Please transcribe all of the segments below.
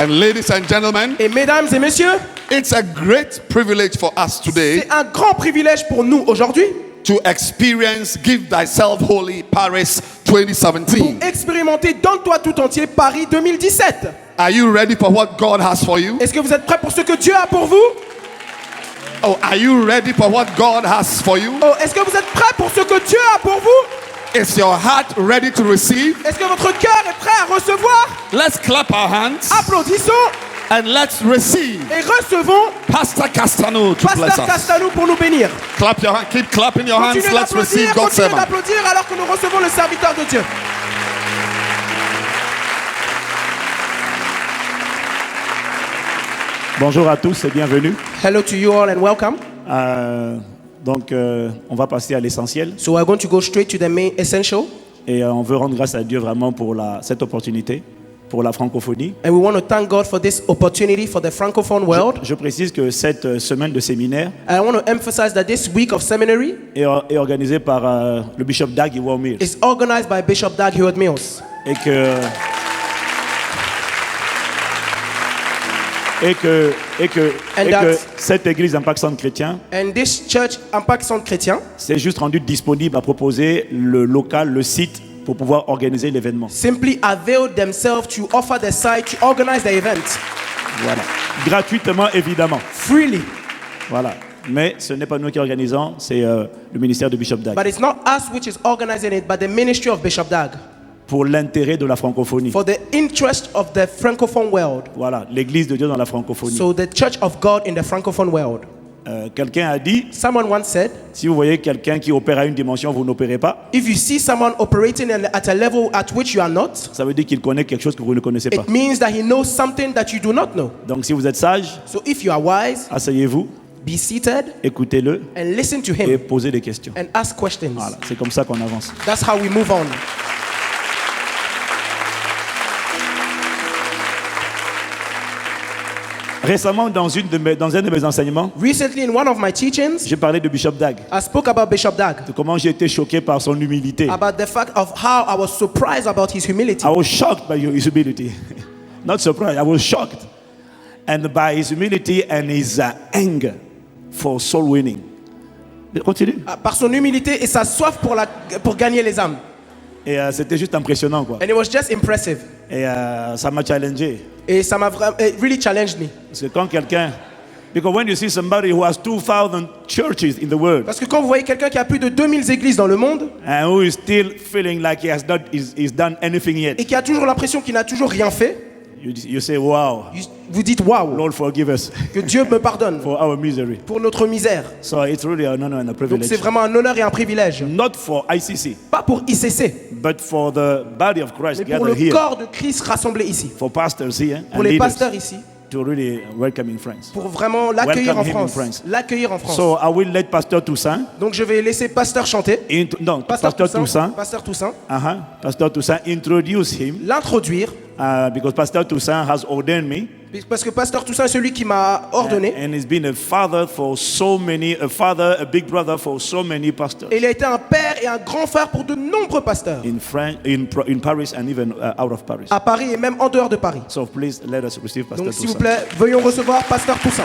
And ladies and gentlemen, Et mesdames et messieurs, it's a great privilege for us today c'est un grand privilège pour nous aujourd'hui to experience Give Thyself Wholly Paris 2017. pour expérimenter Donne-toi tout entier Paris 2017. Are you ready for what God has for you? Est-ce que vous êtes prêts pour ce que Dieu a pour vous? Oh, are you ready for what God has for you? Oh, est-ce que vous êtes prêts pour ce que Dieu a pour vous? Is your heart ready to receive? Est-ce que votre cœur est prêt à recevoir? Let's clap our hands Applaudissons and let's receive et recevons Pastor Castano to bless Pasteur us. Castanou pour nous bénir. Clap your hand, keep clapping your hands. Continuez Let's receive d'applaudir, God's continuez servant. d'applaudir alors que nous recevons le serviteur de Dieu. Bonjour à tous et bienvenue. Hello to you all and welcome. On va passer à l'essentiel So we're going to go straight to the main essential. et on veut rendre grâce à Dieu vraiment pour cette opportunité, pour la francophonie. And we want to thank God for this opportunity for the Francophone world. Je précise que cette semaine de séminaire And I want to emphasize that this week of seminary est organisée par le bishop Dag Iwomir is organized by Bishop Dag Heward-Mills. et que that- cette église Impact Centre Chrétien And this church, Impact Centre Chrétien, s'est juste rendue disponible à proposer le local, le site pour pouvoir organiser l'événement. simply availed themselves to offer the site to organize the event Voilà. Gratuitement évidemment. freely. Voilà. Mais ce n'est pas nous qui organisons, c'est le ministère de Bishop Dag. But it's not us which is organizing it, but the ministry of Bishop Dag Pour l'intérêt de la francophonie. for the interest of the Francophone world. Voilà, l'église de Dieu dans la francophonie. So the church of God in the Francophone world. Quelqu'un a dit, Someone once said, si vous voyez quelqu'un qui opère à une dimension, vous n'opérez pas, if you see someone operating at a level at which you are not, ça veut dire qu'il connaît quelque chose que vous ne connaissez pas. it means that he knows something that you do not know. Donc si vous êtes sage, So if you are wise, asseyez-vous, be seated écoutez-le and listen to et him posez des questions. and ask questions. Voilà, c'est comme ça qu'on avance. That's how we move on. Récemment, dans un de mes enseignements, Recently, in one of my teachings, j'ai parlé de Bishop Dag, I spoke about Bishop Dag, de comment j'ai été choqué par son humilité. about the fact of how I was surprised about his humility. I was shocked by his humility. Not surprised, I was shocked. And by his humility and his anger for soul winning. Continue. Par son humilité et sa soif pour gagner les âmes. Et c'était juste impressionnant, quoi. And it was just impressive. Et ça m'a challengé. Et ça m'a vraiment, it really challenged me. Parce que quand quelqu'un... Because when you see somebody who has 2,000 churches in the world Parce que quand vous voyez quelqu'un qui a plus de 2000 églises dans le monde and who is still feeling like he's done anything yet, et qui a toujours l'impression qu'il n'a toujours rien fait, you say, wow, vous dites waouh, Lord forgive us que Dieu me pardonne for our misery. pour notre misère. So it's really an honor and a Donc privilege. c'est vraiment un honneur et un privilège. Not for ICC, Pas pour ICC, but for the body of Christ mais pour gathered le here, corps de Christ rassemblé ici. for pastors here Pour and les leaders pasteurs ici, to really welcome in France. pour vraiment l'accueillir en Welcome him in France. France. L'accueillir en France. So I will let Pastor Toussaint, Donc je vais laisser Pasteur chanter. Pastor Toussaint, Pasteur Toussaint, Pastor Toussaint introduce him l'introduire, because Pastor Toussaint has ordained me. parce que Pasteur Toussaint est celui qui m'a ordonné. And he's been a father for so many, a big brother for so many pastors Et il a été un père et un grand frère pour de nombreux pasteurs. in Paris and even out of Paris. À Paris et même en dehors de Paris. So please let us receive Pastor Donc s'il vous Toussaint. plaît, veuillons recevoir Pasteur Toussaint.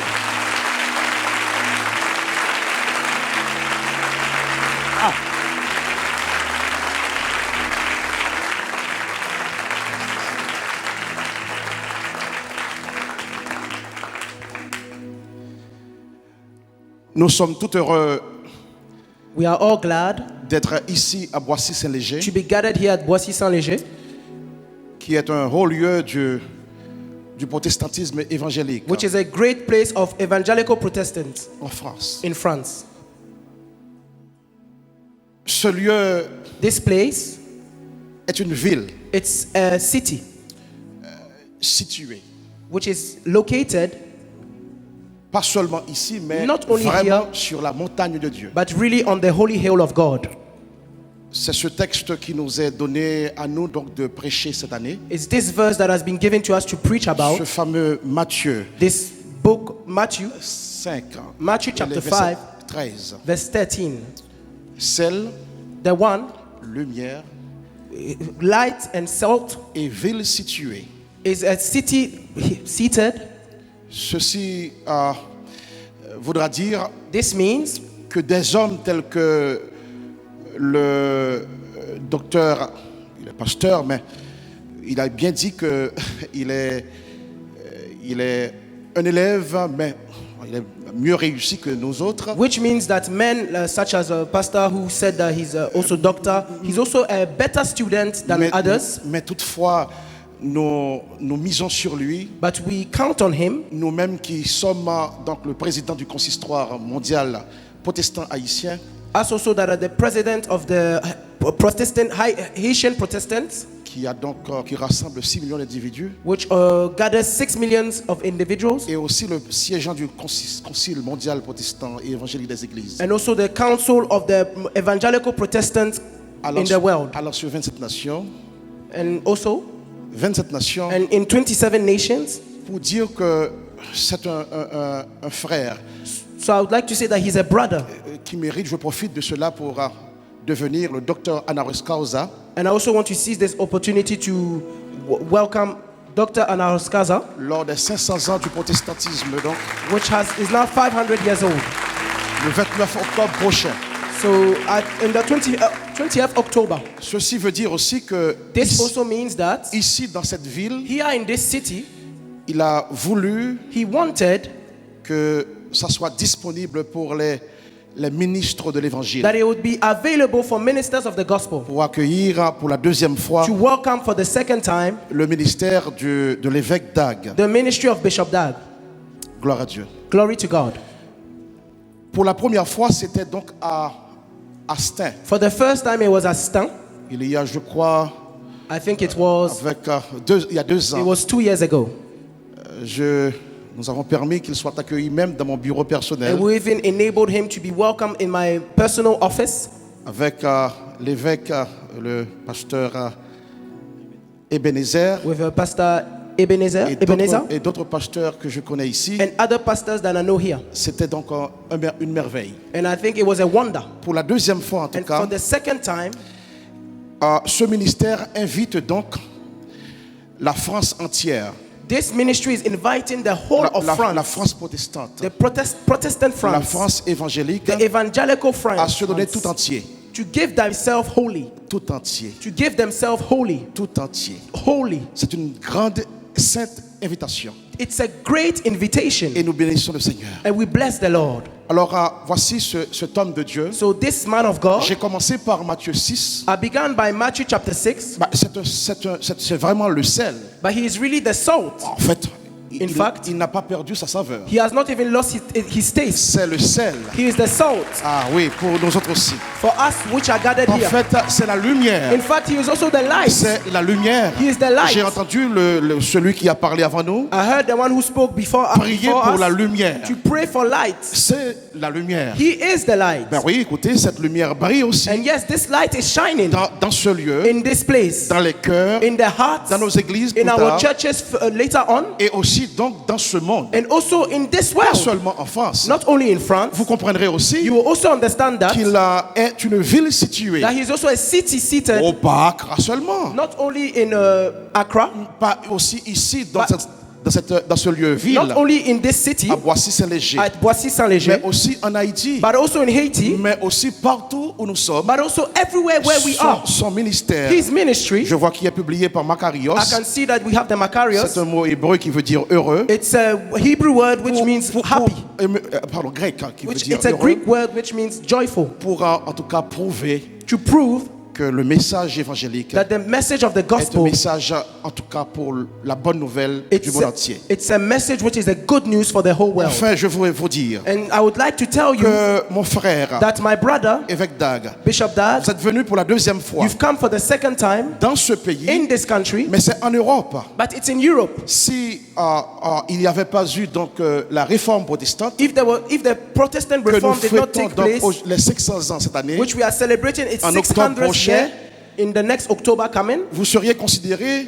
Nous sommes tout heureux We are all glad d'être ici à Boissy-Saint-Léger, to be gathered here at Boissy-Saint-Léger, qui est un haut lieu du protestantisme évangélique which is a great place of evangelical Protestants en France. in France. Ce lieu This place, est une ville it's a city située, which is located pas seulement ici, mais Not only vraiment here, sur la montagne de Dieu. but really on the holy hill of God. C'est ce texte qui nous est donné à nous donc de prêcher cette année. It's this verse that has been given to us to preach about. Ce fameux Matthieu This book, Matthew 5, Matthew et chapter le verset 5, 13. verse 13. Sel, The one, lumière light and salt, et ville située is a city seated. Ceci voudra dire This means que des hommes tels que le docteur, il est pasteur, mais il a bien dit que il est un élève, mais il est mieux réussi que nous autres. which means that men such as a pastor who said that he's also doctor, he's also a better student than others, Mais toutefois, nous misons sur lui. but we count on him. Nous-mêmes qui sommes donc le président du consistoire mondial protestant haïtien, As also that are the president of the Protestant Haitian Protestants, qui rassemble 6 millions d'individus, which gathers 6 millions of individuals, et aussi le siégeant du concile mondial protestant et évangélique des églises. and also the council of the evangelical Protestants in the world, Alors sur 27 nations, and also 27 nations, and in 27 nations. pour dire que c'est un frère So I would like to say that he's a brother, qui mérite, je profite de cela pour devenir le docteur Anaris Causa, and I also want to seize this opportunity to welcome Dr. Anahuskaza, lors des 500 ans du protestantisme, donc which is now 500 years old. le 29 octobre prochain. So in the 20th October, Ceci veut dire aussi que this also means that ici dans cette ville, here in this city, il a voulu he wanted que ça soit disponible pour les ministres de l'évangile, that it would be available for ministers of the gospel pour accueillir pour la deuxième fois to welcome for the second time le ministère de l'évêque d'Agde. the ministry of Bishop Dag. Gloire à Dieu. Glory to God. Pour la première fois, c'était donc à Stein. For the first time it was at Stan. Il y a, je crois, I think it was il y a 2 it ans, was 2 years ago. nous avons permis qu'il soit accueilli même dans mon bureau personnel And we even enabled him to be welcome in my personal office avec l'évêque, le pasteur Ebenezer with Pastor Ebenezer, et d'autres pasteurs que je connais ici. and other pastors that I know here. C'était donc une merveille. And I think it was a wonder. Pour la deuxième fois en tout And cas, for the second time, ce ministère invite donc la France entière, this ministry is inviting the whole of la France, France protestante, the Protestant la France, France évangélique, the evangelical à France, se donner tout entier, to give themselves holy, tout entier, to give themselves holy, tout entier. holy. C'est une grande sainte invitation It's a great invitation, et nous bénissons le Seigneur. and we bless the Lord. Alors voici cet homme de Dieu. So this man of God, J'ai commencé par Matthieu 6. I began by Matthew chapter 6, C'est vraiment le sel. but he is really the salt. En fait, In fact, il n'a pas perdu sa saveur. he has not even lost his taste. C'est le sel. He is the salt Ah oui, pour nous autres aussi. for us which are gathered En here. fait, c'est la lumière. In fact, he is also the light. C'est la lumière. He is the light. J'ai entendu celui qui a parlé avant nous I heard the one who spoke before prier pour la us lumière. to pray for light. C'est la lumière. He is the light. Ben oui, écoutez, cette lumière brille aussi And yes, this light is shining dans ce lieu, in this place, dans les cœurs, in the hearts, dans nos églises plus in our tard, churches later on, et aussi donc dans ce monde. and also in this Pas world. seulement en France. Not only in France, Vous comprendrez aussi you will also understand that qu'il est une ville située he is also a city seated, au pas Accra seulement, not only in Accra, pas aussi ici dans ce lieu ville, not only in this city, à Boissy-Saint-Léger, at Boissy-Saint-Léger, mais aussi en Haïti, but also in Haiti, mais aussi partout où nous sommes. but also everywhere where we are. Son ministère, His ministry, je vois qu'il est publié par Makarios. I can see that we have the Makarios. C'est un mot hébreu qui veut dire heureux. It's a Hebrew word which means happy. Pardon, grec qui veut Which dire it's a heureux. Greek word which means joyful. Pour en tout cas prouver To prove que le message évangélique that the message of the est un gospel, message en tout cas pour la bonne nouvelle du monde entier. it's a message which is a good news for the whole world. Enfin, je voudrais vous dire And I would like to tell you que mon frère, that my brother, évêque d'Agde, Bishop Dag, vous êtes venu pour la deuxième fois you've come for the second time dans ce pays, in this country, mais c'est en Europe. but it's in Europe. Si il n'y avait pas eu donc la réforme protestante If the Protestant que nous reform did not fêtons take donc place, les 500 ans cette année, which we are celebrating its en octobre 600th prochain, year in the next October coming, vous seriez considéré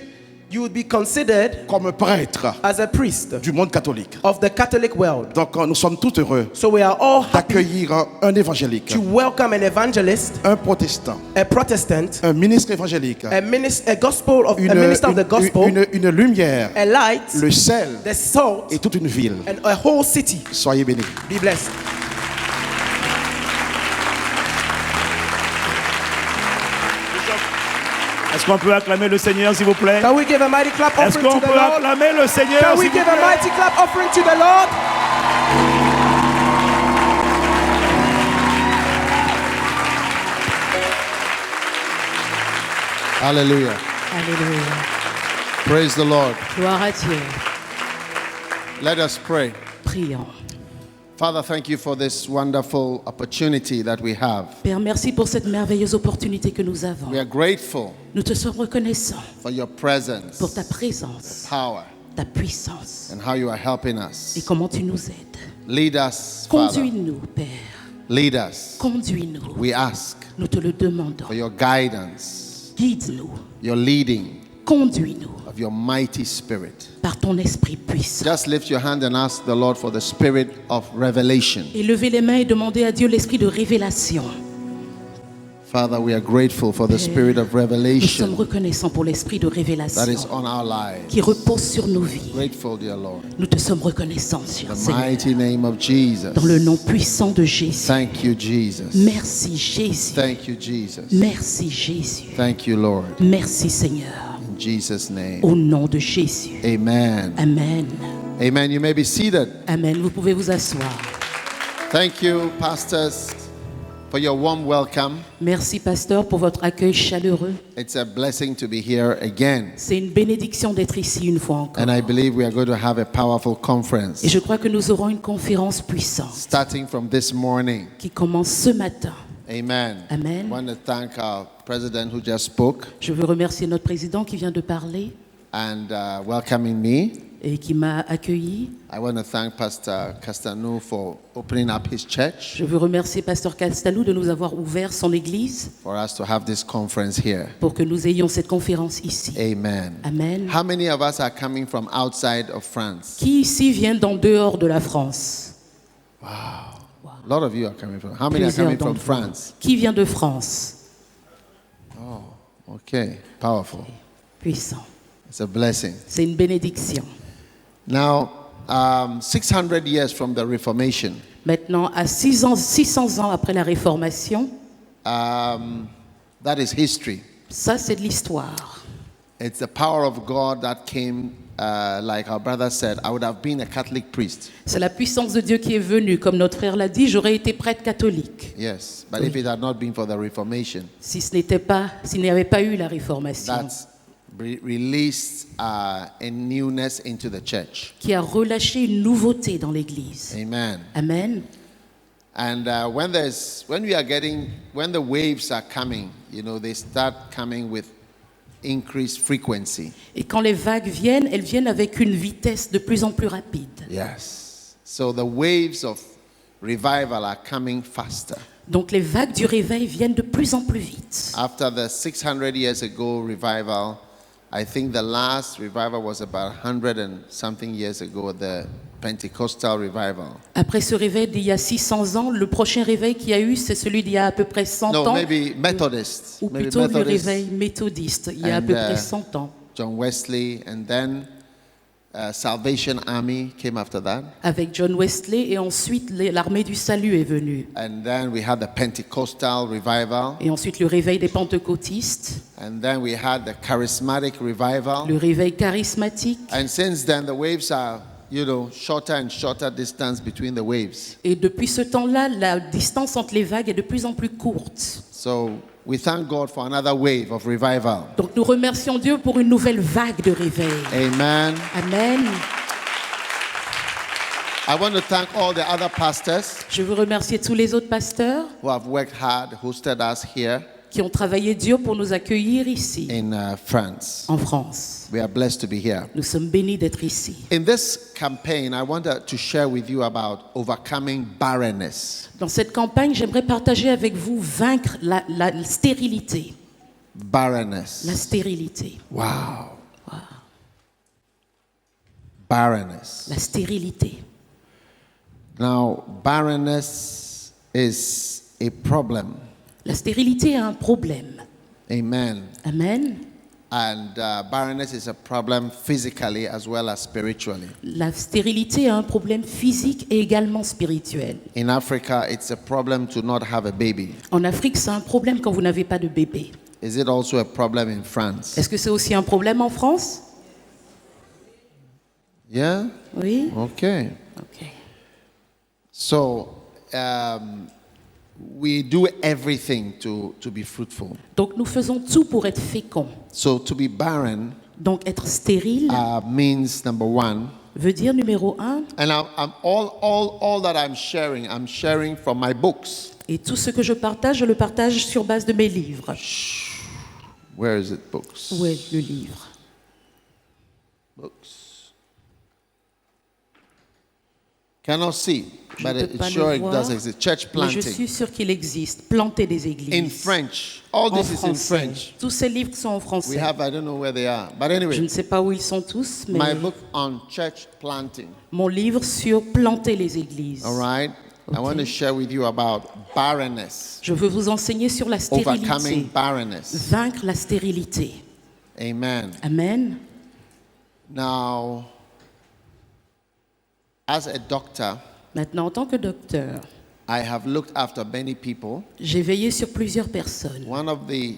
you would be considered comme prêtre as a priest du monde catholique. of the Catholic world. Donc nous sommes tout heureux So we are all happy d'accueillir un évangélique, to welcome an evangelist, un protestant, a Protestant, un ministre évangélique, a minister of the gospel, une lumière, a light, le sel the salt, et toute une ville. and a whole city. Soyez bénis. Be blessed. Est-ce qu'on peut acclamer le Seigneur, s'il vous plaît? Can we give a mighty clap Est-ce offering qu'on to the peut Lord? acclamer le Seigneur, Can we s'il vous give a plaît? mighty clap offering to the Lord? Hallelujah. Alléluia. Praise the Lord. Gloire à Dieu. Let us pray. Prions. Father, thank you for this wonderful opportunity that we have. Père, merci pour cette merveilleuse opportunité que nous avons. We are grateful Nous te sommes reconnaissants for your presence, pour ta présence, power, ta puissance and how you are helping et us. comment tu nous aides. Lead us, Father. Conduis-nous, Père. Lead us. Conduis-nous. We ask Nous te le demandons. for your guidance, Guide-nous. your leading Conduis-nous of your mighty spirit. par ton esprit puissant. Just lift your hand and ask the Lord for the spirit of revelation. Et levez les mains et demandez à Dieu l'esprit de révélation. Father, we are grateful for the spirit of Nous sommes revelation reconnaissants pour l'esprit de that is révélation on our lives. qui repose sur nos vies. Grateful, dear Lord. Nous te sommes reconnaissants, In cher the Seigneur. mighty name of Jesus. Dans le nom puissant de Jésus. Thank you, Jesus. Merci Jésus. Thank you, Jesus. Merci Jésus. Thank you, Lord. Merci Seigneur. In Jesus' name. Au nom de Jésus. Amen. Amen. Amen. You may be seated. Amen. Vous pouvez vous asseoir. Thank you, pastors, for your warm welcome. Merci pasteur pour votre accueil chaleureux. It's a blessing to be here again. C'est une bénédiction d'être ici une fois encore. And I believe we are going to have a powerful Et conference je crois que nous aurons une conférence puissante starting from this morning. qui commence ce matin. Amen. Amen. I want to thank our president who just spoke Je veux remercier notre président qui vient de parler and welcoming me. et qui m'a accueilli. I want to thank Pastor Castanou for opening up his church Je veux remercier pasteur Castalou de nous avoir ouvert son église for us to have this conference here. pour que nous ayons cette conférence ici. Amen. Amen. How many of us are coming from outside of France? Qui ici vient d'en dehors de la France? A lot of you are coming from. How many are Plusieurs coming from d'entre vous. France? Qui vient de France? Okay, powerful. Puissant. It's a blessing. C'est une bénédiction. Now, 600 years from the Reformation, Maintenant, à 600 ans après la Réformation, that is history. ça c'est de l'histoire. It's the power of God that came, like our brother said, I would have been a Catholic priest. C'est la puissance de Dieu qui est venue. Comme notre frère l'a dit, j'aurais été prêtre catholique. Yes, but if it had not been for the Reformation, Si ce n'était pas, s'il n'y avait pas eu la Réformation, that's released a newness into the church. qui a relâché une nouveauté dans l'Église. Amen. Amen. And when the waves are coming, you know, they start coming with increased frequency. Et quand les vagues viennent, elles viennent avec une vitesse de plus en plus rapide. Yes. So the waves of revival are coming faster. Donc les vagues du réveil viennent de plus en plus vite. After the 600 years ago revival, I think the last revival was about 100 and something years ago, the Pentecostal revival. Après ce réveil d'il y a 600 ans, le prochain réveil qu'il y a eu, c'est celui d'il y a à peu près 100 No, ans. maybe Methodist. Ou Maybe plutôt le Methodist, réveil méthodiste, il y a à and, peu près 100 ans. John Wesley, and then Salvation Army came after that. Avec John Wesley, et ensuite l'armée du salut est venue. And then we had the Pentecostal revival. Et ensuite le réveil des pentecôtistes, And then we had the charismatic revival. le réveil charismatique. And since then, the waves are, you know, shorter and shorter distance between the waves. Et depuis ce temps-là, la distance entre les vagues est de plus en plus courte. So we thank God for another wave of revival. Donc nous remercions Dieu pour une nouvelle vague de réveil. Amen. Amen. I want to thank all the other pastors Je veux remercier tous les autres pasteurs who have worked hard, hosted us here qui ont travaillé dur pour nous accueillir ici, in France. en France. We are blessed to be here. Nous sommes bénis d'être ici. In this campaign, I wanted to share with you about overcoming barrenness. Dans cette campagne, j'aimerais partager avec vous vaincre la stérilité. Barrenness. La stérilité. Wow. barrenness. la stérilité. Now, barrenness is a problem. La stérilité est un problème. Amen. Amen. And barrenness is a problem physically as well as spiritually. La stérilité est un problème physique et également spirituel. In Africa, it's a problem to not have a baby. En Afrique, c'est un problème quand vous n'avez pas de bébé. Is it also a problem in France? Est-ce que c'est aussi un problème en France? Yeah? Oui. Okay. Ok. So, we do everything to be fruitful. Donc nous faisons tout pour être féconds. So, to be barren Donc être stérile means number one, veut dire numéro 1, and I'm all that I'm sharing from my books. et tout ce que je le partage sur base de mes livres. Where is it? Books. Où est le livre? Books. Cannot see, Je but ne peux it's pas sure le it voir, does exist. Church mais je planting suis sûr qu'il existe. Planter des églises. in French. All En this is in français. French. Tous ces livres sont en We français. have, I don't know where they are, but Je anyway, ne sais pas où ils sont tous, mais my book on church planting. mon livre sur planter les églises. All right. I want to share with you about barrenness, Je veux vous enseigner sur la overcoming stérilité. barrenness. Vaincre la stérilité. Amen. Amen. Now, as a doctor, Maintenant, en tant que docteur, I have looked after many people. j'ai veillé sur plusieurs personnes. One of the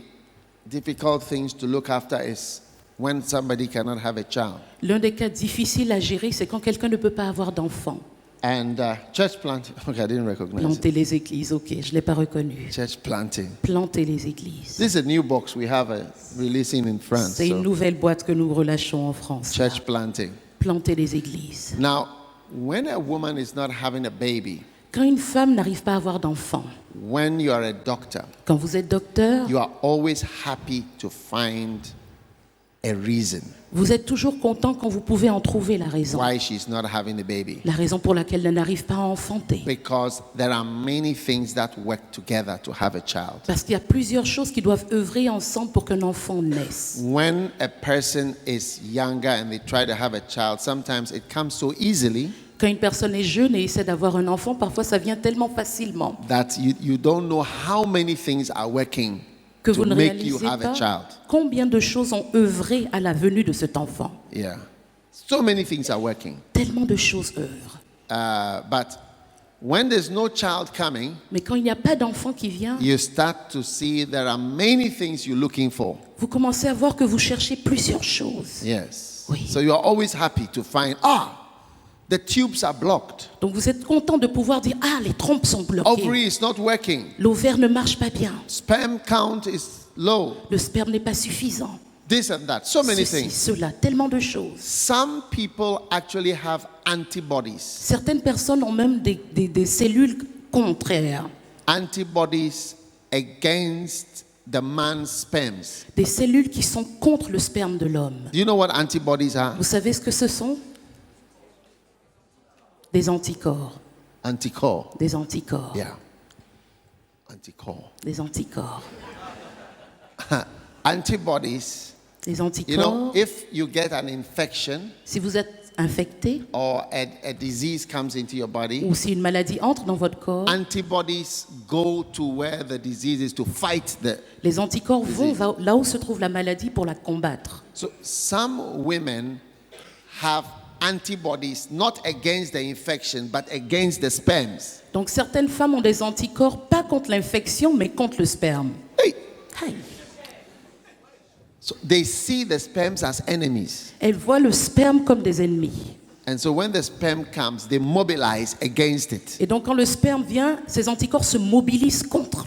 difficult things to look after is when somebody cannot have a child. L'un des cas difficiles à gérer, c'est quand quelqu'un ne peut pas avoir d'enfant. And church planting, okay, I didn't recognize it. Planter les églises, ok, je ne l'ai pas reconnu. Church planting. Planter les églises. This is a new box we have releasing in France. C'est une So, nouvelle boîte que nous relâchons en France. là. church planting. Planter les églises. Now, when a woman is not having a baby, Quand une femme n'arrive pas à avoir d'enfant, when you are a doctor, quand vous êtes docteur, you are always happy to find a reason vous êtes toujours content quand vous pouvez en trouver la raison. why she's not having a baby. La raison pour laquelle elle n'arrive pas à enfanter. Because there are many things that work together to have a child. Parce qu'il y a plusieurs choses qui doivent œuvrer ensemble pour qu'un enfant naisse. When a person is younger and they try to have a child, sometimes it comes so easily Quand une personne est jeune et essaie d'avoir un enfant, parfois ça vient tellement facilement that you don't know how many things are working que to vous ne make you réalisez have a pas child. combien de choses ont œuvré à la venue de cet enfant. Yeah. So many things are working. Tellement de choses œuvrent. But when there's no child coming, Mais quand il n'y a pas d'enfant qui vient, you start to see there are many things you're looking for. vous commencez à voir que vous cherchez plusieurs choses. Yes. Oui. So you're always happy to find, the tubes are blocked. Donc vous êtes content de pouvoir dire, ah, les trompes sont bloquées. Ovary is not working. L'ovaire ne marche pas bien. Sperm count is low. Le sperme n'est pas suffisant. This and that. So many Ceci, things. cela, tellement de choses. Some people actually have antibodies. Certaines personnes ont même des cellules contraires. Antibodies against the man's sperms. Des cellules qui sont contre le sperme de l'homme. Do you know what antibodies are? Vous savez ce que ce sont? Des anticorps. Anticorps. Des anticorps. Yeah. Anticorps. Des anticorps. Antibodies, Des you anticorps. know, if you get an infection Si vous êtes infecté or a disease comes into your body, ou si une maladie entre dans votre corps, antibodies go to where the disease is to fight the. les anticorps vont là où se trouve la maladie pour la combattre. So some women have antibodies not against the infection but against the sperms. Donc certaines femmes ont des anticorps pas contre l'infection mais contre le sperme. Hey. Aïe. So they see the sperms as enemies. Elles voient le sperme comme des ennemis. And so when the sperm comes, they mobilize against it. Et donc quand le sperme vient, ces anticorps se mobilisent contre.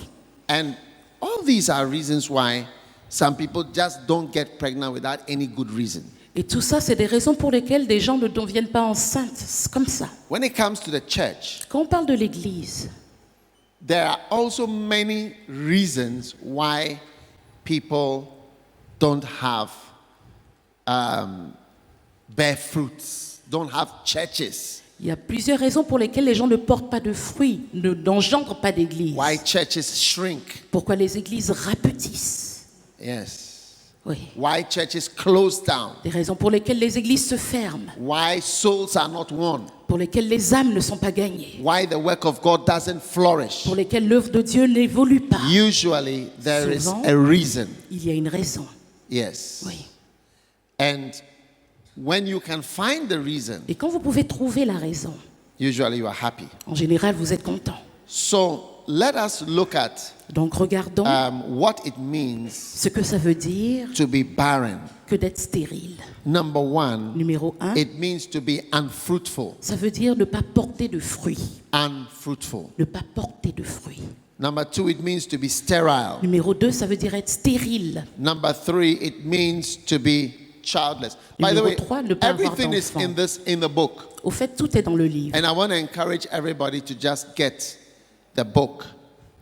And all these are reasons why some people just don't get pregnant without any good reason. Et tout ça, c'est des raisons pour lesquelles des gens ne deviennent pas enceintes. C'est comme ça. When it comes to the church, Quand on parle de l'Église, there are also many reasons why people don't have bear fruits, don't have churches, il y a plusieurs raisons pour lesquelles les gens ne portent pas de fruits, n'engendrent pas d'église. why churches shrink. Pourquoi les églises rapetissent. Yes. Oui. why churches close down, Des raisons pour lesquelles les églises se ferment, why souls are not won, pour lesquelles les âmes ne sont pas gagnées, why the work of God doesn't flourish. pour lesquelles l'œuvre de Dieu n'évolue pas. Usually there is Souvent. a reason. Il y a une raison. Yes. Oui. And when you can find the reason, Et quand vous pouvez trouver la raison, usually you are happy. en général, vous êtes content. So let us look at Donc regardons what it means ce que ça veut dire to be barren. que d'être stérile. Number one, Numéro 1, it means to be unfruitful. ça veut dire ne pas porter de fruits. Unfruitful. Ne pas porter de fruits. Number two, it means to be sterile. Numéro 2, ça veut dire être stérile. Number three, it means to be childless. By the Numéro way, 3, ne pas avoir everything is d'enfant. in the book. Au fait, tout est dans le livre. And I want to encourage everybody to just get the book.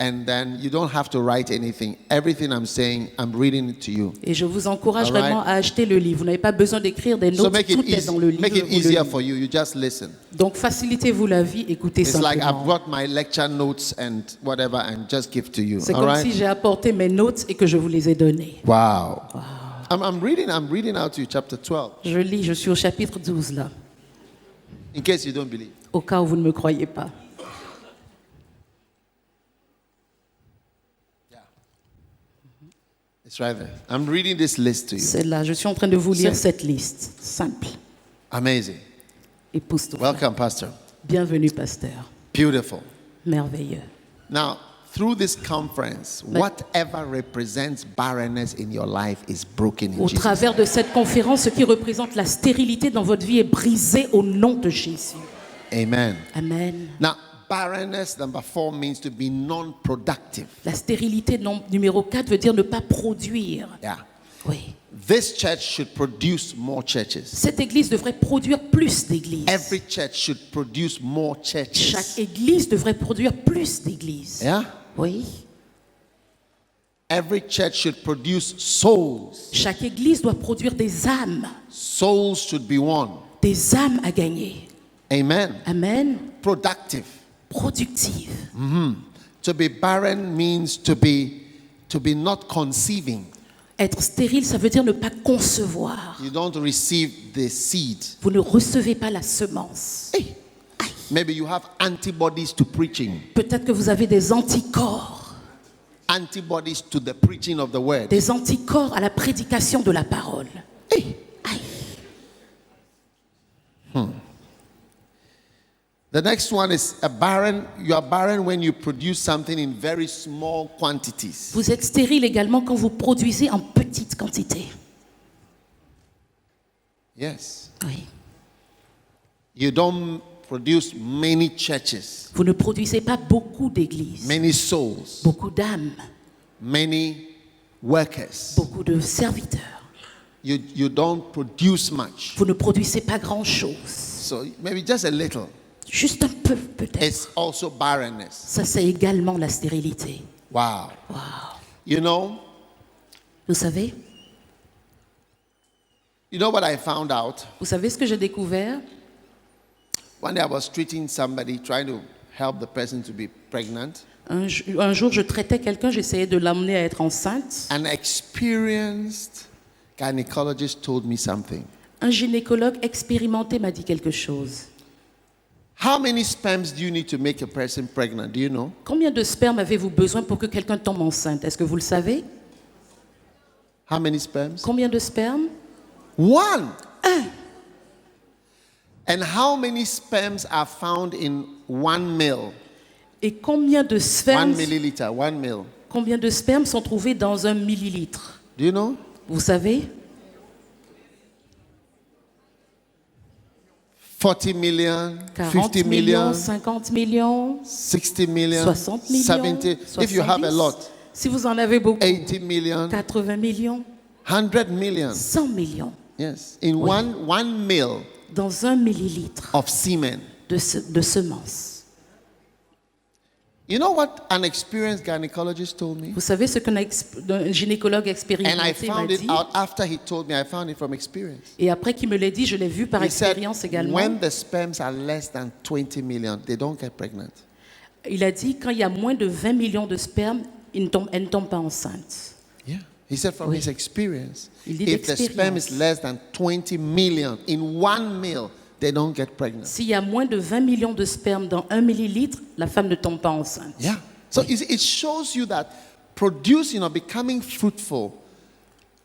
And then you don't have to write anything. Everything I'm saying, I'm reading it to you. Et je vous encourage All right. vraiment à acheter le livre. Vous n'avez pas besoin d'écrire des So notes, make it tout est easy. dans le livre. Make it vous le easier lisez. for you. You just listen. Donc facilitez-vous la vie, écoutez It's like I've simplement. brought my lecture notes and whatever and just give to you. C'est All comme right? si j'ai apporté mes notes et que je vous les ai données. Wow. I'm reading out to you chapter 12 Je lis, je suis au chapitre 12 là, in case you don't believe. au cas où vous ne me croyez pas. It's right there. I'm reading this list to you. C'est là, je suis en train de vous lire C'est- cette liste. Simple. Amazing. Époustouflant. Welcome, Pastor. Bienvenue, pasteur. Beautiful. Merveilleux. Now, through this conference, whatever represents barrenness in your life is broken in Au Jesus' travers de cette conférence, ce qui représente la stérilité dans votre vie est brisé au nom de Jésus. Amen. Amen. Now, barrenness, number 4, means to be non-productive. La stérilité numéro 4 veut dire ne pas produire. Yeah. Oui. This church should produce more churches. Cette église devrait produire plus d'églises. Every church should produce more churches. Chaque église devrait produire plus d'églises. Yeah? Oui. Every church should produce souls. Chaque église doit produire des âmes. Souls should be won. Des âmes à gagner. Amen. Amen. Productive. Productive. To be barren means to be not conceiving. Être stérile, ça veut dire ne pas concevoir. You don't receive the seed. Vous ne recevez pas la semence. Hey. Maybe you have antibodies to preaching, Peut-être que vous avez des anticorps. antibodies to the preaching of the word. Des anticorps à la prédication de la parole. Hey. Aïe. The next one is a barren. You are barren when you produce something in very small quantities. Vous êtes stérile également quand vous produisez en petite quantité. Yes. Oui. You don't produce many churches, Vous ne produisez pas beaucoup d'églises, many souls, beaucoup d'âmes, many workers. beaucoup de serviteurs. You don't produce much. Vous ne produisez pas grand-chose. So maybe just a little. Juste un peu, peut-être. It's also barrenness. Ça, c'est également la stérilité. Wow. Wow. You know Vous savez what I found out? Vous savez ce que j'ai découvert? One day I was treating somebody, trying to help the person to be pregnant. Un jour, je traitais quelqu'un, j'essayais de l'amener à être enceinte. An experienced gynecologist told me something. Un gynécologue expérimenté m'a dit quelque chose. How many sperms do you need to make a person pregnant? Do you know? Combien de sperme avez-vous besoin pour que quelqu'un tombe enceinte? Est-ce que vous le savez? How many sperms? Combien de sperme? One. And how many sperms are found in 1 ml? Et combien de 1 sperme, milliliter, 1 ml. combien de sperme sont trouvés dans 1 millilitre? Do you know? Vous savez? 40 million, 40 50 millions, million, 50 millions, 60 million, 60 millions, 70. If you have a 70. lot, Si vous en avez beaucoup, 80 million, 80 millions, 100 million. 100 millions. Yes. In one mil Dans 1 millilitre of semen. de semences. You know what an experienced gynecologist told me? Vous savez ce qu'un gynécologue And I expérimenté m'a found it dit? out after he told me. I found it from experience. Et après qu'il me l'ait dit, je l'ai vu par He said, expérience également. when the sperms are less than 20 million, they don't get pregnant. Il a dit quand il y a moins de 20 millions de sperme, elles ne tombent pas enceintes. Yeah. He said from Oui. his experience, Il dit if the sperm is d'expérience. less than 20 million in one meal, they don't get pregnant. S'il y a moins de 20 millions de sperme dans 1 millilitre, la femme ne tombe pas enceinte. Yeah. So you see, it shows you that producing or becoming fruitful,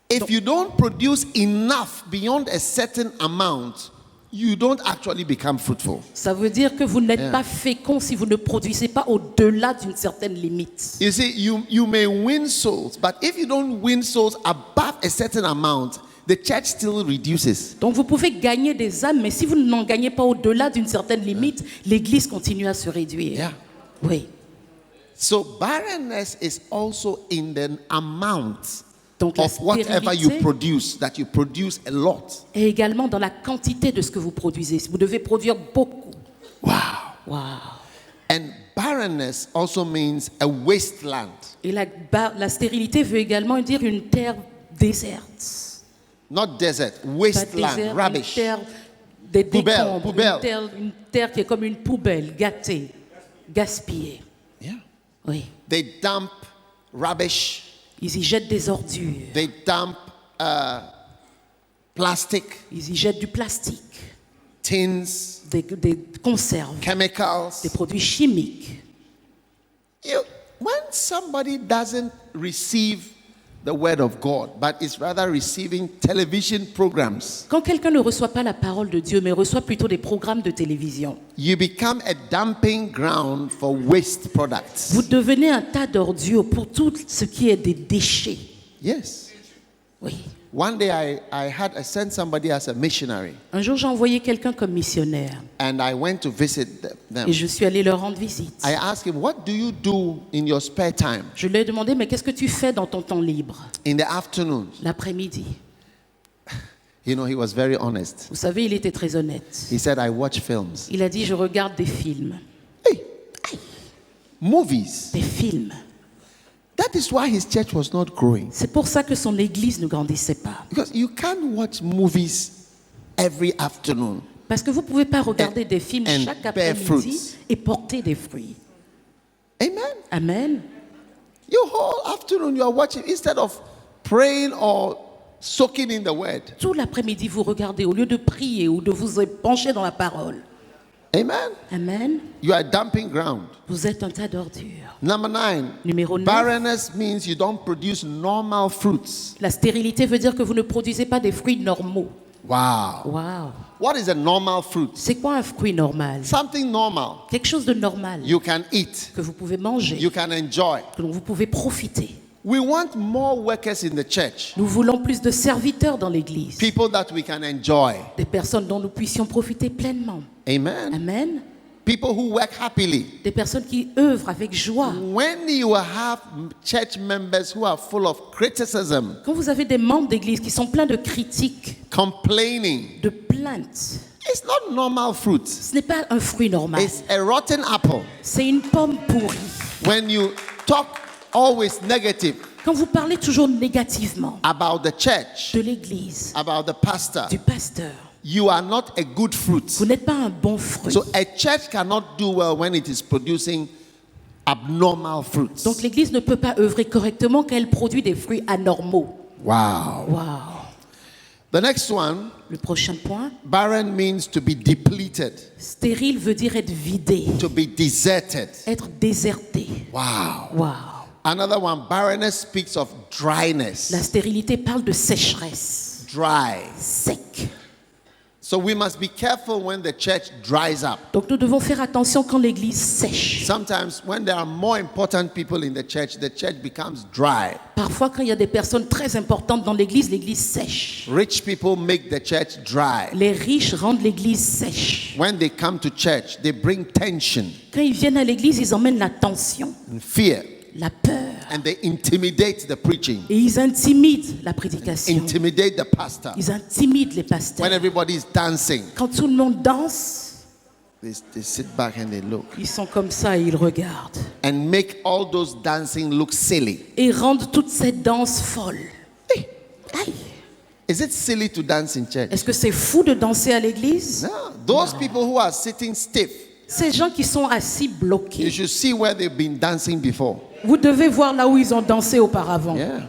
if you don't produce enough beyond a certain amount, you don't actually become fruitful. Ça veut dire que vous n'êtes pas fécond si vous ne produisez pas au-delà d'une certaine limite. You see, you may win souls, but if you don't win souls above a certain amount, the church still reduces. Donc vous pouvez gagner des âmes, mais si vous n'en gagnez pas au-delà d'une certaine limite, l'Église continue à se réduire. Yeah. Oui. So barrenness is also in the amount Donc la of whatever you stérilité produce, that you produce a lot. est également dans la quantité de ce que vous produisez. Vous devez produire beaucoup. Wow. Wow. And barrenness also means a wasteland. Et la stérilité veut également dire une terre déserte. Not desert, Pas wasteland, désert, rubbish. une terre des Poubelle, décombres, poubelle. une terre qui est comme une poubelle, gâtée, gaspillée. Yeah. Oui. They dump rubbish, Ils y jettent des ordures. they dump plastic, Ils y jettent du plastique, tins, des conserves, chemicals. des produits chimiques. When somebody doesn't receive the word of God, but is rather receiving television programs, Quand quelqu'un ne reçoit pas la parole de Dieu, mais reçoit plutôt des programmes de télévision, you become a dumping ground for waste products. vous devenez un tas d'ordures pour tout ce qui est des déchets. Yes. Oui. One day I sent somebody as a missionary, Un jour, j'ai envoyé quelqu'un comme missionnaire and I went to visit them. et je suis allé leur rendre visite. I asked him, "What do you do in your spare time Je lui ai demandé, mais qu'est-ce que tu fais dans ton temps libre, in the afternoon?" l'après-midi? You know, he was very honest. Vous savez, il était très honnête. He said, "I watch films." Il a dit, je regarde des films. Hey, movies. Des films. That is why his church was not growing. C'est pour ça que son église ne grandissait pas. Because you can't watch movies every afternoon. Parce que vous ne pouvez pas regarder des films and chaque bear après-midi fruits. et porter des fruits. Amen. Amen. Your whole afternoon you are watching instead of praying or soaking in the word. Tout l'après-midi, vous regardez au lieu de prier ou de vous pencher dans la parole. Amen. Amen. You are dumping ground. Vous êtes un tas d'ordures. Number 9. Numéro 9. Barrenness means you don't produce normal fruits. La stérilité veut dire que vous ne produisez pas des fruits normaux. Wow. Wow. What is a normal fruit? C'est quoi un fruit normal? Something normal. Quelque chose de normal You can eat. que vous pouvez manger, You can enjoy. dont vous pouvez profiter. We want more workers in the church. Nous voulons plus de serviteurs dans l'église, People that we can enjoy. des personnes dont nous puissions profiter pleinement. Amen. Amen. People who work happily. Des personnes qui œuvrent avec joie. When you have church members who are full of criticism, Quand vous avez des membres d'église qui sont pleins de critiques, complaining, de plaintes, it's not normal fruit. ce n'est pas un fruit normal. It's a rotten apple. C'est une pomme pourrie. When you talk always negative Quand vous parlez toujours négativement about the church, de l'église, about the pastor, du pasteur, you are not a good fruit. vous n'êtes pas un bon fruit. So a church cannot do well when it is producing abnormal fruits. Donc l'église ne peut pas œuvrer correctement quand elle produit des fruits anormaux. Wow. Wow. The next one, Le prochain point, barren means to be depleted, stérile veut dire être vidé, to be deserted. être déserté. Wow. Wow. Another one, barrenness speaks of dryness. La stérilité parle de sécheresse, Dry. sec. So we must be careful when the church dries up. Donc nous devons faire attention quand l'église sèche. Sometimes when there are more important people in the church becomes dry. Parfois quand il y a des personnes très importantes dans l'église sèche. Rich people make the church dry. Les riches rendent l'église sèche. When they come to church, they bring tension Quand ils viennent à l'église, ils emmènent la tension, and fear, la peur. and they intimidate the preaching, Et ils intimident la prédication. intimidate the pastor. Ils intimident les When pasteurs. everybody is dancing, Quand tout le monde danse, they sit back and they look ils sont comme ça et ils regardent. and make all those dancing look silly. Et rendent toute cette danse folle. Aïe. Is it silly to dance in church? Est-ce que c'est fou de danser à l'église? No. Those people who are sitting stiff, Ces gens qui sont assis you bloqués, should see where they've been dancing before. vous devez voir là où ils ont dansé auparavant. Yeah.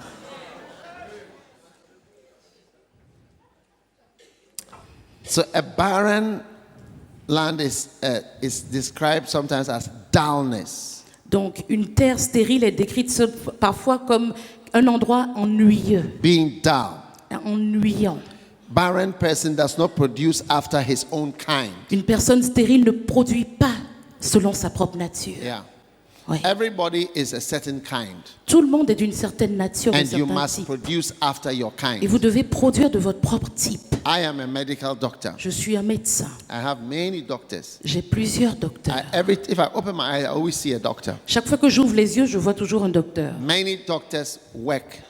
So a barren land is described sometimes as dullness. Donc, une terre stérile est décrite parfois comme un endroit ennuyeux, Being dull. ennuyant. Barren person does not produce after his own kind. Une personne stérile ne produit pas selon sa propre nature. Yeah. Oui. Everybody is a certain kind. Tout le monde est d'une certaine nature, d'un And you certain must type. produce after your Et kind. vous devez produire de votre propre type. I am a medical doctor. Je suis un médecin. I have many doctors. J'ai plusieurs docteurs. If I open my eyes, I always see a doctor. Chaque fois que j'ouvre les yeux, je vois toujours un docteur. Many doctors work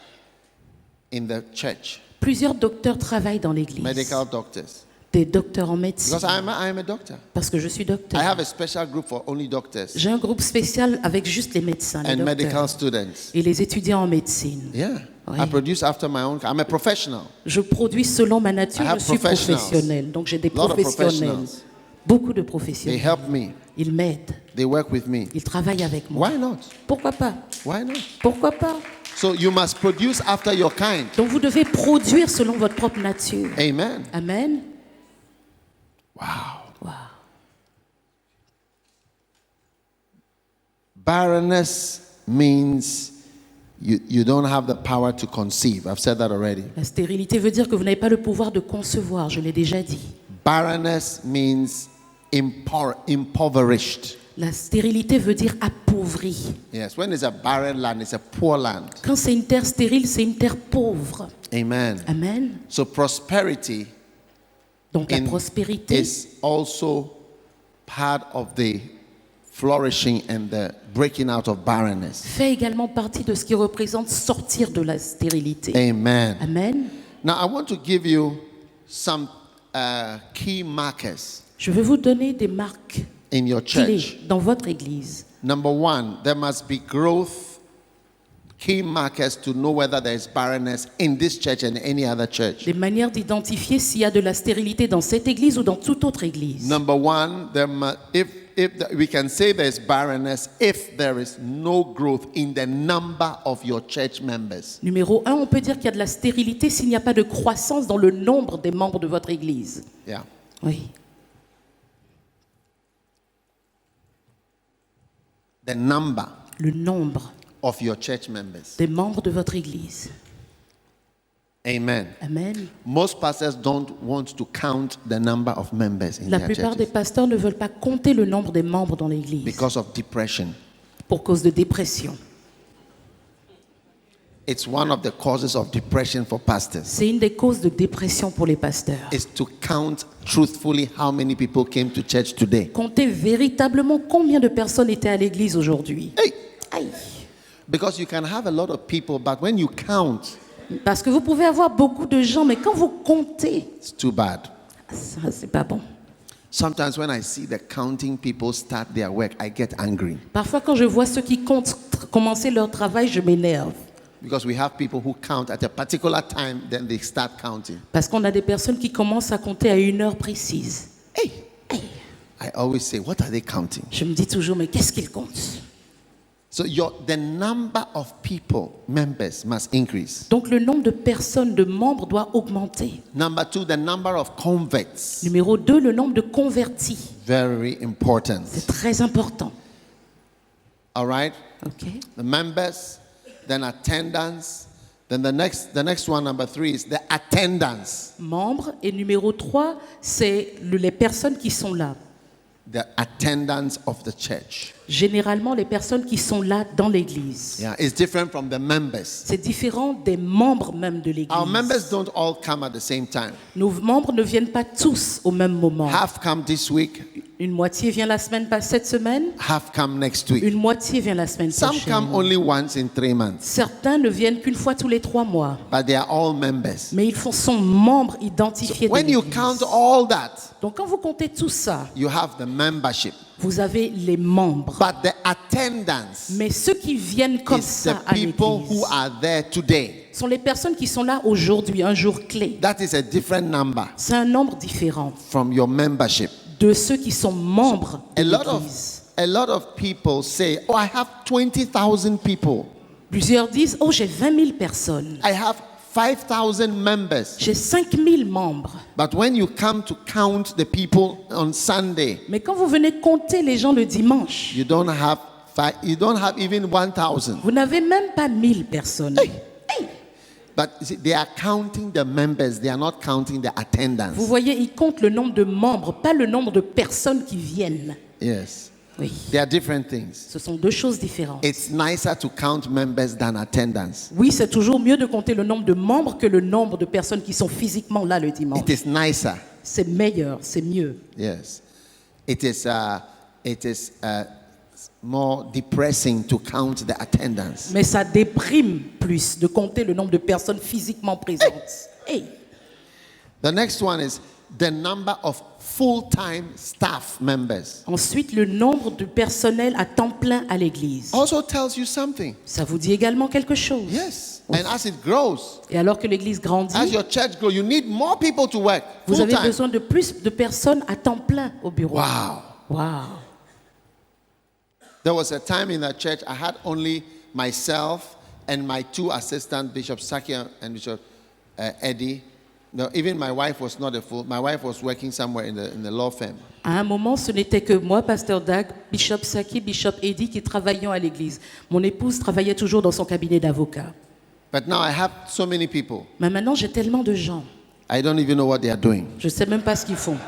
in the church. Plusieurs docteurs travaillent dans l'église. Medical doctors. Des docteurs en médecine. Because I am a doctor. Parce que je suis I docteur. have a special group for only doctors J'ai un groupe spécial avec juste les médecins, les and docteurs. medical students. Et les étudiants en médecine. Yeah. Oui. I produce after my own. I'm a professional. Je produis selon ma nature, I have je suis professionals. professionnel. Donc j'ai des Lot of professionnels. professionals. Beaucoup de They professionnels. help me. Ils m'aident. They work with me. Ils travaillent avec moi. Why not? Pourquoi pas? Why not? Pourquoi pas? So you must produce after your kind. Donc vous devez produire selon votre propre nature. Amen. Amen. Wow. Barrenness means you don't have the power to conceive. I've said that already. La stérilité veut dire que vous n'avez pas le pouvoir de concevoir, je l'ai déjà dit. Barrenness means impoverished. La stérilité veut dire appauvri. Yes, when it's a barren land, it's a poor land. Quand c'est une terre stérile, c'est une terre pauvre. Amen. Amen. So prosperity Donc la prospérité is also part of the flourishing and the breaking out of barrenness. fait également partie de ce qui représente sortir de la stérilité. Amen. Amen. Now I want to give you some key markers Je vais vous donner des marques in your clés church. dans votre église. Number one, there must be growth, key markers to know whether there is barrenness in this church and any other church. Des manières d'identifier s'il y a de la stérilité dans cette église ou dans toute autre église. Number one, we can say there is barrenness if there is no growth in the number of your church members. Numéro 1, on peut dire qu'il y a de la stérilité s'il n'y a pas de croissance dans le nombre des membres de votre église. Yeah. Oui. The number Le nombre of your church members. des membres de votre église. Amen. Amen. Most pastors don't want to count the number of members in La their plupart des churches pasteurs ne veulent pas compter le nombre des membres dans l'église because of depression. pour cause de dépression. It's one of the causes of depression for pastors. C'est une des causes de dépression pour les pasteurs. Is to count truthfully how many people came to church today. Comptez véritablement combien de personnes étaient à l'église aujourd'hui. Hey, Aïe. because you can have a lot of people, but when you count, Parce que vous pouvez avoir beaucoup de gens, mais quand vous comptez, it's too bad. ça c'est pas bon. Sometimes when I see the counting people start their work, I get angry Parfois quand je vois ceux qui comptent commencer leur travail, je m'énerve. because we have people who count at a particular time, then they start counting. Parce qu'on a des personnes qui commencent à compter à une heure précise. Hey, I always say, what are they counting? Je me dis toujours, mais qu'est-ce qu'ils comptent? So the number of people, members, must increase. Donc le nombre de personnes, de membres doit augmenter. Number two, the number of converts, Numéro 2, le nombre de convertis. very important. C'est très important. All right, Ok. the members, then attendance, then the next one, number three, is the attendance. Membres. Et numéro 3, c'est les personnes qui sont là. The attendance of the church. Généralement, les personnes qui sont là dans l'église. Yeah, it's different from the members. C'est différent des membres même de l'église. Our members don't all come at the same time. Nos membres ne viennent pas tous au même moment. Half come this week, Une moitié vient cette semaine, half come next week. une moitié vient la semaine Some prochaine. come only once in 3 months, Certains ne viennent qu'une fois tous les 3 mois. but they are all members. Mais ils sont membres identifiés de When you l'église. count all that, Donc quand vous comptez tout ça, you have the membership. vous avez les membres. But the attendance Mais ceux qui viennent comme is the ça à people who l'église are there today. sont les personnes qui sont là aujourd'hui, un jour clé. That is a different number C'est un nombre différent from your membership. de ceux qui sont membres de l'église. A lot of people say, oh, I have 20,000 people. Plusieurs disent, oh, j'ai 20 000 personnes. I have 5,000 members. J'ai 5000 membres. But when you come to count the people on Sunday, Mais quand vous venez compter les gens le dimanche, you don't have even 1,000. vous n'avez même pas 1000 personnes. But you see, they are counting the members, they are not counting the attendance. Vous voyez, ils comptent le nombre de membres, pas le nombre de personnes qui viennent. Yes. Oui, They are different things. ce sont deux choses différentes. It's nicer to count members than attendance. Oui, c'est toujours mieux de compter le nombre de membres que le nombre de personnes qui sont physiquement là le dimanche. It is nicer. C'est meilleur, c'est mieux. Yes. It is more depressing to count the attendance. Mais ça déprime plus de compter le nombre de personnes physiquement présentes. Hey. The next one is the number of full-time staff members. Ensuite, le nombre de personnel à temps plein à l'église. Also tells you something. Ça vous dit également quelque chose. Yes. And as it grows, Et alors que l'église grandit, as your church grows, you need more people to work vous avez full-time. besoin de plus de personnes à temps plein au bureau. Wow. Wow. There was a time in the church I had only myself and my two assistants, Bishop Saki and Bishop Eddie. No, even my wife was not a full. My wife was working somewhere in the law firm. À un moment, ce n'était que moi, Pasteur Dag, Bishop Saki, Bishop Eddie qui travaillions à l'église. Mon épouse travaillait toujours dans son cabinet d'avocat. But now I have so many people. Mais maintenant, j'ai tellement de gens. I don't even know what they are doing. Je ne sais même pas ce qu'ils font.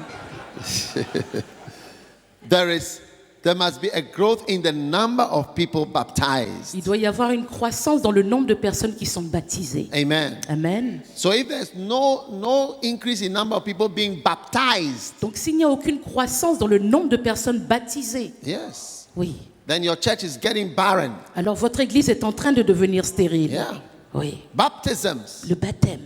There must be a growth in the number of people baptized. Il doit y avoir une croissance dans le nombre de personnes qui sont baptisées. Amen. Amen. So if there's no increase in number of people being baptized, Donc s'il n'y a aucune croissance dans le nombre de personnes baptisées, yes, oui, then your church is getting barren. alors votre église est en train de devenir stérile. Yeah. Oui, Baptisms. le baptême.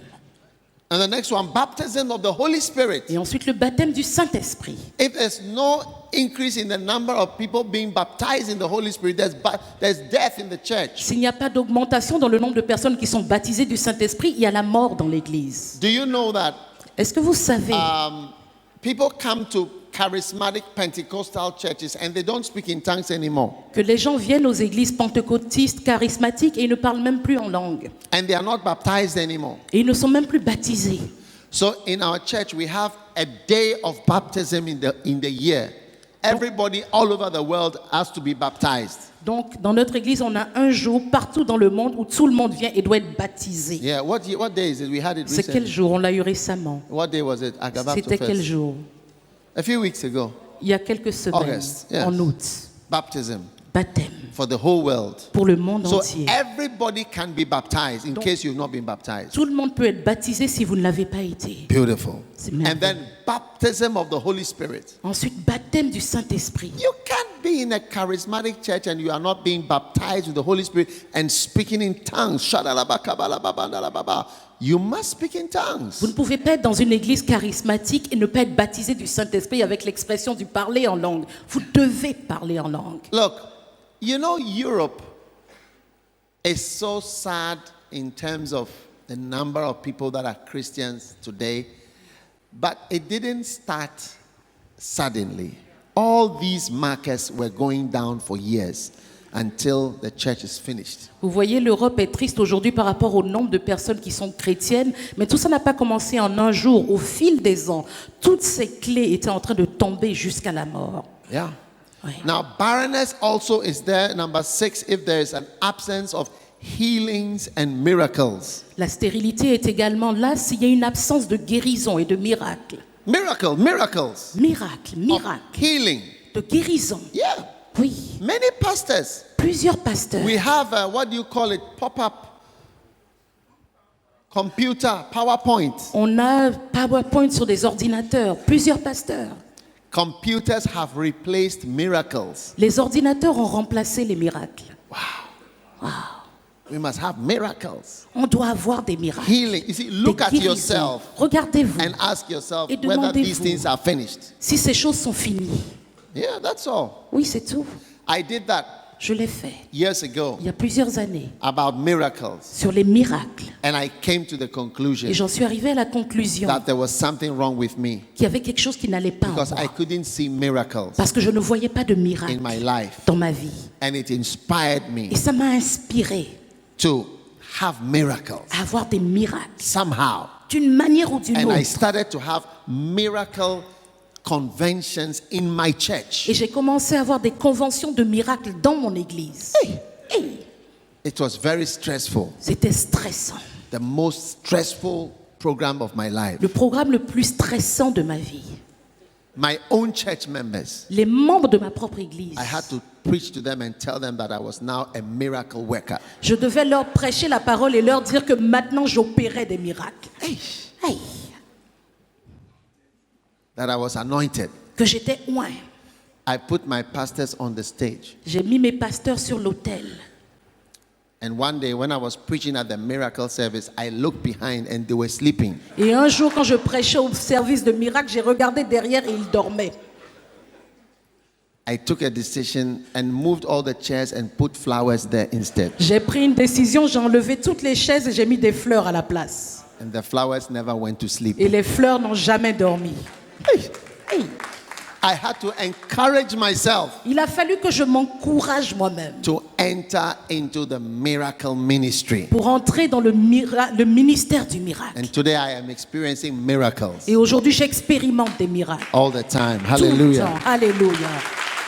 And the next one, baptism of the Holy Spirit. Et ensuite le baptême du Saint-Esprit. If there's no increase in the number of people being baptized in the Holy Spirit, there's death in the church. S'il n'y a pas d'augmentation dans le nombre de personnes qui sont baptisées du Saint-Esprit, il y a la mort dans l'église. Do you know that Est-ce que vous savez people come to charismatic Pentecostal churches and they don't speak in tongues anymore? que les gens viennent aux églises pentecôtistes charismatiques et ils ne parlent même plus en langue. And they are not baptized anymore. Et ils ne sont même plus baptisés. So in our church, we have a day of baptism in the year. Everybody all over the world has to be baptized. Donc, dans notre église, on a un jour partout dans le monde où tout le monde vient et doit être baptisé. Yeah, what day is it? We had it C'est quel recently. jour? On l'a eu récemment. What day was it? Agabapto C'était quel first. jour? A few weeks ago. Il y a quelques semaines, August, yes. en août. Baptism Baptême for the whole world. pour le monde So entier. everybody can be baptized in case you've not been baptized. Tout le monde peut être baptisé si vous ne l'avez pas été. Beautiful. C'est And merveilleux. then baptism of the Holy Spirit. Ensuite, baptême du Saint-Esprit. You can't be in a charismatic church and you are not being baptized with the Holy Spirit and speaking in tongues. Shadalabakabalababandalababa. You must speak in tongues. Vous ne pouvez pas être dans une église charismatique et ne pas être baptisé du Saint-Esprit avec l'expression du parler en langue. Vous devez parler en langue. Look, you know, Europe is so sad in terms of the number of people that are Christians today, but it didn't start suddenly. All these markers were going down for years until the church is finished. Vous voyez, l'Europe est triste aujourd'hui par rapport au nombre de personnes qui sont chrétiennes, mais tout ça n'a pas commencé en un jour. Au fil des ans, toutes ces clés étaient en train de tomber jusqu'à la mort. Yeah. Oui. Now, barrenness also is there. Number 6, if there is an absence of healings and miracles. La stérilité est également là s'il y a une absence de guérison et de miracles. Miracles. Miracles, miracles, Healing. de guérison. Yeah. Oui, Many pastors. plusieurs pasteurs. We have, what do you call it? Pop-up computer, PowerPoint. On a PowerPoint sur des ordinateurs, plusieurs pasteurs. Computers have replaced miracles. Les ordinateurs ont remplacé les miracles. We must have miracles. On doit avoir des miracles. Healing. You see, look Des at guérisons. yourself Regardez-vous and ask yourself Et whether demandez-vous. these things are finished. si ces choses sont finies. Yeah, that's all. Oui, c'est tout. I did that Je l'ai fait years ago il y a plusieurs années about miracles. sur les miracles. And I came to the conclusion Et j'en suis arrivé à la conclusion that there was something wrong with me qu'il y avait quelque chose qui n'allait pas en because I moi. couldn't see miracles Parce que je ne voyais pas de in miracles my life. dans ma vie. And it inspired me Et ça m'a inspiré to have miracles à avoir des miracles, somehow. d'une manière ou d'une And I autre. started to have miracle conventions in my church. Et j'ai commencé à avoir des conventions de miracles dans mon église. Hey, It was very stressful. c'était stressant. The most stressful program of my life. Le programme le plus stressant de ma vie. My own church members, Les membres de ma propre église. I had to preach to them and tell them that I was now a miracle worker. Je devais leur prêcher la parole et leur dire que maintenant j'opérais des miracles. Hey, Hey, that I was anointed. que j'étais oint. I put my pastors on the stage. J'ai mis mes pasteurs sur l'autel. And one day when I was preaching at the miracle service, I looked behind and they were sleeping. Et un jour, quand je prêchais au service de miracles, j'ai regardé derrière et ils dormaient. I took a decision and moved all the chairs and put flowers there instead. J'ai pris une décision, j'ai enlevé toutes les chaises et j'ai mis des fleurs à la place. And the flowers never went to sleep. Et les fleurs n'ont jamais dormi. Hey, I had to encourage myself il a fallu que je m'encourage moi-même to enter into the miracle ministry. pour entrer dans le ministère du miracle. And today I am experiencing miracles Et aujourd'hui, j'expérimente des miracles. all the time. Tout le Hallelujah. temps. Alléluia.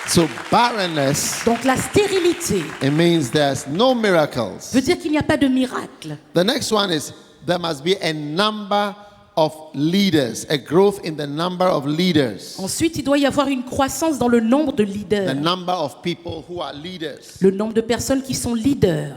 So barrenness, Donc la stérilité it means there's no miracles. veut dire qu'il n'y a pas de miracle. The next one is there must be a number of leaders, a growth in the number of leaders, Ensuite, il doit y avoir une croissance dans le nombre de the leaders. number of people who are leaders Le nombre de personnes qui sont leaders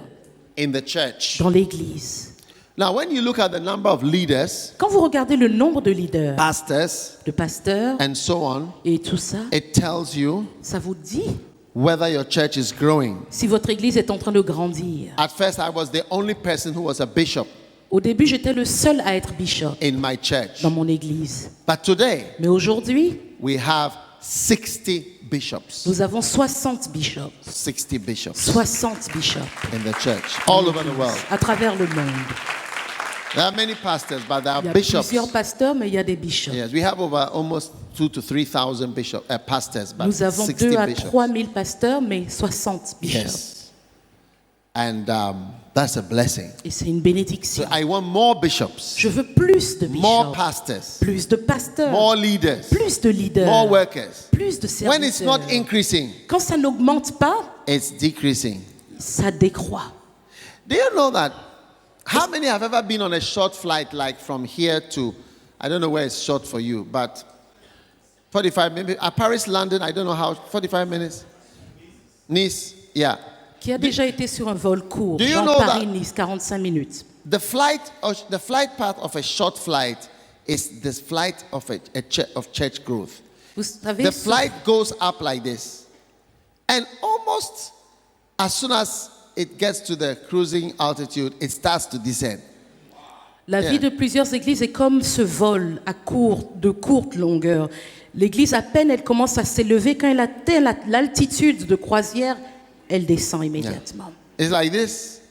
in the church. dans l'église. Now, when you look at the number of leaders, Quand vous regardez le nombre de leaders, pastors, de pasteurs and so on, et tout ça, it tells you ça vous dit whether your church is growing. si votre église est en train de grandir. At first, I was the only person who was a bishop Au début, j'étais le seul à être bishop in my church. dans mon église. But today, Mais aujourd'hui, we have 60 bishops. nous avons 60 bishops. 60 bishops 60 bishops in the church all over the world. à travers le monde. There are many pastors, but there Il y are a bishops. plusieurs pasteurs, mais il y a des bishops. Yes, we have over almost 2,000 to 3,000 pastors, but Nous avons 60 2 à bishops. 3 000 pasteurs, mais 60 bishops. Yes. And that's a blessing. Et c'est une So bénédiction. I want more bishops, Je veux plus de more bishops, pastors, plus de pasteurs, more leaders, plus de leaders, more workers. plus de When it's serviteurs. not increasing, Quand ça n'augmente pas, it's decreasing. ça décroît. Do you know that? How many have ever been on a short flight, like from here to, I don't know where it's short for you, but 45 maybe Paris, London, I don't know how, 45 minutes. Nice, yeah. Qui a déjà été sur un vol court Do you dans know that- Paris-Nice, 45 minutes. The flight path of a short flight is the flight of of church growth. Vous savez, The flight goes up like this, and almost as soon as it gets to the cruising altitude, it starts to descend. la Yeah. vie de plusieurs églises est comme ce vol de courte longueur. L'église, à peine elle commence à s'élever, quand elle atteint l'altitude de croisière, elle descend immédiatement. It's like this,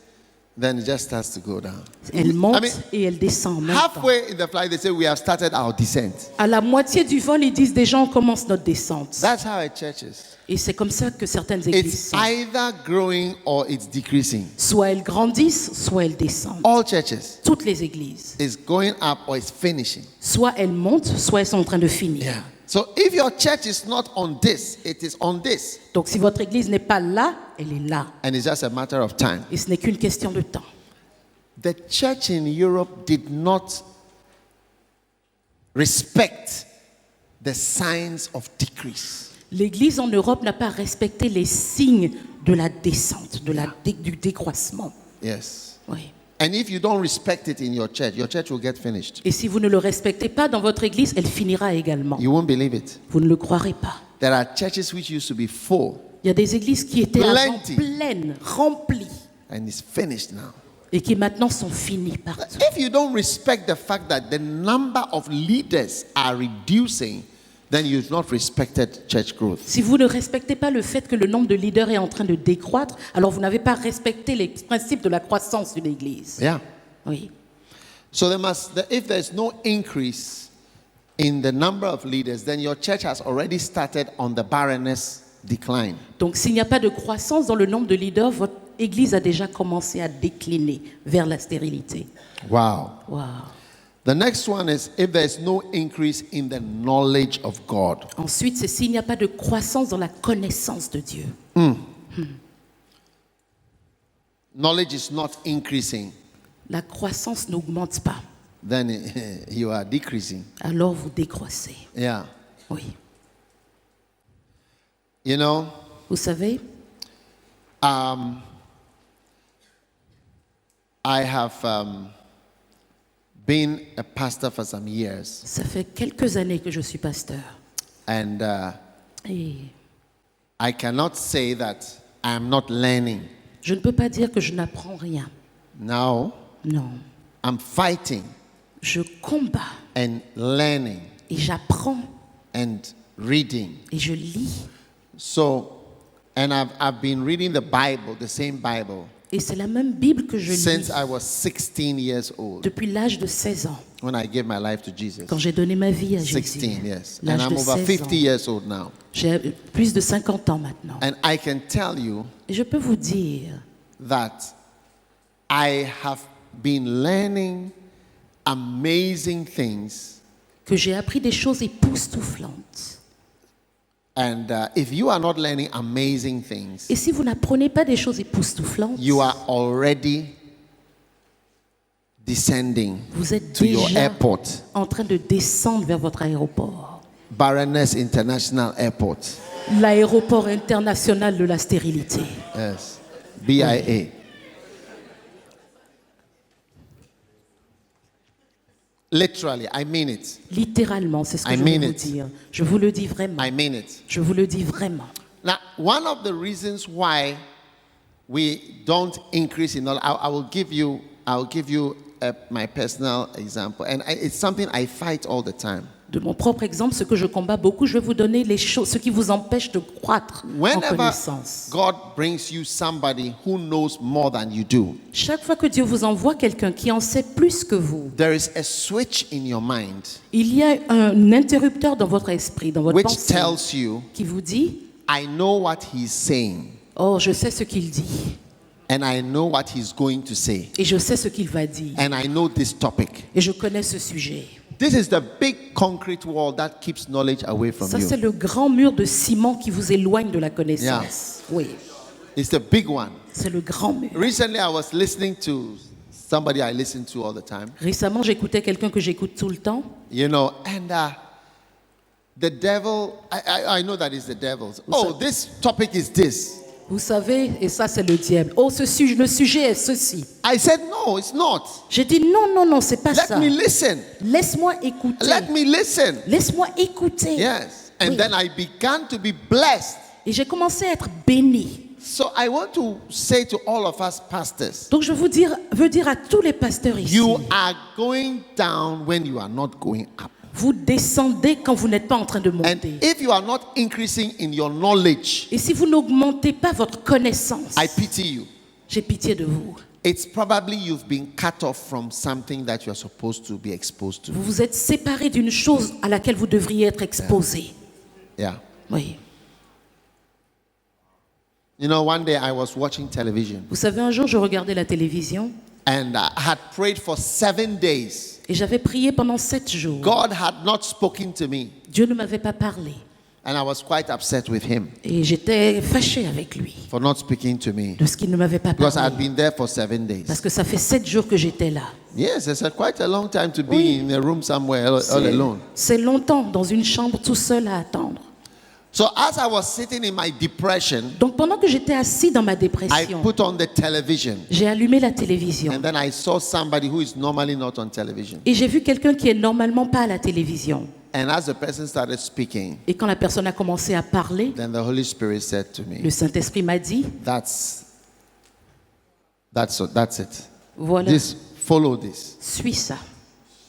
then it just starts to go down. Elle monte I mean, et elle descend en même temps. Halfway in the flight, they say we have started our descent. À la moitié du vol, ils disent déjà on commence notre descente. That's how a church is. Et c'est comme ça que certaines églises It's sont. either growing or it's decreasing. Soit elles grandissent, soit elles descendent. All churches Toutes les églises. is going up or it's finishing. Soit elles montent, soit elles sont en train de finir. Yeah. So if your church is not on this, it is on this. Donc si votre église n'est pas là, elle est là. And it's just a matter of time. Et ce n'est qu'une question de temps. The church in Europe did not respect the signs of decrease. L'église en Europe n'a pas respecté les signes de la descente, du décroissement. Yes. Oui. And if you don't respect it in your church will get finished. Et si vous ne le respectez pas dans votre église, elle finira également. You won't believe it. Vous ne le croirez pas. There are churches which used to be full Il y a des églises qui étaient avant Plenty. pleines, remplies, and it's finished now. et qui maintenant sont finies partout. If you don't respect the fact that the number of leaders are reducing, then you've not respected church growth. Si vous ne respectez pas le fait que le nombre de leaders est en train de décroître, alors vous n'avez pas respecté les principes de la croissance de l'église. Yeah. Oui. So if there's no increase in the number of leaders, then your church has already started on the barrenness decline. Donc s'il n'y a pas de croissance dans le nombre de leaders, votre Église a déjà commencé à décliner vers la stérilité. Wow. Wow. The next one is if there's no increase in the knowledge of God. Ensuite, c'est s'il n'y a pas de croissance dans la connaissance de Dieu. Knowledge is not increasing, La croissance n'augmente pas. then you are decreasing. Alors vous décroissez. Yeah. Oui. You know, Vous savez, I have been a pastor for some years, ça fait quelques années que je suis pasteur. and Et I cannot say that I am not learning. je ne peux pas dire que je n'apprends rien. Now, Non. I'm fighting Je combats and learning et j'apprends and reading. et je lis. So, and I've been reading the Bible, the same Bible, Et c'est la même Bible que je lis since I was 16 years old depuis l'âge de 16 ans, when I gave my life to Jesus. quand j'ai donné ma vie à 16, Jésus. yes. And L'âge I'm de over 16 50 ans. years old now. J'ai plus de 50 ans maintenant. And I can tell you Et je peux vous dire that I have been learning amazing things. que j'ai appris des choses époustouflantes. And if you are not learning amazing things, Et si vous n'apprenez pas des choses époustouflantes, you are already descending vous êtes to your déjà airport, en train de descendre vers votre aéroport. Baroness International Airport. L'aéroport international de la stérilité. Yes. BIA. Literally, I mean it. Littéralement, c'est ce que I je veux mean vous it. dire. Je vous le dis vraiment. I mean it. Je vous le dis vraiment. Now, one of the reasons why we don't increase in knowledge, I will give you my personal example, and it's something I fight all the time. De mon propre exemple, ce que je combats beaucoup, je vais vous donner les choses, ce qui vous empêche de croître en Whenever connaissance. God brings you somebody who knows more than you do, Chaque fois que Dieu vous envoie quelqu'un qui en sait plus que vous, there is a switch in your mind il y a un interrupteur dans votre esprit, dans votre which pensée, tells you, qui vous dit I know what he's saying, « Oh, je sais ce qu'il dit, and I know what he's going to say, et je sais ce qu'il va dire, and I know this topic. et je connais ce sujet. » This is the big concrete wall that keeps knowledge away from Ça, c'est you. le grand mur de ciment qui vous éloigne de la connaissance. Oui, It's the big one. c'est le grand mur. Recently, I was listening to somebody I listen to all the time. Récemment, j'écoutais quelqu'un que j'écoute tout le temps. You know, and the devil, I know that is the devil's. Oh, this topic is this. Vous savez, et ça, c'est le diable. Oh, le sujet est ceci. I said, no, it's not. J'ai dit non, non, non, c'est pas Let ça. me listen. Laisse-moi écouter. Let me listen. Laisse-moi écouter. Yes. And Oui. then I began to be blessed. Et j'ai commencé à être béni. So I want to say to all of us pastors, Donc je veux dire à tous les pasteurs ici, you are going down when you are not going up. vous descendez quand vous n'êtes pas en train de And monter. if you are not increasing in your knowledge, Et si vous n'augmentez pas votre connaissance, I pity you. j'ai pitié de vous. It's probably you've been cut off from something that you are supposed to be exposed to. Vous vous êtes séparé d'une chose à laquelle vous devriez être exposé. Yeah. Oui. You know, one day I was watching television Vous savez, un jour, je regardais la télévision and I had prayed for 7 days. et j'avais prié pendant 7 jours. God had not spoken to me, Dieu ne m'avait pas parlé. and I was quite upset with him Et j'étais fâchée avec lui for not speaking to me de ce qu'il ne m'avait pas because I had parlé. been there for 7 days. Parce que ça fait 7 jours que j'étais là. Yes, it's quite a long time to be Oui. in a room somewhere all alone. C'est longtemps dans une chambre tout seul à attendre. So as I was sitting in my depression, Donc pendant que j'étais assis dans ma I dépression, put on the television, j'ai allumé la télévision and then I saw somebody who is normally not on television. et j'ai vu quelqu'un qui est normalement pas à la télévision. And as the person started speaking, Et quand la personne a commencé à parler, then the Holy Spirit said to me, le Saint-Esprit m'a dit, That's it. voilà, Follow this. suis ça.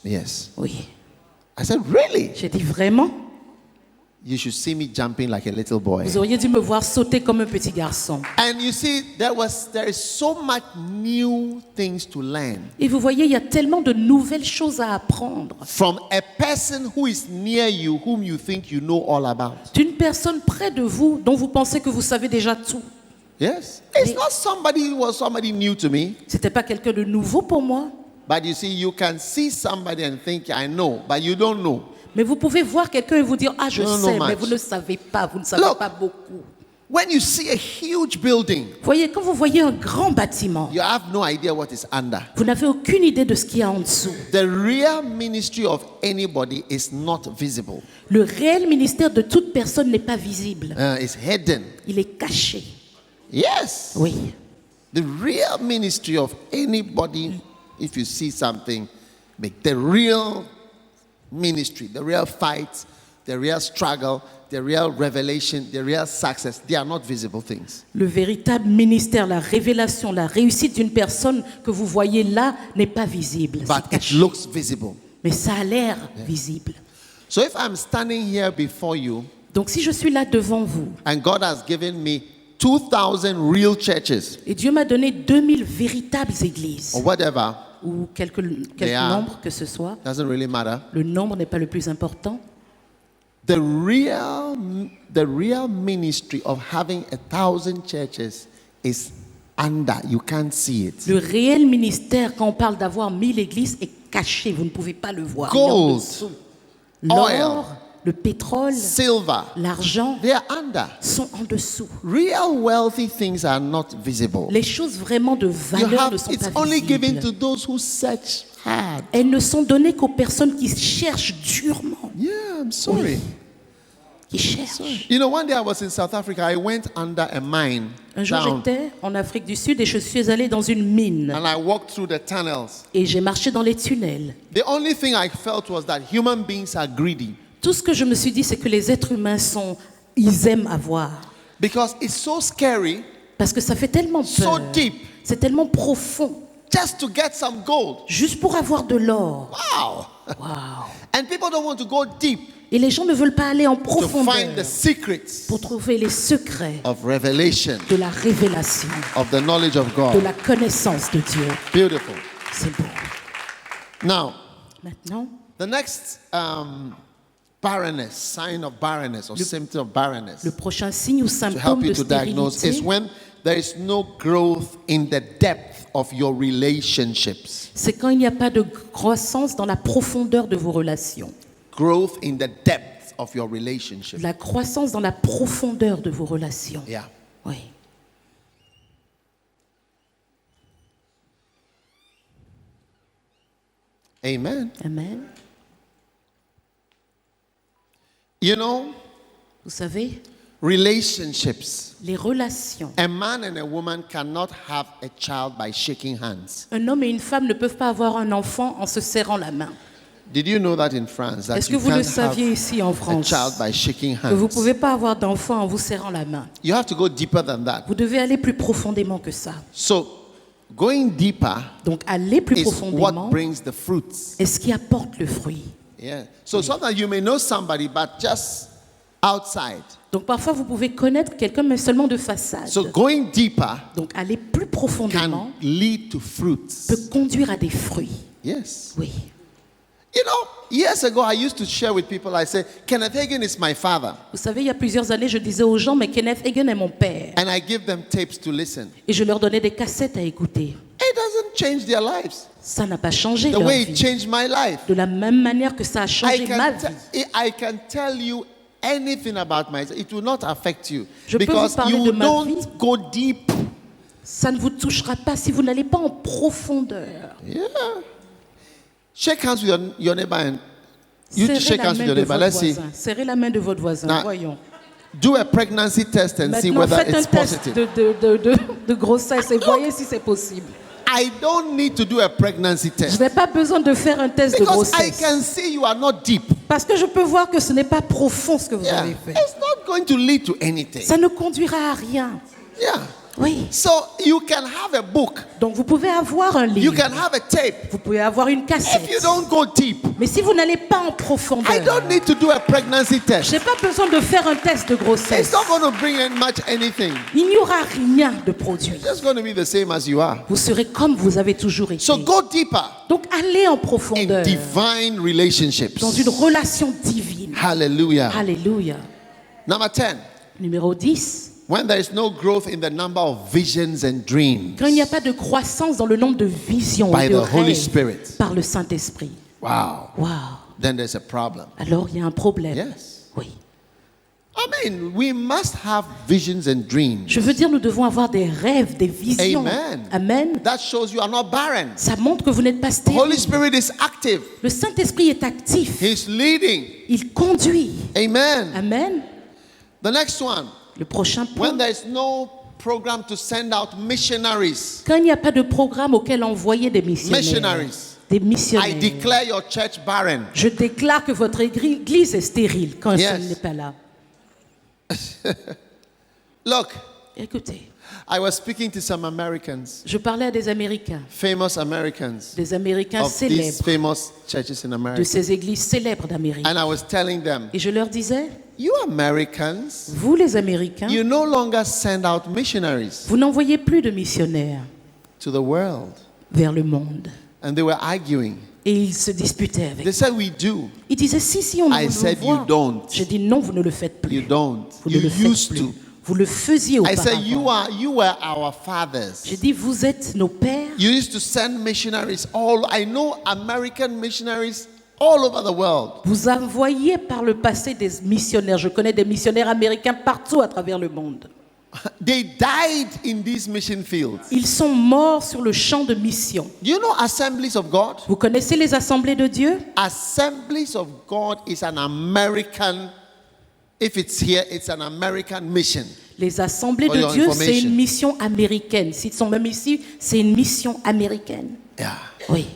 Yes. Oui. I said, really? J'ai dit vraiment, You should see me jumping like a little boy. vous auriez dû me voir sauter comme un petit garçon. And you see, there is so much new things to learn Et vous voyez, il y a tellement de nouvelles choses à apprendre. from a person who is near you, whom you think you know all about. D'une personne près de vous dont vous pensez que vous savez déjà tout. Yes. It's not somebody who was somebody new to me. C'était pas quelqu'un de nouveau pour moi. But you see, you can see somebody and think, I know, but you don't know. Mais vous pouvez voir quelqu'un et vous dire, ah, je No, no sais, much. mais vous ne savez pas, vous ne savez Look. pas beaucoup. When you see a huge building, Voyez, quand vous voyez un grand bâtiment, you have no idea what is under. vous n'avez aucune idée de ce qu'il y a en dessous. The real ministry of anybody is not visible. Le réel ministère de toute personne n'est pas visible. It's hidden. Il est caché. Yes. Oui. The real ministry of anybody, if you see something, the real ministry, the real fight, the real struggle, the real revelation, the real success, they are not visible things. Le véritable ministère, la révélation, la réussite d'une personne que vous voyez là n'est pas visible. C'est But it caché. looks visible. Mais ça a l'air visible. So if I'm standing here before you Donc si je suis là devant vous, and God has given me 2,000 real churches et Dieu m'a donné 2000 véritables églises, or whatever, ou quelque are. nombre que ce soit, doesn't really matter. le nombre n'est pas le plus important. The real ministry of having 1,000 churches is under. You can't see it. Le réel ministère, quand on parle d'avoir 1000 églises, est caché. Vous ne pouvez pas le voir. Il est en Gold, dessous. oil, L'or, le pétrole, Silver, l'argent they are under. sont en dessous. Real wealthy things are not visible. Les choses vraiment de You valeur have, ne sont it's pas only given visibles. to those who search hard. Elles ne sont données qu'aux personnes qui cherchent durement, Yeah, I'm sorry. qui cherchent. You know, one day I was in South Africa. I went under a mine Un jour, down, j'étais en Afrique du Sud et je suis allée dans une mine. and I walked through the tunnels. Et j'ai marché dans les tunnels. The only thing I felt was that human beings are greedy Tout ce que je me suis dit, c'est que les êtres humains ils aiment avoir. because it's so scary, Parce que ça fait tellement so peur. deep, C'est tellement profond. just to get some gold. Juste pour avoir de l'or. Wow. Wow. And people don't want to go deep Et les gens ne veulent pas aller en to find profondeur the secrets pour trouver les secrets of revelation, de la révélation, of the knowledge of de God. la connaissance de Dieu. Beautiful. C'est beau. Now, Maintenant, the next barrenness, sign of barrenness or symptom of barrenness le prochain signe ou to help symptôme you de to diagnose is stérilité, when there is no growth in the depth of your relationships. c'est quand il n'y a pas de croissance dans la profondeur de vos relations. Growth in the depth of your relationship. La croissance dans la profondeur de vos relations. Yeah. Oui. Amen. Amen. You know, Vous savez, relationships. les relations. A man and a woman cannot have a child by shaking hands. Un homme et une femme ne peuvent pas avoir un enfant en se serrant la main. Did you know that in France? That Est-ce que you vous le can't saviez have ici en a France? child by shaking Que vous ne hands. pouvez pas avoir d'enfant en vous serrant la main. You have to go deeper than that. Vous devez aller plus profondément que ça. So, going deeper Donc aller plus is profondément what brings the fruits. est ce qui apporte le fruit. Yeah. So sometimes you may know somebody, but just outside. Donc parfois vous pouvez connaître quelqu'un mais seulement de façade. So going deeper Donc aller plus profondément can lead to fruits. peut conduire à des fruits. Yes. Oui. You know, years ago I used to share with people, I say, Kenneth Hagin is my father. Vous savez, il y a plusieurs années, je disais aux gens, mais Kenneth Hagin est mon père. And I give them tapes to listen. Et je leur donnais des cassettes à écouter. It doesn't change their lives Ça n'a pas changé the leur way it vie. changed my life. De la même manière que ça a changé ma vie. I can tell you anything about myself. It will not affect you Je peux vous because parler you de ma don't vie. go deep. Ça ne vous touchera pas si vous n'allez pas en profondeur. Yeah. Shake hands with your neighbor and you Serrez shake la hands main with your de neighbor. votre Let's see. voisin. Serrez la main de votre voisin. Now, Voyons. Do a pregnancy test and see Maintenant, whether faites un it's test positive. de grossesse et voyez si c'est possible. I don't need to do a pregnancy Je test n'ai pas besoin de faire un test de because I grossesse. can see you are not deep. Parce que je peux voir que ce n'est pas profond ce que vous Yeah. avez fait. It's not going to lead to anything. Ça ne conduira à rien. Yeah. Oui. So you can have a book, Donc vous pouvez avoir un you livre. can have a tape. Vous pouvez avoir une If you cassette. don't go deep, Mais si vous n'allez pas en I profondeur, don't need to do a pregnancy je test. n'ai pas besoin de faire un test de It's grossesse. not going to bring in much anything. Il n'y aura rien de produit. It's just going to be the same as you are. Vous serez comme vous avez toujours été. So go deeper Donc allez en in profondeur divine relationships. dans une relation divine. Hallelujah. Alléluia. Number 10. Numéro 10. when there is no growth in the number of visions and dreams Quand il n'y a pas de croissance dans le nombre de visions by et de the Holy rêves Spirit, par le Saint-Esprit, wow, waouh, then there's a problem. alors il y a un problème. Yes. Oui. I mean, we must have visions and dreams. Je veux dire, nous devons avoir des rêves, des visions. Amen. Amen. That shows you are not barren. Ça montre que vous n'êtes pas The Holy stérile. Spirit is active. Le Saint-Esprit est actif. He's leading. Il conduit. Amen. Amen. The next one. Le prochain When point. there is no program to send out missionaries, Quand il n'y a pas de programme auquel envoyer des missionnaires. Missionaries. Des I missionnaires. declare your church barren. Je déclare que votre église est stérile quand Yes. elle n'est pas là. Look, Écoutez, I was speaking to some Americans, je parlais à des Américains, famous Americans des Américains of these célèbres, famous churches in de America. ces églises célèbres d'Amérique. And I was telling them, Et je leur disais, you Americans, vous les Américains, you no longer send out missionaries vous n'envoyez plus de missionnaires to the world. vers le monde. And they were arguing. Et ils se disputaient avec. They said, we do. Ils disaient, si, on I le said, voit. you don't. J'ai dit, non, vous ne le faites plus. You don't. Vous You ne le faites used plus. to. Vous le faisiez I said, auparavant. you were our fathers. J'ai dit, vous êtes nos pères. You used to send missionaries all. I know American missionaries all over the world. Vous envoyez par le passé des missionnaires. Je connais des missionnaires américains partout à travers le monde. They died in these mission fields. Ils sont morts sur le champ de mission. Do you know Assemblies of God? Vous connaissez les assemblées de Dieu? Assemblies of God is an American, if it's here, it's an American mission. Les assemblées For de your Dieu, c'est information. une mission américaine. S'ils sont même ici, c'est une mission américaine. Yeah. Oui.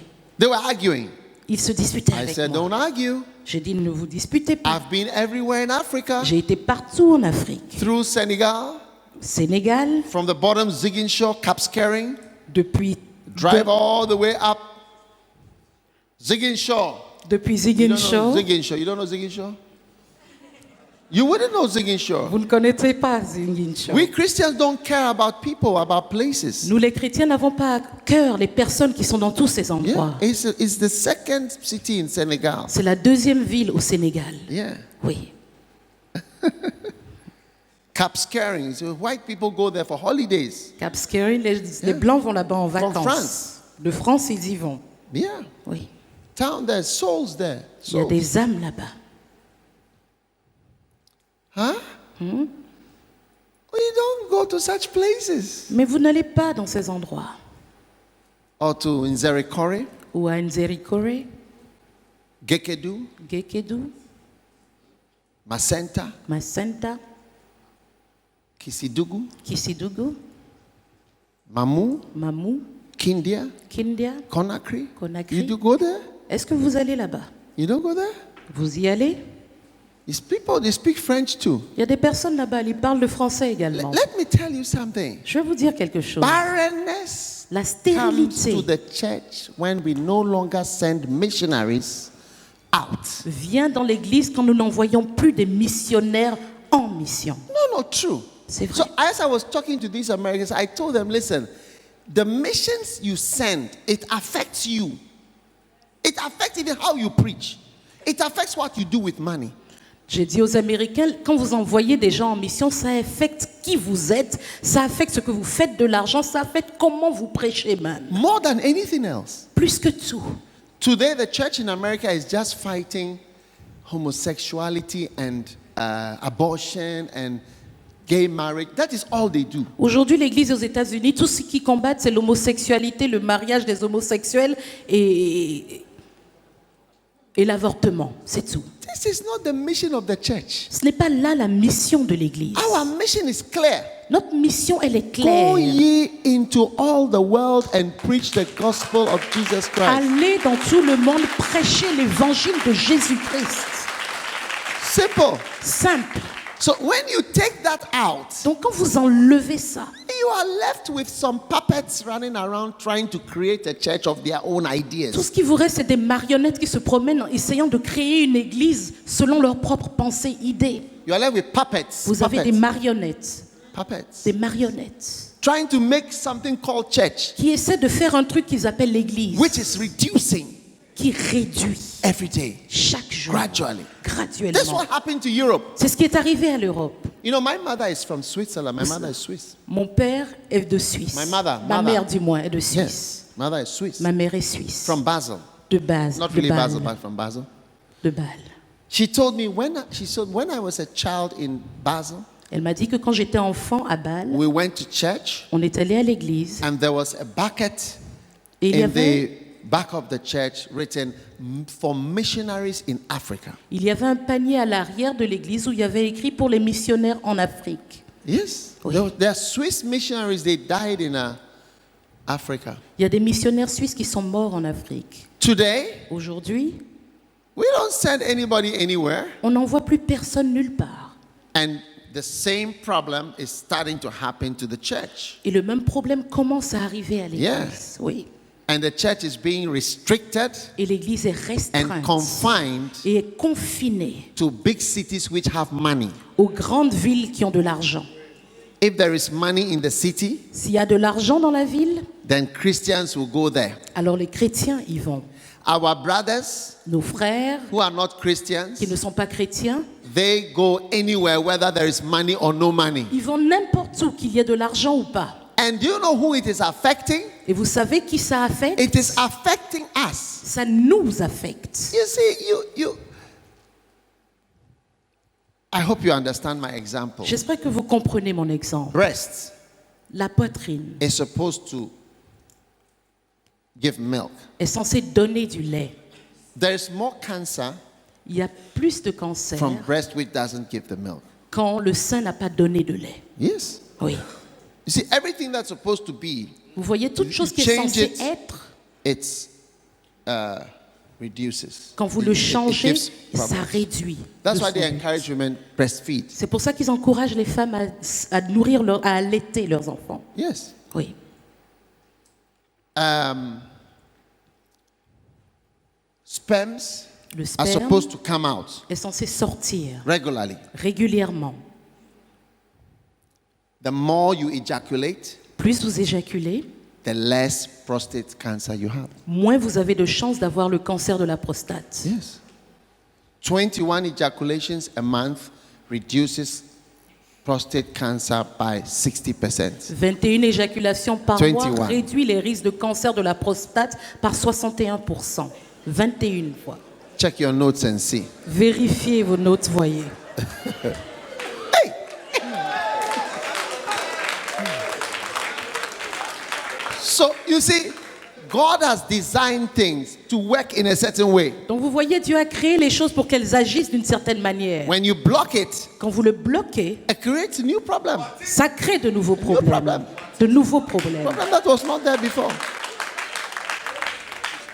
They were arguing. Ils se disputaient I avec said, moi. don't argue. J'ai dit, ne vous disputez pas. I've been everywhere in Africa, J'ai été partout en Afrique. through Senegal, Sénégal, from the bottom, Ziguinchor, Capscaring, depuis drive all the way up. Ziguinchor. depuis You don't know Ziguinchor. Ziguinchor. You don't know Ziguinchor? You wouldn't know Ziguinchor. Vous ne connaissez pas Ziguinchor. We Christians don't care about people, about places. Nous, les chrétiens, n'avons pas à cœur les personnes qui sont dans tous ces Yeah, endroits. it's the second city in Senegal. C'est la deuxième ville au Sénégal. Yeah. Oui. Capscaring. So white people go there for holidays. Cap Skirring, les Blancs vont là-bas en From vacances. France. De France, ils y vont. Yeah. Oui. Town there, souls there. Il y a Souls. des âmes là-bas. Huh? We don't go to such places. Mais vous n'allez pas dans ces endroits. Or to Nzerikore, Ou à Nzerikore, Gekedu, Gekedu, Macenta, Macenta, Kisidugu, Kisidugu, Mamu, Mamou, Kindia, Kindia. Conakry. Conakry. You do go there? Est-ce que vous allez là-bas? You don't go there? Vous y allez? These people, they speak French too. Il y a des personnes là-bas, ils parlent le français également. Let me tell you something. Je vais vous dire quelque chose. Barrenness La comes stérilité to the church when we no longer send missionaries out. vient dans l'église quand nous n'envoyons plus des missionnaires en mission. No, true. C'est vrai. So as I was talking to these Americans, I told them, listen, the missions you send, it affects you. It affects even how you preach. It affects what you do with money. J'ai dit aux Américains, quand vous envoyez des gens en mission, ça affecte qui vous êtes, ça affecte ce que vous faites de l'argent, ça affecte comment vous prêchez même. More than anything else. Plus que tout. Today, the church in America is just fighting homosexuality and abortion and gay marriage. That is all they do. Aujourd'hui, l'Église aux États-Unis, tout ce qu'ils combattent, c'est l'homosexualité, le mariage des homosexuels et l'avortement. C'est tout. This is not the mission of the church. Ce n'est pas là la mission de l'Église. Our mission is clear. Notre mission, elle est Go claire. ye into all the world and preach the gospel of Jesus Christ. Allez dans tout le monde prêcher l'évangile de Jésus-Christ. Simple. Simple. So when you take that out, Donc quand vous enlevez ça, you are left with some puppets running around trying to create a church of their own tout ideas. ce qui vous reste, c'est des marionnettes qui se promènent en essayant de créer une église selon leurs propres pensées, idées. You are left with puppets. Vous avez des Puppets. marionnettes. Puppets. Des marionnettes Trying to make something called church, qui essaient de faire un truc qu'ils appellent l'église, which is reducing qui réduit every day, chaque jour, gradually. That's graduellement. what happened to Europe. C'est ce qui est arrivé à l'Europe. You know, my mother is from Switzerland. My mother is Swiss. Mon père est de Suisse. My mother, Ma mother. mère, du moins, est de Suisse. Yes, mother is Swiss. Ma mère est suisse. From Basel. De Bâle. Not de really Bâle. Basel, but from Basel. De Bâle. She told me when I was a child in Basel, Elle m'a dit que quand j'étais enfant à Bâle, we went to church on est allé à l'église and there was a bucket et il y in avait the back of the church written for missionaries in Africa. un panier à l'arrière de l'église où il y avait écrit pour les missionnaires en Afrique. Yes. Oui. There are Swiss missionaries, they died in Africa. Il y a des missionnaires suisses qui sont morts en Afrique. Today, Aujourd'hui, we don't send anybody anywhere. on n'envoie plus personne nulle part. And the same problem is starting to happen to the church. Et le même problème commence à arriver à l'église. Yeah. Oui. And the church is being restricted Et l'église est and restreinte confined et est confinée to big cities which have money. aux grandes villes qui ont de l'argent. If there is money in the city, S'il y a de l'argent dans la ville, then Christians will go there. alors les chrétiens y vont. Our brothers Nos frères who are not Christians, qui ne sont pas chrétiens, they go anywhere whether there is money or no money. ils vont n'importe où, qu'il y ait de l'argent ou pas. And do you know who it is affecting? Et vous savez qui ça affecte? It is affecting us. Ça nous affecte. You see, I hope you understand my example. J'espère que vous comprenez mon exemple. Breast La poitrine is supposed to give milk. est censée donner du lait. There is more cancer Il y a plus de cancer from breast which doesn't give the milk. quand le sein n'a pas donné de lait. Yes. Oui. You see, everything that's supposed to be, Vous voyez, toute chose qui est Change censée it. être, it's reduces. quand vous It- le it- it changez, gives ça problems. réduit. That's de why they son but. encourage women breastfeed. C'est pour ça qu'ils encouragent les femmes à nourrir, à allaiter leurs enfants. Yes. Oui. Sperms Le are sperme supposed to come out est censé sortir regularly. régulièrement. The more you ejaculate, Plus vous éjaculez, the less prostate cancer you have. moins vous avez de chances d'avoir le cancer de la prostate. Yes. 21 ejaculations a month reduces prostate cancer by 60%. 21 éjaculations par mois 21. réduit les risques de cancer de la prostate par 61%. 21 fois. Check your notes and see. Vérifiez vos notes, voyez. So you see, God has designed things to work in a certain way. Donc vous voyez, Dieu a créé les choses pour qu'elles agissent d'une certaine manière. When you block it, Quand vous le bloquez, it creates a new problem. ça crée de nouveaux problem. problèmes. De nouveaux problèmes. Problem that was not there before.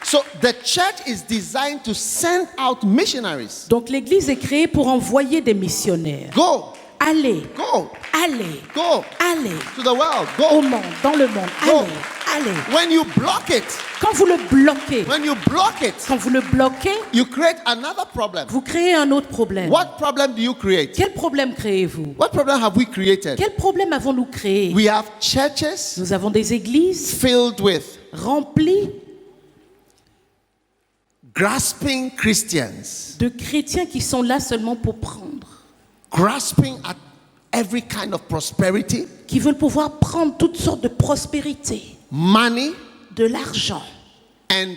So the church is designed to send out missionaries. Donc l'église est créée pour envoyer des missionnaires. Go, Allez, go, allez, go allez to the world. au Go. monde, dans le monde. Go. Allez, allez. When you block it, Quand vous le bloquez, quand vous le bloquez, you create another problem. vous créez un autre problème. What problem do you create? Quel problème créez-vous? What problem have we created? Quel problème avons-nous créé? We have churches Nous avons des églises filled with remplies grasping Christians, de chrétiens qui sont là seulement pour prendre, grasping at every kind of prosperity, qui veulent pouvoir prendre toutes sortes de prospérités, money, de l'argent, and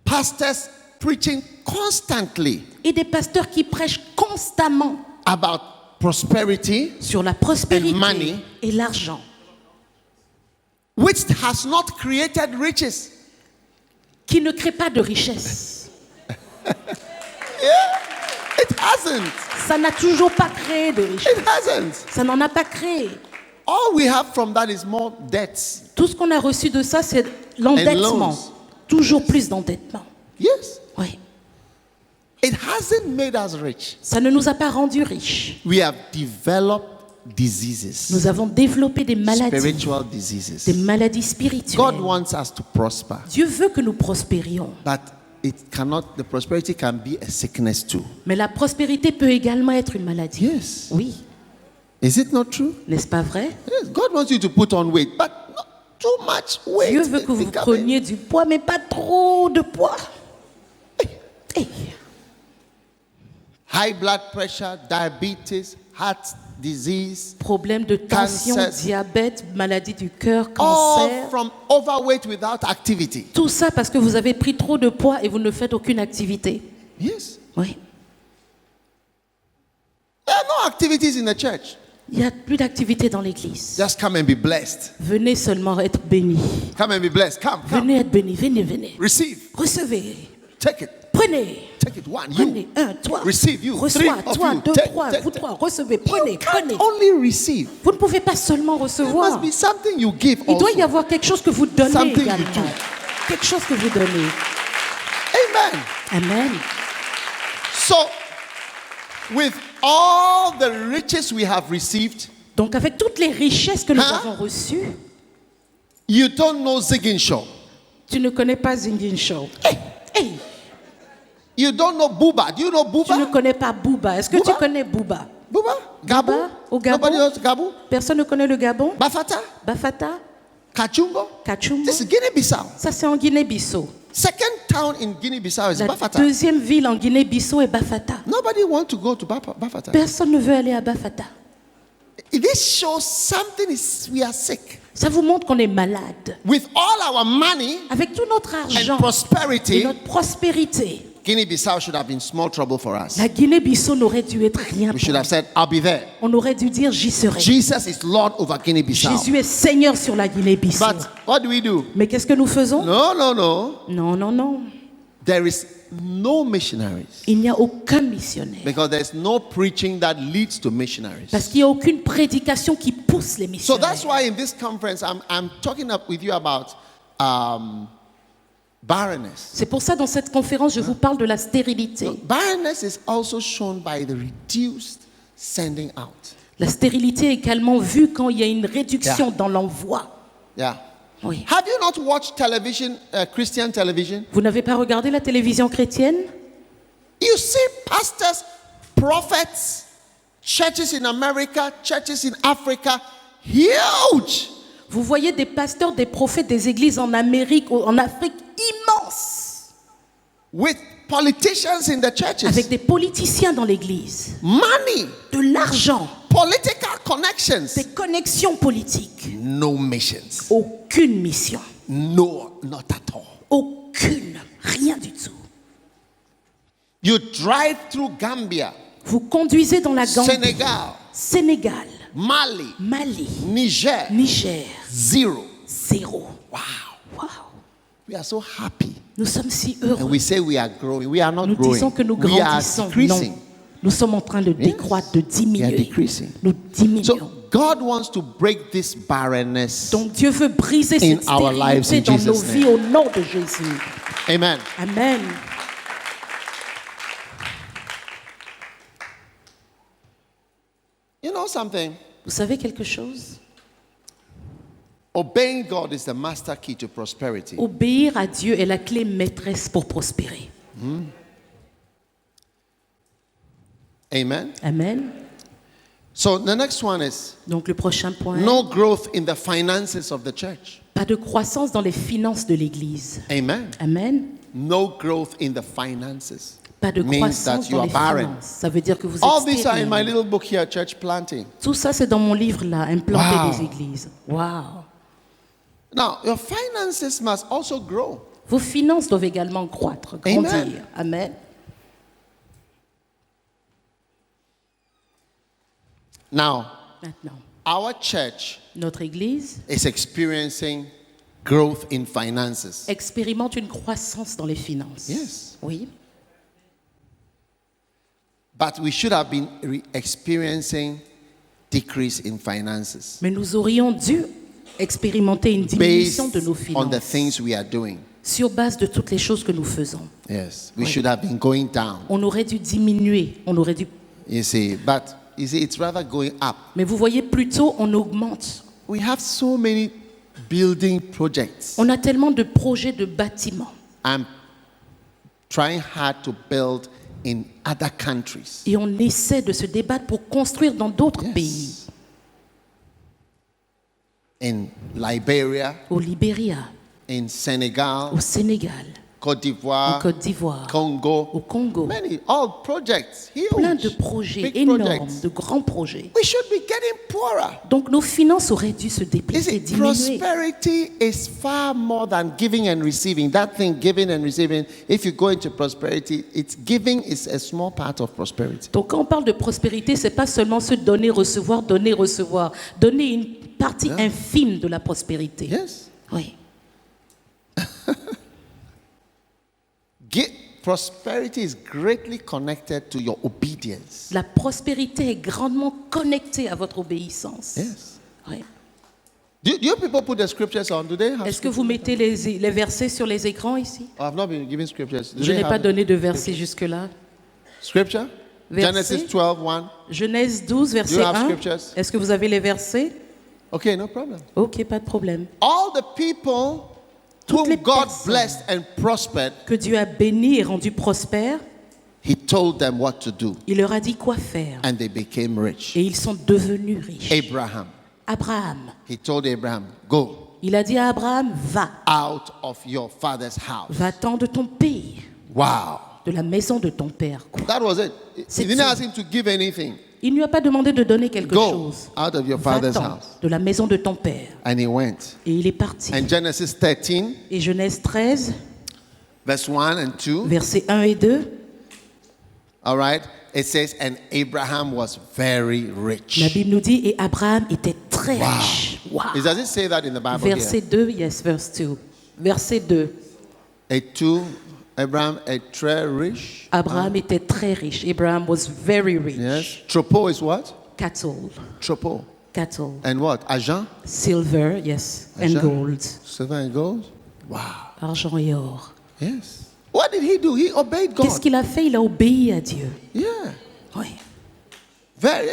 pastors preaching constantly et des pasteurs qui prêchent constamment about prosperity, sur la prospérité And money. et l'argent, which has not created riches. qui ne créent pas de richesse. It hasn't. Ça n'a toujours pas créé de richesse. It hasn't. Ça n'en a pas créé. All we have from that is more debts. Tout ce qu'on a reçu de ça, c'est l'endettement. loans. Toujours plus d'endettement. Yes. Oui. It hasn't made us rich. Ça ne nous a pas rendus riches. We have developed diseases, Nous avons développé des maladies, spiritual des diseases. maladies God spirituelles. wants us to prosper, Dieu veut que nous prospérions. but the prosperity can be a sickness too. Mais la prospérité peut également être une maladie. Yes. Oui, Is it not true? n'est-ce pas vrai? Yes. God wants you to put on weight, but not too much weight. Dieu veut que vous preniez du poids, mais pas trop de poids. Hey. High blood pressure, diabetes, heart disease, Problème de tension, Cancer. diabète, maladie du cœur, all cancer. from overweight without activity. Tout ça parce que vous avez pris trop de poids et vous ne faites aucune activité. Yes. Oui. There are no activities in the church. Il n'y a plus d'activité dans l'église. Just come and be blessed. Venez seulement être bénis. Come and be blessed. Come, come. Venez être bénis. Venez, venez. Receive. Recevez. Take it. Prenez. Take it. One. Prenez. You. Un, toi. Receive. You. Reçois. Three of Toi. you. Deux, Take, trois. take, Vous take. trois. Recevez. Prenez. You can't Prenez. only receive. Vous ne pouvez pas seulement There must recevoir. be something you give Il doit y also. avoir quelque chose que vous donnez Something you également. do. Quelque chose que vous donnez. Amen. Amen. So, with all the riches we have received, Donc avec toutes les richesses que nous Hein? avons reçues, you don't know Ziggin Show. tu ne connais pas Zingin Show. Hey, You don't know Booba. Do you know tu ne Booba? connais pas Booba. Est-ce que Booba? tu connais Booba? Booba? Gabon? Au Gabon? Nobody knows Gabon? Personne ne connaît le Gabon? Bafata? Bafata? Kachumbo? Kachumbo? This is Guinea-Bissau. Ça, c'est en Guinée-Bissau. Second town in Guinea-Bissau is La Bafata. deuxième ville en Guinée-Bissau est Bafata. Nobody wants to go to Bafata. Personne ne veut aller à Bafata. This shows something is we are sick. Ça vous montre qu'on est malade. With all our money Avec tout notre argent and prosperity, et notre prospérité, Guinea-Bissau should have been small trouble for us. la Guinée-Bissau n'aurait dû être rien We pour should have nous. said, I'll be there. On aurait dû dire j'y serai. Jesus is Lord over Guinea-Bissau. Jésus est Seigneur sur la Guinée-Bissau. But what do? Mais qu'est-ce que nous faisons? No, no, no. Non, non, non. There is no missionaries. Il n'y a aucun missionnaire. Because there's no preaching that leads to missionaries. Parce qu'il n'y a aucune prédication qui pousse les So missionnaires. that's why in this conference I'm talking up with you about barrenness. C'est pour ça dans cette conférence, je vous parle de la stérilité. Barrenness is also shown by the reduced sending out. La stérilité est également vue quand il y a une réduction Yeah. dans l'envoi. Yeah. Oui. Have you not watched television, Christian television? Vous n'avez pas regardé la télévision chrétienne? You see pastors, prophets, churches in America, churches in Africa, huge. Vous voyez des pasteurs, des prophètes, des églises en Amérique, en Afrique immenses, With politicians in the churches. avec des politiciens dans l'église, Money, de l'argent, political connections. des connexions politiques. No missions. Aucune mission. No, not at all. Aucune. Rien du tout. You drive through Gambia, Vous conduisez dans la Gambie, Senegal, Sénégal, Mali, Mali, Niger, Niger, zero. zéro. Wow. Wow. We are so happy. Nous sommes si And heureux. we say we are growing. We are not Nous growing. disons que nous We are grandissons. decreasing. Non. Nous sommes en train de décroître, de We are diminuer. decreasing. Nous diminuons. So God wants to break this barrenness. Donc Dieu veut briser In cette our lives, stérilité in dans nos Jesus' vies au nom de Jésus. Amen. Amen. You know something? Vous savez quelque chose? Obeying God is the master key to prosperity. Obéir à Dieu est la clé maîtresse pour prospérer. Amen. Amen. So the next one is Donc le prochain point, no growth in the finances of the church. pas de croissance dans les finances de l'Église. Amen. Amen. No growth in the finances. Pas de Means croissance that you dans are les barren. finances. Ça veut dire que vous All êtes these are in my stérile. little book here, Church Planting. Tout ça, c'est dans mon livre là, Implanter Wow. des églises. Wow. Now, your finances must also grow. Vos finances doivent également croître, Amen. grandir. Amen. Now, Maintenant, our church notre église is experiencing growth in finances. expérimente une croissance dans les finances. Yes. Oui. But we should have been experiencing decrease in finances Mais nous aurions dû expérimenter une based diminution de nos on the finances things we are doing. sur base de toutes les choses que nous faisons. Yes, we should have been going down. On aurait dû diminuer, on aurait dû. You see, but you see, it's rather going up. Mais vous voyez, plutôt on augmente. We have so many building projects. On a tellement de projets de bâtiments I'm trying hard to build in other countries. et on essaie de se débattre pour construire dans d'autres pays. In Liberia, Au Libéria, in Senegal, au Sénégal, Côte en d'Ivoire, Côte d'Ivoire, Congo. au Congo. Many, all projects, Plein de huge, projets big énormes, projects. de grands projets. We should be getting poorer. Donc nos finances auraient dû se You déplacer, see, diminuer. prosperity is far more than giving and receiving. That thing, giving and receiving, if you go into prosperity, it's giving is a small part of prosperity. Donc quand on parle de prospérité, c'est pas seulement se donner, recevoir, donner, recevoir. Donner une partie infime de la prospérité. Yes. Oui. Prosperity is greatly connected to your obedience. La prospérité est grandement connectée à votre obéissance. Yes. Oui. Do you people put the scriptures on? Do they have Est-ce que vous mettez les versets sur les écrans ici? Oh, I've not been giving scriptures. Do Je they n'ai pas have donné de versets jusque-là. scripture? Verset. Genesis 12:1. Genèse 12, Do you verset have 1. scriptures? Est-ce que vous avez les versets? Okay, no problem. Ok, pas de problème. All the people Toutes les whom God personnes blessed and prospered, que Dieu a bénis et rendus prospères, He told them what to do, il leur a dit quoi faire. and they became rich. Et ils sont devenus riches. Abraham, Abraham, He told Abraham, go il a dit à Abraham, va, out of your father's house. va-t'en de ton pays, Wow. de la maison de ton père. That was it. He C'est didn't tout. ask him to give anything. Il ne lui a pas demandé de donner quelque Go chose. out of your father's Va-t'en house. de la maison de ton père. And he went. Et il est parti. And Genesis 13, Et Genèse 13, verse 1 and 2, versets 1 et 2, all right, it says, and Abraham was very la rich. Bible nous dit, et Abraham était très riche. Wow. Does it say that in the Bible Verset 2, yes, verse 2. Verset 2. here? Abraham est très riche. Abraham était très riche. Abraham was very rich. Yes. Tropo is what? Cattle, Tropo. cattle, And what? Argent? silver, yes, and Argent? gold. Silver and gold? Wow. Argent et or. Yes. What did he do? He obeyed Qu'est-ce God. qu'il a fait? Il a obéi à Dieu. Yeah. Oui.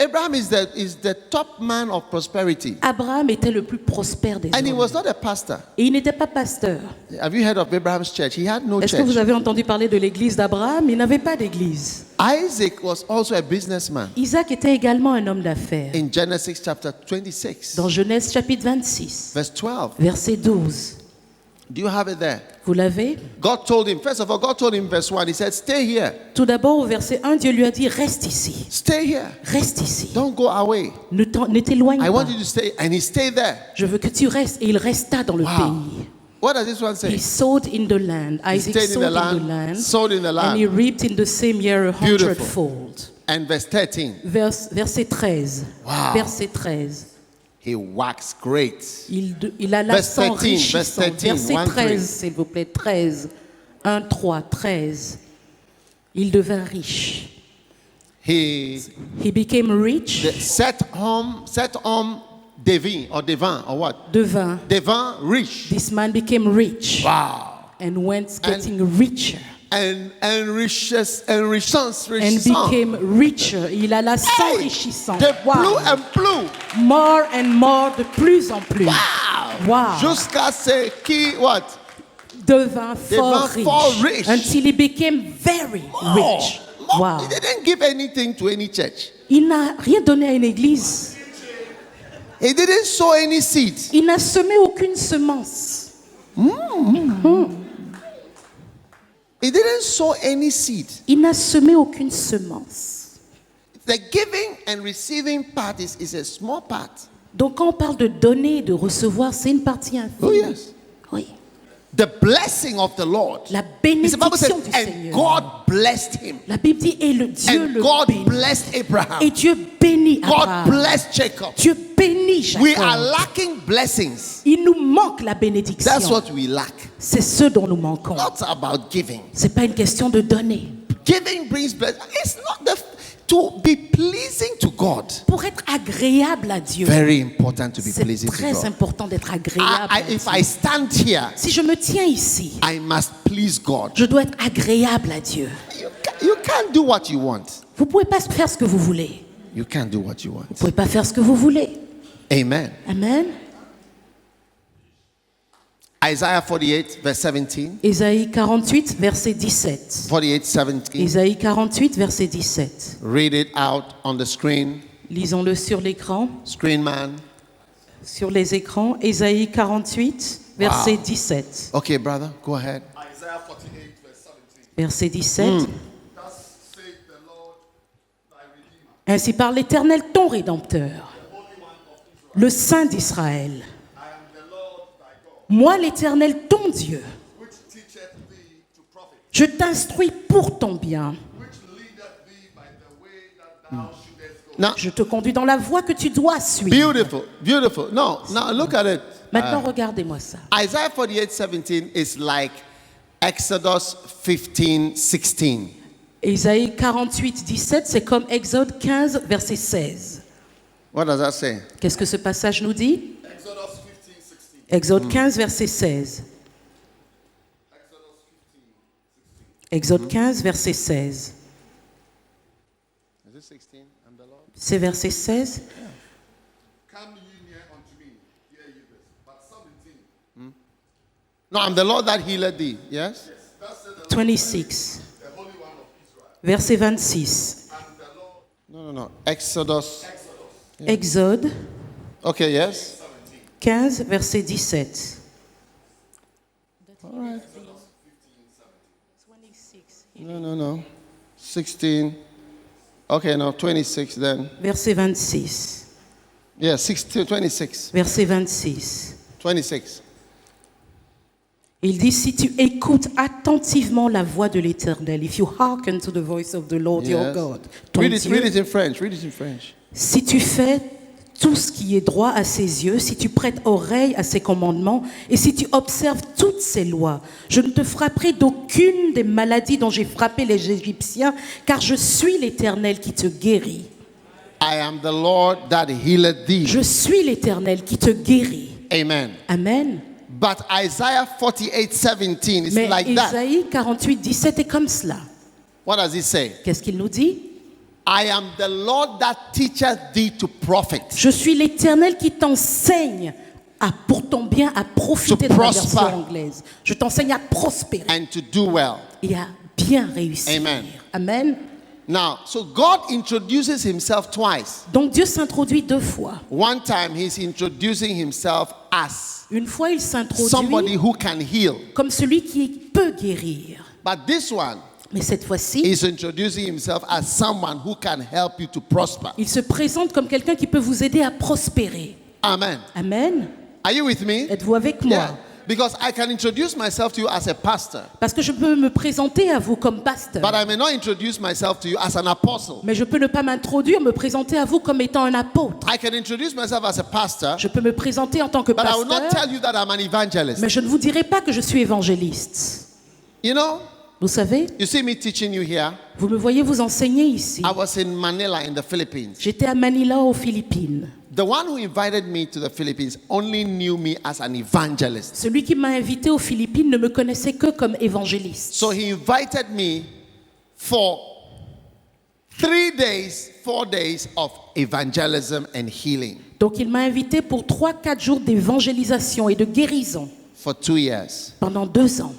Abraham is the top man of prosperity. Abraham était le plus prospère des And he hommes. was not a pastor. Et il n'était pas pasteur. Have you heard of Abraham's church? He had no Est-ce que vous church. avez entendu parler de l'église d'Abraham? Il n'avait pas d'église. Isaac was also a businessman. Isaac était également un homme d'affaires. In Genesis chapter 26, Dans Genèse chapitre 26, verse 12. verset 12. Do you have it there? Vous l'avez? God told him, first of all, God told him, verse 1, He said, stay here. Tout d'abord, au verset 1, Dieu lui a dit, reste ici. Stay here. Reste ici. Don't go away. Ne t'éloigne I pas. want you to stay. And he stayed there. Je veux que tu restes. Et il resta dans le pays. What does this one say? He sowed in the land. Isaac stayed in sowed the in land, the land. sowed in the land. And he reaped in the same year a Beautiful. hundredfold. And verse 13, Verset 13. Wow. Verset 13. he waxed great. Il alla Verse 13, s'enrichissant. verse 13, Verset 1, 13, s'il vous plaît. 13. 1, 3, 13. Il devint riche. He He became rich. set home Devin or what? Devint. Devin rich. This man became rich. Wow. And went getting richer. And richesse. And became richer. Il alla s'enrichissant. De Wow. plus en plus. More and more, de plus en plus. Wow. Jusqu'à ce qu'il what? Devint fort fort riche. rich. Until he became very rich. More. Wow. He didn't give anything to any church. Il n'a rien donné à une église. He didn't sow any seed. Il n'a semé aucune semence. He didn't sow any seed. Il n'a semé aucune semence. The giving and receiving part is a small part. Donc quand on parle de donner et de recevoir, c'est une partie infime. Oh, yes. Oui. The blessing of the Lord. La The Bible says, bénédiction du and Seigneur. God blessed him. La Bible dit, et le Dieu And le God bénit. blessed Abraham. Et Dieu bénit God Abraham. blessed Jacob. Dieu bénit Jacob. We are lacking blessings. Il nous manque la bénédiction. That's what we lack. C'est ce dont nous manquons. Not about giving. C'est pas une question de donner. Giving brings blessing. It's not to be pleasing to God. Pour être agréable à Dieu, Very important to be c'est pleasing to très God. important d'être agréable à If Dieu. I stand here, Si je me tiens ici, I must please God. je dois être agréable à Dieu. You can't do what you want. Vous pouvez pas faire ce que vous voulez. You can't do what you want. Vous pouvez pas faire ce que vous voulez. Amen. Amen. Isaiah 48, verse 17. Ésaïe 48, verset 17. 48, 17. Ésaïe 48, verset 17. Read it out on the screen. Lisons-le sur l'écran, Screen man. sur les écrans. Ésaïe 48, verset Wow. 17. Okay, brother, go ahead. Isaiah 48, verse 17. Verset 17. Thus saith the Lord thy Redeemer, Ainsi parle l'Éternel, ton Rédempteur, le Saint d'Israël. I am the Lord thy God, Moi, l'Éternel, ton Dieu, which teacheth thee to profit, je t'instruis pour ton bien. which leadeth thee by the way that thou shouldest go. Now, Je te conduis dans la voie que tu dois suivre. beautiful, beautiful. No, now look at it. Maintenant, regardez-moi ça. Isaiah 48:17 is like Exodus 15:16. Ésaïe 48, 17, c'est comme Exode 15, verset 16. What does that say? Qu'est-ce que ce passage nous dit? Exodus 15, 16. Exode 15, verset 16. Exode 15, verset 16. Is it 16? I'm the Lord. C'est verset 16. Come ye near unto me, hear ye this. But 17, No, I'm the Lord that healed thee. Yes? thus said the 26. the Holy One of Israel, Verset 26. and the Lord No. Exodus. Exode Okay, yes? 15, verset 17. No. 16. Okay, no, 26 then. Verset 26. Yeah, 16, 26. Verset 26. 26. Il dit, si tu écoutes attentivement la voix de l'Éternel, if you hearken to the voice of the Lord your Yes. God, ton Read Dieu, it in French. Read it in French. si tu fais tout ce qui est droit à ses yeux, si tu prêtes oreille à ses commandements et si tu observes toutes ses lois, je ne te frapperai d'aucune des maladies dont j'ai frappé les Égyptiens, car je suis l'Éternel qui te guérit. I am the Lord that healeth thee. Je suis l'Éternel qui te guérit. Amen. Amen. But Isaiah 48:17 is Mais like that. Isaïe 48, 17 est comme cela. What does it say? Qu'est-ce qu'il nous dit? I am the Lord that teacheth thee to profit. Je suis l'Éternel qui t'enseigne pour ton bien à profiter To de la prosper. version anglaise. Je t'enseigne à prospérer And to do well. et à bien réussir. Amen. Amen. Now, so God introduces himself twice. Donc Dieu s'introduit deux fois. One time he's introducing himself as Une fois, il somebody s'introduit who can heal. comme celui qui peut guérir. But this one, Mais cette fois-ci, he's introducing himself as someone who can help you to prosper. il se présente comme quelqu'un qui peut vous aider à prospérer. Amen. Amen. Are you with me? Êtes-vous avec moi? Yeah. Because I can introduce myself to you as a pastor, Parce que je peux me présenter à vous comme pasteur. but I may not introduce myself to you as an apostle. Mais je peux ne pas m'introduire, me présenter à vous comme étant un apôtre. I can introduce myself as a pastor, Je peux me présenter en tant que but I will not pasteur, tell you that I'm an evangelist. mais je ne vous dirai pas que je suis évangéliste. You know, Vous savez, you see me teaching you here. vous me voyez vous enseigner ici. I was in Manila in the Philippines. J'étais à Manila, aux Philippines. The one who invited me to the Philippines only knew me as an evangelist. Celui qui m'a invité aux Philippines ne me connaissait que comme évangéliste. So he invited me for 3 days, 4 days of evangelism and healing Donc il m'a invité pour 3-4 jours d'évangélisation et de guérison for 2 years. pendant 2 ans.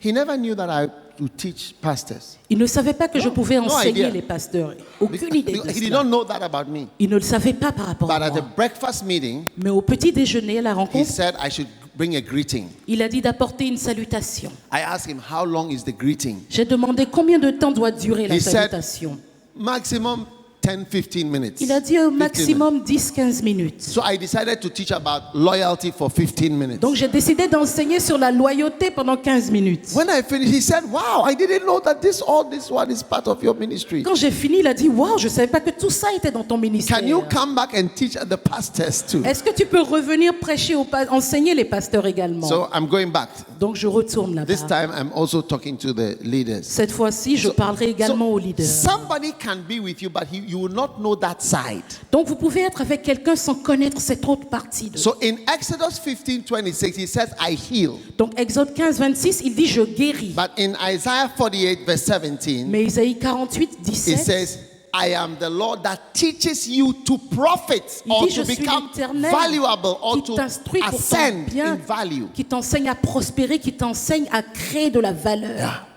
He never knew that I would teach pastors. Il ne savait pas que je pouvais no enseigner idea. les pasteurs. Aucune idée de He did cela. not know that about me. Il ne le savait pas par rapport But à at the moi. breakfast meeting, Mais au petit déjeuner, à la he rencontre, said I should bring a greeting. il a dit d'apporter une salutation. I asked him, how long is the greeting? J'ai demandé combien de temps doit durer la He said- salutation. Maximum 10-15 minutes. Il a dit au 15 minutes. maximum 10-15 minutes. So I decided to teach about loyalty for 15 minutes. Donc j'ai décidé d'enseigner sur la loyauté pendant 15 minutes. When I finished, he said, wow, I didn't know that all this one is part of your ministry. Quand j'ai fini, il a dit, waouh, je ne savais pas que tout ça était dans ton ministère. Can you come back and teach the pastors too? Est-ce que tu peux revenir prêcher, enseigner les pasteurs également? So I'm going back. Donc je retourne là-bas. This time I'm also talking to the leaders. Cette fois-ci, je parlerai également aux leaders. Somebody can be with you, but you will not know that side. Donc vous pouvez être avec quelqu'un sans connaître cette autre partie de. So in Exodus 15:26, he says, I heal. Donc Exode 15, 26, il dit je guéris. But in Isaiah 48, verse 17, Mais Isaïe 48, it 17, says, I am the Lord that teaches you to profit il or dit to je suis become l'Éternel valuable or qui to t'instruit pour ton ascend bien, in value. qui t'enseigne à prospérer, qui t'enseigne à créer de la valeur.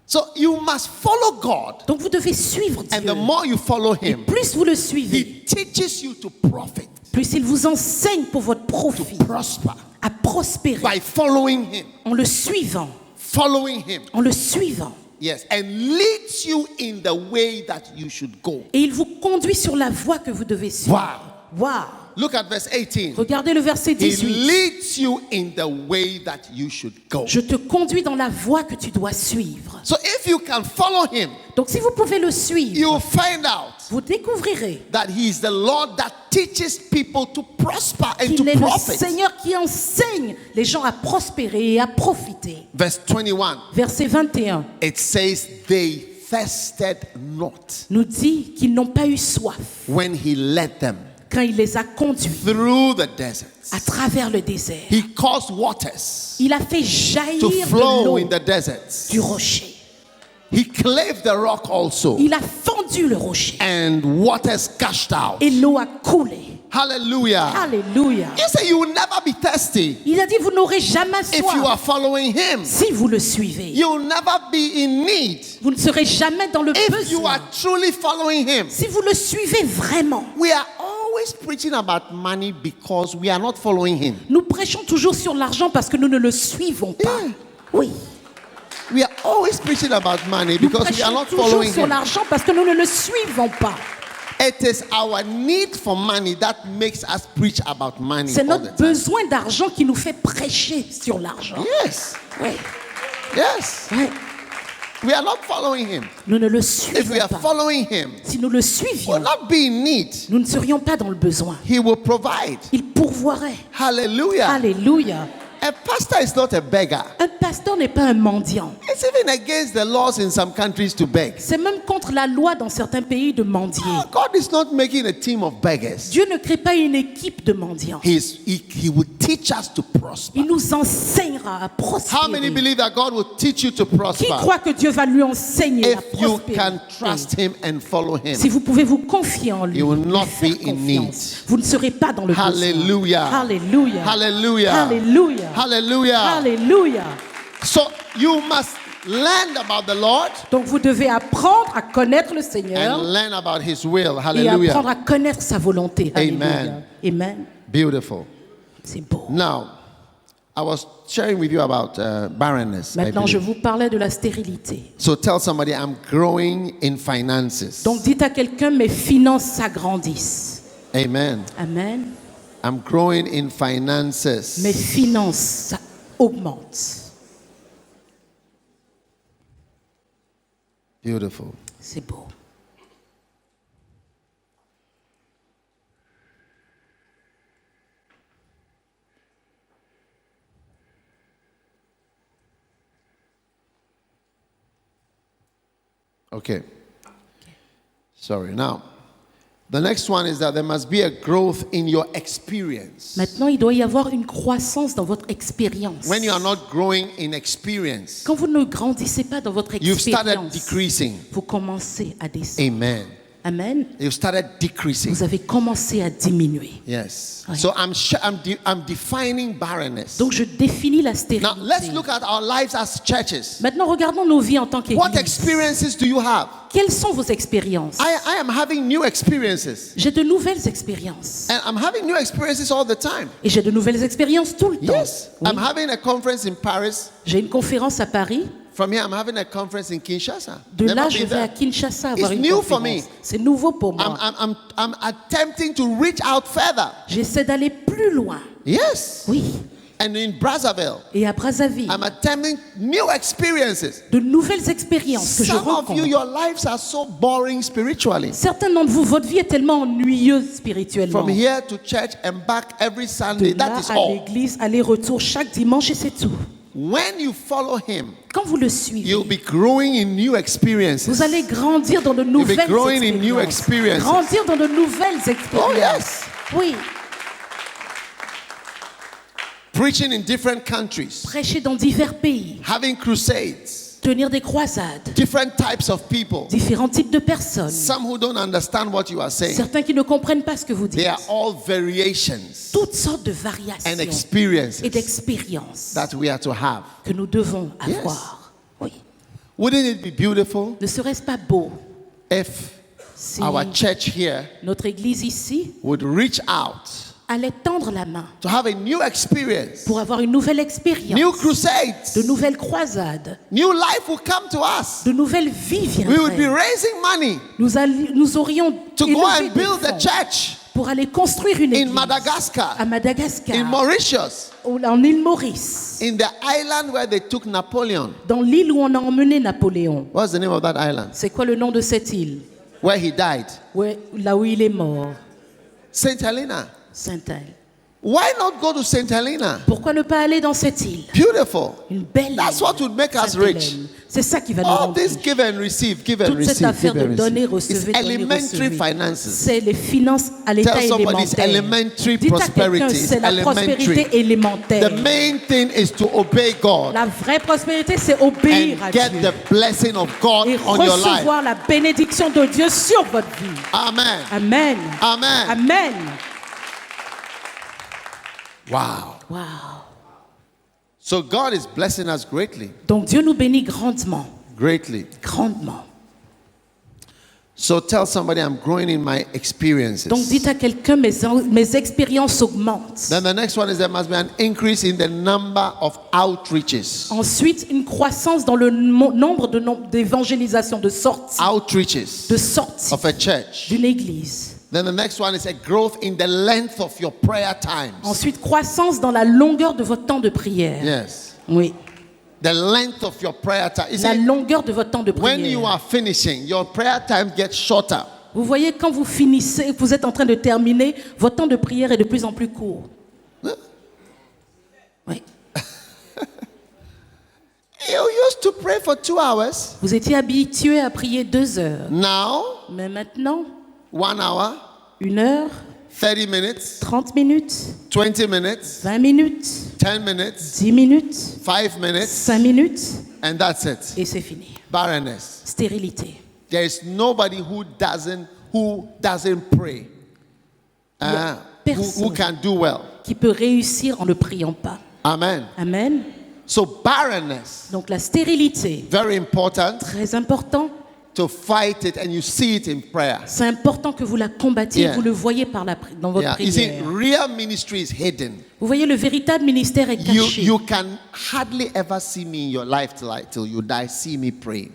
So you must follow God. Donc vous devez suivre And Dieu. the more you follow Et him, plus vous le suivez, he teaches you to profit, plus il vous enseigne pour votre profit, prosper à prospérer by following him. en le suivant. following him. en le suivant. Yes, and leads you in the way that you should go. Et il vous conduit sur la voie que vous devez suivre. Wow. Look at verse 18. Regardez le verset He 18. leads you in the way that you should go. Je te conduis dans la voie que tu dois suivre. So if you can follow him, Donc si vous pouvez le suivre, you'll find out vous découvrirez that he is the Lord that teaches people to prosper and to qu'il est le profit. Seigneur qui enseigne les gens à prospérer et à profiter. Verse 21, Verset 21 it says they thirsted not nous dit qu'ils n'ont pas eu soif when he led them quand il les a conduits through the deserts. à travers le désert. He caused waters Il a fait to jaillir de flow l'eau in the deserts. du rocher. He clave the rock also, Il a fendu le rocher and waters gushed out. et l'eau a coulé. Hallelujah. Alléluia. He said you will never be thirsty Il a dit vous n'aurez jamais if you are soif following him. si vous le suivez. You will never be in need Vous ne serez jamais dans le if you besoin. are truly following him. Si vous le suivez vraiment. We are always preaching about money because we are not following him. Nous prêchons toujours sur l'argent parce que nous ne le suivons pas. Yeah. Oui. We are always preaching about money Nous because we are prêchons not toujours following sur him. l'argent parce que nous ne le suivons pas. It is our need for money that makes us preach about money C'est all notre the time. besoin d'argent qui nous fait prêcher sur l'argent. Yes, Oui. yes. Oui. We are not following him. Nous ne le If we suivons are pas. following him, Si nous le we will suivions, not be in need. nous ne serions pas dans le besoin. He will provide. Il pourvoirait. Hallelujah. Alléluia. A pastor is not a beggar. Un pasteur n'est pas un mendiant. It's even against the laws in some countries to beg. C'est même contre la loi dans certains pays de mendier. No, God is not making a team of beggars. Dieu ne crée pas une équipe de mendiants. He will teach us to prosper. Il nous enseignera à prospérer. How many believe that God will teach you to Qui prosper croit que Dieu va lui enseigner à if you prospérer? can trust Him and follow Him? Si vous pouvez vous confier en lui, You will lui not faire be in confiance, vous ne serez pas dans le besoin. Hallelujah. Alléluia. Hallelujah. Alléluia. Hallelujah. Alléluia. So you must learn about the Lord Donc vous devez apprendre à connaître le Seigneur and learn about His will. et Hallelujah. apprendre à connaître sa volonté. Amen. Alléluia. Amen. Beautiful. C'est beau. Now, I was sharing with you about barrenness. I Maintenant, je believe. vous parlais de la stérilité. So tell somebody I'm growing in finances. Donc dites à quelqu'un, mes finances s'agrandissent. Amen. Amen. I'm growing in finances. Mes finances augmentent. Beautiful. C'est beau. Okay. Sorry. Now, the next one is that there must be a growth in your experience. Maintenant, il doit y avoir une croissance dans votre expérience. When you are not growing in experience, Quand vous ne grandissez pas dans votre you've started expérience, decreasing. vous commencez à descendre. Amen. Amen. You've started decreasing. Vous avez commencé à diminuer. Yes. Ouais. So I'm defining barrenness. Donc je définis la Now, stérilité. let's look at our lives as churches. Maintenant, regardons nos vies en tant What qu'Église. experiences do you have? Quelles sont vos expériences? I am having new experiences. J'ai de nouvelles expériences. And I'm having new experiences all the time. Et j'ai de nouvelles expériences tout le temps. Yes. Oui. I'm having a conference in Paris. J'ai une conférence à Paris. From here, I'm having a conference in Kinshasa. De Never là, been je vais there. à Kinshasa avoir It's une new for conférence. me. C'est nouveau pour moi. I'm attempting to reach out further. J'essaie d'aller plus loin. Yes. Oui. And in Brazzaville, Et à Brazzaville, I'm attempting new experiences. de nouvelles expériences que je Some of rencontre. you, your lives are so boring spiritually. Certains d'entre vous, votre vie est tellement ennuyeuse spirituellement. From here to church and back every De Sunday, là that is à all. l'église, aller-retour chaque dimanche et c'est tout. When you follow Him, Quand vous le suivez, you'll be growing in new experiences. vous allez grandir dans de nouvelles growing in new expériences. experiences. Grandir dans de nouvelles expériences. Oh, yes. Oui. Preaching in different countries, Prêcher dans divers pays. having crusades, Tenir des croisades. different types of people. Différents types de personnes. Some who don't understand what you are saying. Certains qui ne comprennent pas ce que vous dites. They are all variations Toutes sortes de and variations experiences et d'expériences that we are to have. que nous devons avoir. Oui. Wouldn't it be beautiful Ne serait-ce pas beau if si our church here notre église ici would reach out allait tendre la main to have a new experience, pour avoir une nouvelle new expérience, crusades, de nouvelles croisades, new life will come to us. de nouvelles vies We would be viendraient. raising money Nous aurions to go élevé and des build a fonds church pour aller construire une in église Madagascar, à Madagascar, in Mauritius, en île Maurice, in the island where they took Napoleon. dans l'île où on a emmené Napoléon. What's the name of that island? C'est quoi le nom de cette île? Where he died. Là où il est mort, St. Helena. Sainte-Anne. Why not go to St. Helena? Pourquoi ne pas aller dans cette île? Beautiful. Une belle That's île. what would make us Sainte-Hélène. rich. C'est ça qui va nous All rendre this riches. give and receive, give and Toute cette receive, affaire give de and donner, receive. recevoir, It's donner, elementary recevoir. finances. C'est les finances à l'état Tell somebody it's élémentaire. elementary Dites à prosperity. quelqu'un, c'est la It's prospérité elementary. élémentaire. The main thing is to obey God La vraie prospérité, c'est obéir and à get Dieu the blessing of God et on your life. recevoir la bénédiction de Dieu sur votre vie. Amen. Amen. Amen. Amen. Wow. Wow. So God is blessing us greatly. Donc Dieu nous bénit grandement, Greatly. grandement. So tell somebody I'm growing in my experiences. Donc dites à quelqu'un, mes expériences augmentent. Then the next one is there must be an increase in the number of outreaches. Ensuite, une croissance dans le nombre d'évangélisations, de sorties Outreaches of a church. d'une église. Then the next one is a growth in the length of your prayer times. Ensuite, croissance dans la longueur de votre temps de prière. Yes. Oui, The length of your prayer time. You la see, longueur de votre temps de when you prière. are finishing, your prayer time gets shorter. Vous voyez, quand vous finissez, vous êtes en train de terminer, votre temps de prière est de plus en plus court. Oui. You used to pray for 2 hours. Vous étiez habitué à prier 2 heures. Now, Mais maintenant, 1 hour, 1 heure, 30 minutes, 30 minutes, 20 minutes, 20 minutes, 10 minutes, 10 minutes, 5 minutes, 5 minutes, and that's it. et c'est fini. Barrenness. Stérilité. There is nobody who doesn't pray. a Who personne. can do well. Qui peut réussir en ne priant pas. Amen. Amen. So barrenness, Donc la stérilité, very important très important. to fight it, and you see it in prayer. C'est important que vous la combattiez, Yeah. vous le voyez dans votre Yeah, you see, prière. real ministry is hidden. Vous voyez, le véritable ministère est caché. You can hardly ever see me in your life till you die. See me praying,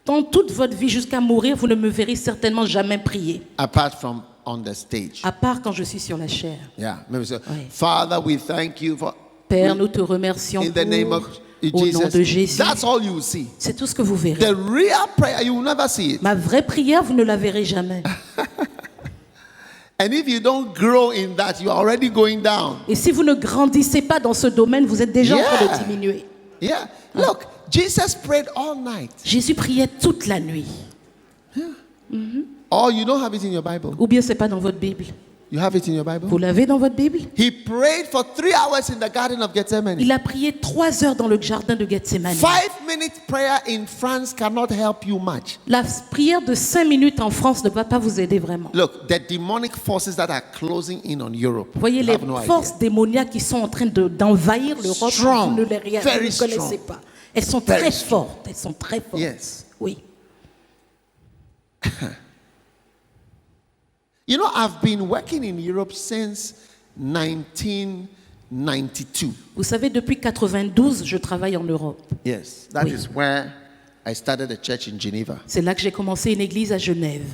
Dans toute votre vie jusqu'à mourir, vous ne me verrez certainement jamais prier, apart from on the stage. à part quand je suis sur la chair. Yeah, maybe so. Oui. Father, we thank you for Père, nous te remercions in the name of au nom de Jesus. Jésus. That's all you will see. C'est tout ce que vous verrez. The real prayer, you will never see it. Ma vraie prière, vous ne la verrez jamais. And if you don't grow in that, you are already going down. Et si vous ne grandissez pas dans ce domaine, vous êtes déjà en train Yeah. de diminuer. Yeah. Look, Jesus prayed all night. Jésus priait toute la nuit. Oh, you don't have it in your Bible. Ou bien c'est pas dans votre Bible. You have it in your Bible? Vous l'avez dans votre Bible? He prayed for 3 hours in the Garden of Gethsemane. Il a prié 3 heures dans le jardin de Gethsemane. 5-minute prayer in France cannot help you much. La prière de 5 minutes en France ne va pas vous aider vraiment. Look, the demonic forces that are closing in on Europe. Vous voyez you les have no idea. forces démoniaques qui sont en train d'envahir l'Europe, Strong. vous ne les Very connaissez strong. pas. Elles sont Very très strong. fortes. Elles sont très fortes. Yes. Oui. You know, I've been working in Europe since 1992. Vous savez, depuis 92, je travaille en Europe. Yes, that Oui. is where I started a church in Geneva. C'est là que j'ai commencé une église à Genève.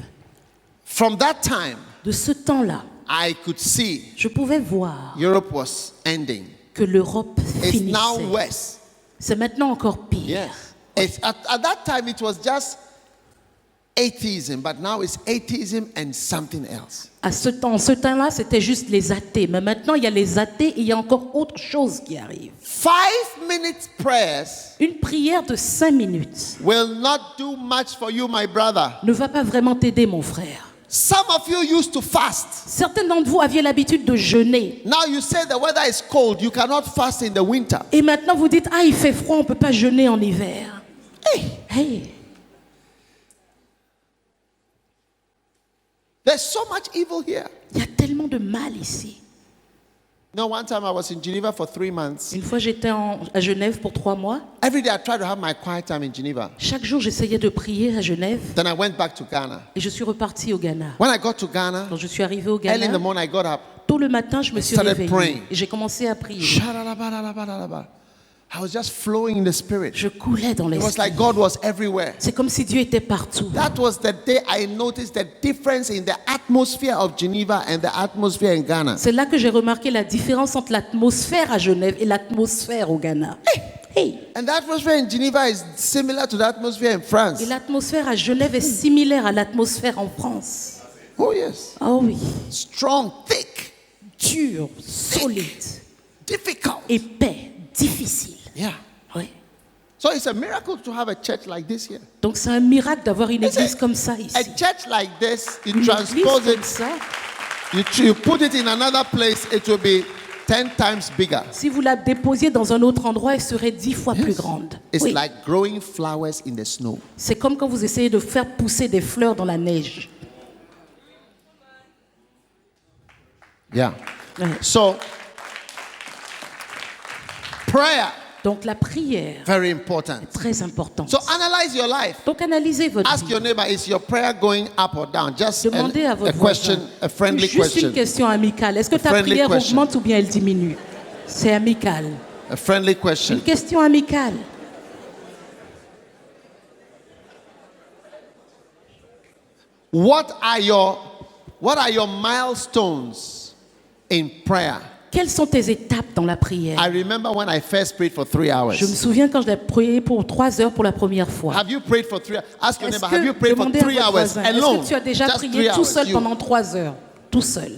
From that time, De ce temps-là, I could see je pouvais voir Europe was ending. que l'Europe It's now finissait. worse. C'est maintenant encore pire. Yes. At that time, it was just atheism, but now it's atheism and something else. En ce temps-là, c'était juste les athées. Mais maintenant, il y a les athées et il y a encore autre chose qui arrive. 5-minute prayers Une prière de 5 minutes will not do much for you, my brother. ne va pas vraiment t'aider, mon frère. Some of you used to fast. Certains d'entre vous aviez l'habitude de jeûner. Now you say the weather is cold, you cannot fast in the winter. Et maintenant, vous dites, ah, il fait froid, on ne peut pas jeûner en hiver. Hey, Hey, there's so much evil here. il y a tellement de mal ici. No, one time I was in Geneva for 3 months. Une fois, j'étais à Genève pour 3 mois. Every day I tried to have my quiet time in Geneva. Chaque jour, j'essayais de prier à Genève Then I went back to Ghana. et je suis reparti au Ghana. When I got to Ghana, Quand je suis arrivé au early in the Ghana, morning I got up. tôt le matin, je me suis started réveillée praying. et j'ai commencé à prier. Shadalabadalabadalaba. I was just flowing in the spirit. Je coulais dans It was l'esprit. like God was everywhere. C'est comme si Dieu était partout. That was the day I noticed the difference in the atmosphere of Geneva and the atmosphere in Ghana. C'est là que j'ai remarqué la différence entre l'atmosphère à Genève et l'atmosphère au Ghana. Hey. And the atmosphere in Geneva is similar to the atmosphere in France. Et l'atmosphère à Genève est similaire à l'atmosphère en France. Oh yes. Oh oui. Strong, thick, Dur, solide, difficult. épais, difficile. Yeah. Oui. So it's a miracle to have a church like this here. Donc c'est un miracle d'avoir une It's église comme ça ici. A church like this, you Une église transpose comme it, ça, you put it in another place, it will be 10 times bigger. si vous la déposiez dans un autre endroit, elle serait 10 fois plus grande. It's Oui. like growing flowers in the snow. C'est comme quand vous essayez de faire pousser des fleurs dans la neige. Yeah. Ouais. So, prayer, Donc la prière, very important. très importante. So analyze your life. Donc analysez votre Ask vie. your neighbor, is your prayer going up or down? Just Demandez à a votre question, voisin. a friendly Juste question. une question amicale. Est-ce que ta friendly prière question. augmente ou bien elle diminue? C'est amical. A friendly Une question. question amicale. What are your milestones in prayer? Quelles sont tes étapes dans la prière? I remember when I first prayed for 3 hours. Je me souviens quand j'ai prié pour 3 heures pour la première fois. Have you prayed for 3 hours? Ask your Est-ce neighbor, have you que, prayed for demandez à 3 votre hours voisin, alone? est-ce que tu as déjà Just prié 3 tout hours, seul you. pendant 3 heures? Tout seul.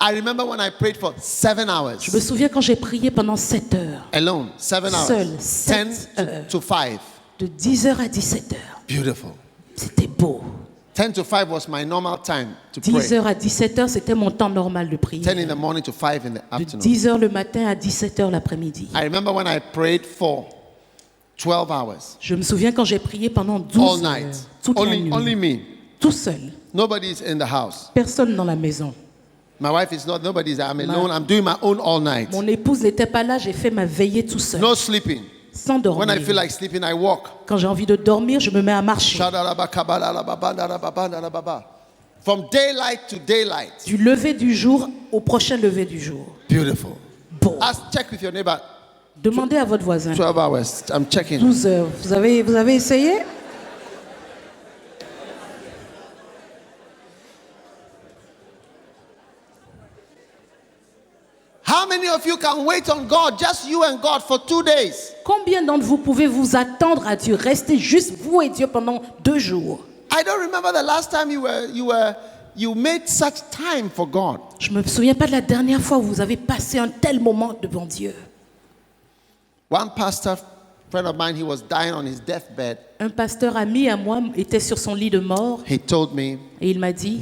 I remember when I prayed for 7 hours. Je me souviens quand j'ai prié pendant 7 heures. Alone, 7 hours. Seul, 10 7 heures. to 5. De 10 heures à 17 heures. Beautiful. C'était beau. 10 to 5 was my normal time to 10 pray. heures à 17 heures, c'était mon temps normal de 10 prière. in the morning to 5 in the De afternoon. 10 heures le matin à 17 heures l'après-midi. I remember when I prayed for 12 hours. Je me souviens quand j'ai prié pendant All 12 heures. night. Toute la nuit. Only me. Tout seul. Nobody's in the house. Personne dans la maison. My wife is not, nobody's there. I'm alone. I'm doing my own all night. Mon épouse n'était pas là, j'ai fait ma veillée tout seul. No sleeping. Sans When dormir. I feel like sleeping, I walk. Quand j'ai envie de dormir, je me mets à marcher. From daylight to daylight. Du lever du jour au prochain lever du jour. Beautiful. Bon. Check with your neighbor. Demandez à votre voisin. 12 hours. I'm checking. 12 heures. Vous avez essayé? How many of you can wait on God, just you and God, for 2 days? Combien d'entre vous pouvez vous attendre à Dieu? Restez juste vous et Dieu pendant 2 jours. I don't remember the last time you made such time for God. Je me souviens pas de la dernière fois où vous avez passé un tel moment devant Dieu. One pastor friend of mine, he was dying on his deathbed. Un pasteur ami à moi était sur son lit de mort He told me, et il m'a dit,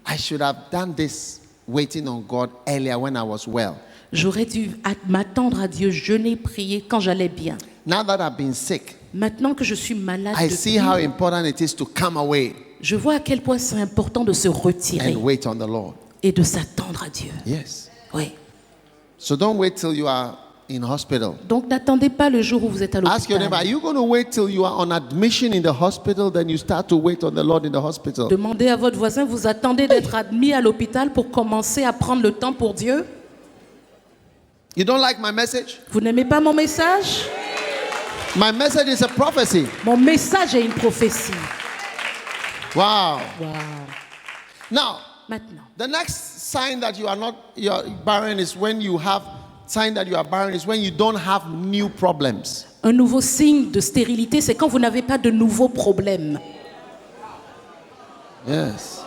I should have done this waiting on God earlier when I was well. j'aurais dû m'attendre à Dieu, jeûner, prier quand j'allais bien. Now that I've been sick, Maintenant que je suis malade, I see how important it is to come away je vois à quel point c'est important de se retirer and wait on the Lord. et de s'attendre à Dieu. Yes. Oui. So don't wait till you are in hospital. Donc n'attendez pas le jour où vous êtes à Ask your neighbor, are l'hôpital. you going to wait till you are on admission in the hospital, then you start to wait on the Lord in the hospital? Demandez à votre voisin, vous attendez d'être admis à l'hôpital pour commencer à prendre le temps pour Dieu? You don't like my message? Vous n'aimez pas mon message? My message is a prophecy. Mon message est une prophétie. Wow. Wow. Now, Maintenant, the next sign that you're barren is when you have sign that you are barren is when you don't have new problems. un nouveau signe de stérilité, c'est quand vous n'avez pas de nouveaux problèmes. Yes.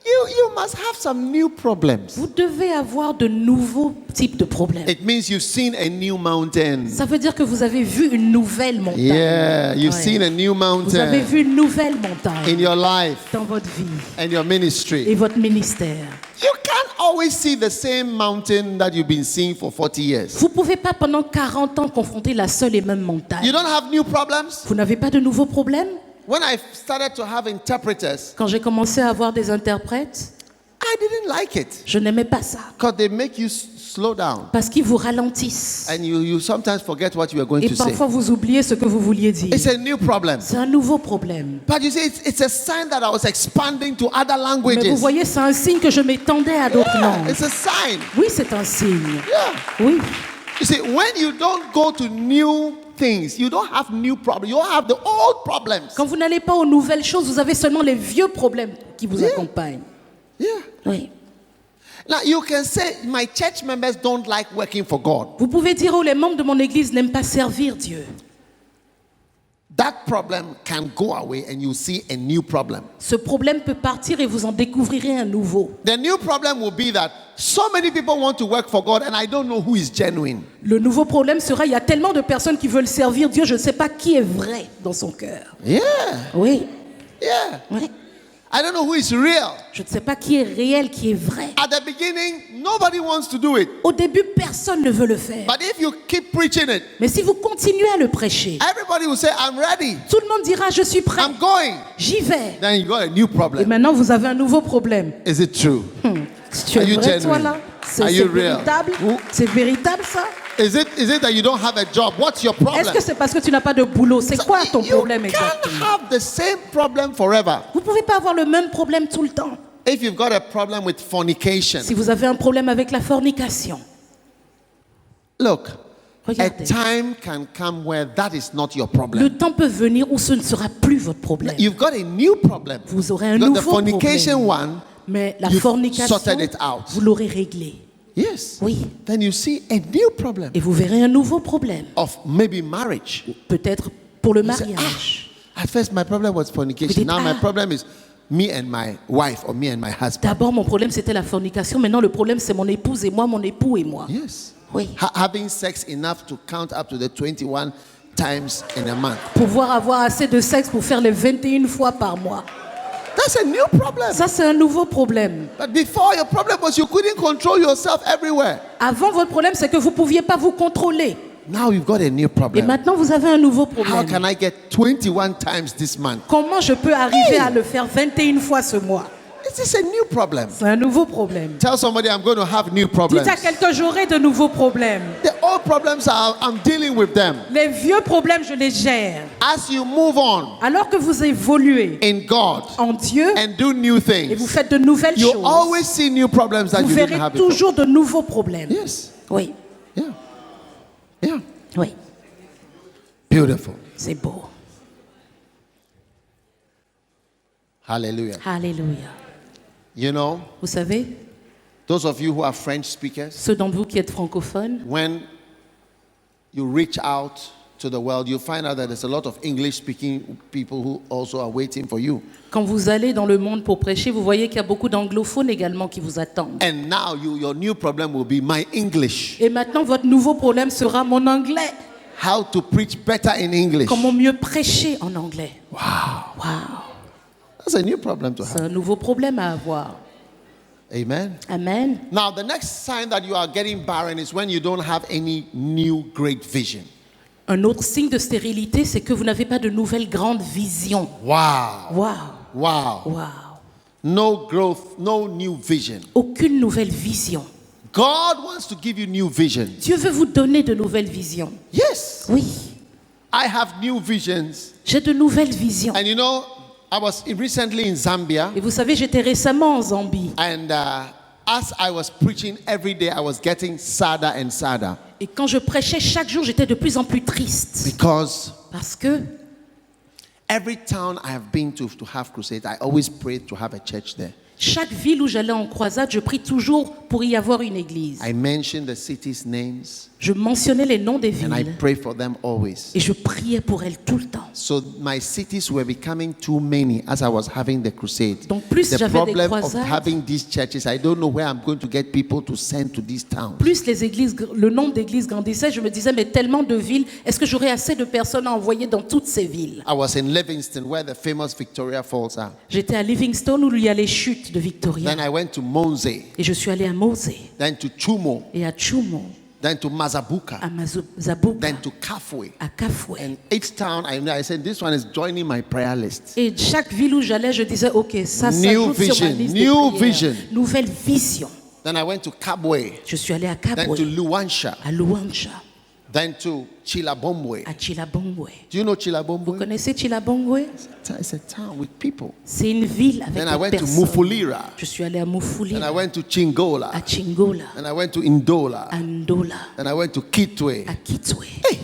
You must have some new problems. Vous devez avoir de nouveaux types de problèmes. It means you've seen a new mountain. Ça veut dire que vous avez vu une nouvelle montagne. Yeah, you've Ouais. seen a new Vous avez mountain vu une nouvelle montagne in your life dans votre vie and your et ministry. votre ministère. You can't always see the same mountain that you've been seeing for 40 years. Vous ne pouvez pas pendant 40 ans confronter la seule et même You montagne. don't have new problems? Vous n'avez pas de nouveaux problèmes? When I started to have interpreters, Quand j'ai commencé à avoir des interprètes, I I didn't like it Je n'aimais pas ça. because they make you slow down Parce qu'ils vous ralentissent. and you sometimes forget what you are going Et to say. parfois, vous oubliez ce que vous vouliez dire. It's a new problem. C'est un nouveau problème. But you see, it's a sign that I was expanding to other Mais languages. vous voyez, c'est un signe que je m'étendais à d'autres langues. It's a sign. Oui, c'est un signe. Yeah. Oui. You see, when you don't go to new things, you don't have new problems. You have the old problems. Quand vous n'allez pas aux nouvelles choses, vous avez seulement les vieux problèmes qui vous accompagnent. Yeah. Oui. Now you can say my church members don't like working for God. Vous pouvez dire, oh, les membres de mon église n'aiment pas servir Dieu. That problem can go away and you see a new problem. Ce problème peut partir et vous en découvrirez un nouveau. The new problem will be that so many people want to work for God and I don't know who is genuine. Le nouveau problème sera, il y a tellement de personnes qui veulent servir Dieu, je ne sais pas qui est vrai dans son cœur. Yeah. Oui. Yeah. Oui. I don't know who is real. Je ne sais pas qui est réel, qui est vrai. At the beginning, nobody wants to do it. Au début, personne ne veut le faire. But if you keep preaching it, Mais si vous continuez à le prêcher, everybody will say, I'm ready. tout le monde dira, je suis prêt, I'm going. j'y vais. Then you got a new Et problem. maintenant, vous avez un nouveau problème. Is it true? Tu Are es you vrai, toi, genuine? là? C'est Are c'est you real? véritable? Who- C'est véritable, ça? Is it that you don't have a job? What's your problem? Est-ce que c'est parce que tu n'as pas de boulot? C'est quoi ton You problème can't exactement? have the same problem forever. Vous ne pouvez pas avoir le même problème tout le temps. If you've got a problem with fornication, Si vous avez un problème avec la fornication, look, a regardez. time can come where that is not your Le problem. temps peut venir où ce ne sera plus votre problème. You've got a new problem. Vous aurez un You got the nouveau fornication problème. one. Mais la You've fornication, sorted it out. vous l'aurez réglée. Yes. Oui. Then you see a new problem Et vous verrez un nouveau problème. of maybe marriage. Peut-être pour le You say, mariage. At first, my problem was Vous fornication. dites, Now, my ah. problem is me and my wife or me and my husband. D'abord, mon problème, c'était la fornication. Maintenant, le problème, c'est mon épouse et moi, mon époux et moi. Yes. Oui. Having sex enough to count up to the 21 times in a month. Pouvoir avoir assez de sexe pour faire les 21 fois par mois. That's a new problem. Ça, c'est un nouveau problème. But before, your problem was you couldn't control yourself everywhere. Avant, votre problème, c'est que vous ne pouviez pas vous contrôler. Now you've got a new Et problem. maintenant, vous avez un nouveau How problème. can I get 21 times this month? Comment je peux arriver à le faire 21 fois ce mois? This is a new problem. C'est un nouveau problème. Tell somebody I'm going to have new problems. Dites à quelqu'un, j'aurai de nouveaux problèmes. The old problems I'm dealing with them. Les vieux problèmes, je les gère. As you move on Alors que vous évoluez in God en Dieu and do new et vous things, faites de nouvelles you choses, always see new problems that vous you verrez didn't have before. toujours de nouveaux problèmes. Yes. Oui, Yeah. Yeah. oui, Beautiful. c'est beau. Hallelujah. Alléluia. You know, Vous savez, those of you who are French speakers, ceux d'entre vous qui êtes francophones, when you reach out to the world, you find out that there's a lot of English speaking people who also are waiting for you. quand vous allez dans le monde pour prêcher, vous voyez qu'il y a beaucoup d'anglophones également qui vous attendent. And now your new problem will be my English. Et maintenant, votre nouveau problème sera mon anglais. How to preach better in English. Comment mieux prêcher en anglais. Wow. Waouh, That's a new problem to c'est have. un nouveau problème à avoir. Amen. Amen. Now, the next sign that you are getting barren is when you don't have any new great vision. Un autre signe de stérilité, c'est que vous n'avez pas de nouvelles grandes visions. Wow. Waouh, Wow. waouh. No growth, no new vision. Aucune nouvelle vision. God wants to give you new vision. Dieu veut vous donner de nouvelles visions. Yes. Oui, I have new visions. j'ai de nouvelles visions. And you know, I was recently in Zambia, Et vous savez, j'étais récemment en Zambie. and as I was preaching every day, I was getting sadder and sadder Et quand je prêchais chaque jour, j'étais de plus en plus triste. because Parce que every town I have been to have crusade, I always prayed to have a church there. chaque ville où j'allais en croisade, je prie toujours pour y avoir une église. I mentioned the cities' names Je mentionnais les noms des and I villes. pray for them always. Et je priais pour elles tout le temps. So my cities were becoming too many as I was having the crusade. Donc, plus The j'avais des problem of croisades, having these churches, I don't know where I'm going to get people to send to these towns. plus les églises, le nombre d'églises grandissait, je me disais, mais tellement de villes, est-ce que j'aurais assez de personnes à envoyer dans toutes ces villes? I was in Livingston, where the famous Victoria Falls are. J'étais à Livingstone où il y a les chutes de Victoria. Then I went to Monze, Et je suis allée à Mosée then to Chumo, et à Chumo. then to Mazabuka, à Zabuka, then to Kafue. à Kafoué. And each town I said, this one is joining my prayer list. Et chaque ville où j'allais, je disais, ok, ça New s'ajoute sur ma vision, liste new de prières. vision. Nouvelle vision. Then I went to Kabwe, Je suis allé à then to Kabwe, Luwansha, à Luancha, then to Chilabomwe. à Chilabongwe. Do you know Vous Chilabomwe? connaissez Chilabongwe? It's a town with people. C'est une ville avec Then I des went to personnes. Mufulira, Je suis allé à then I Mufulira, went to Chingola, à Chingola, then I went to Indola, à Ndola, then I went to Kitwe. à Kitwe. Hey,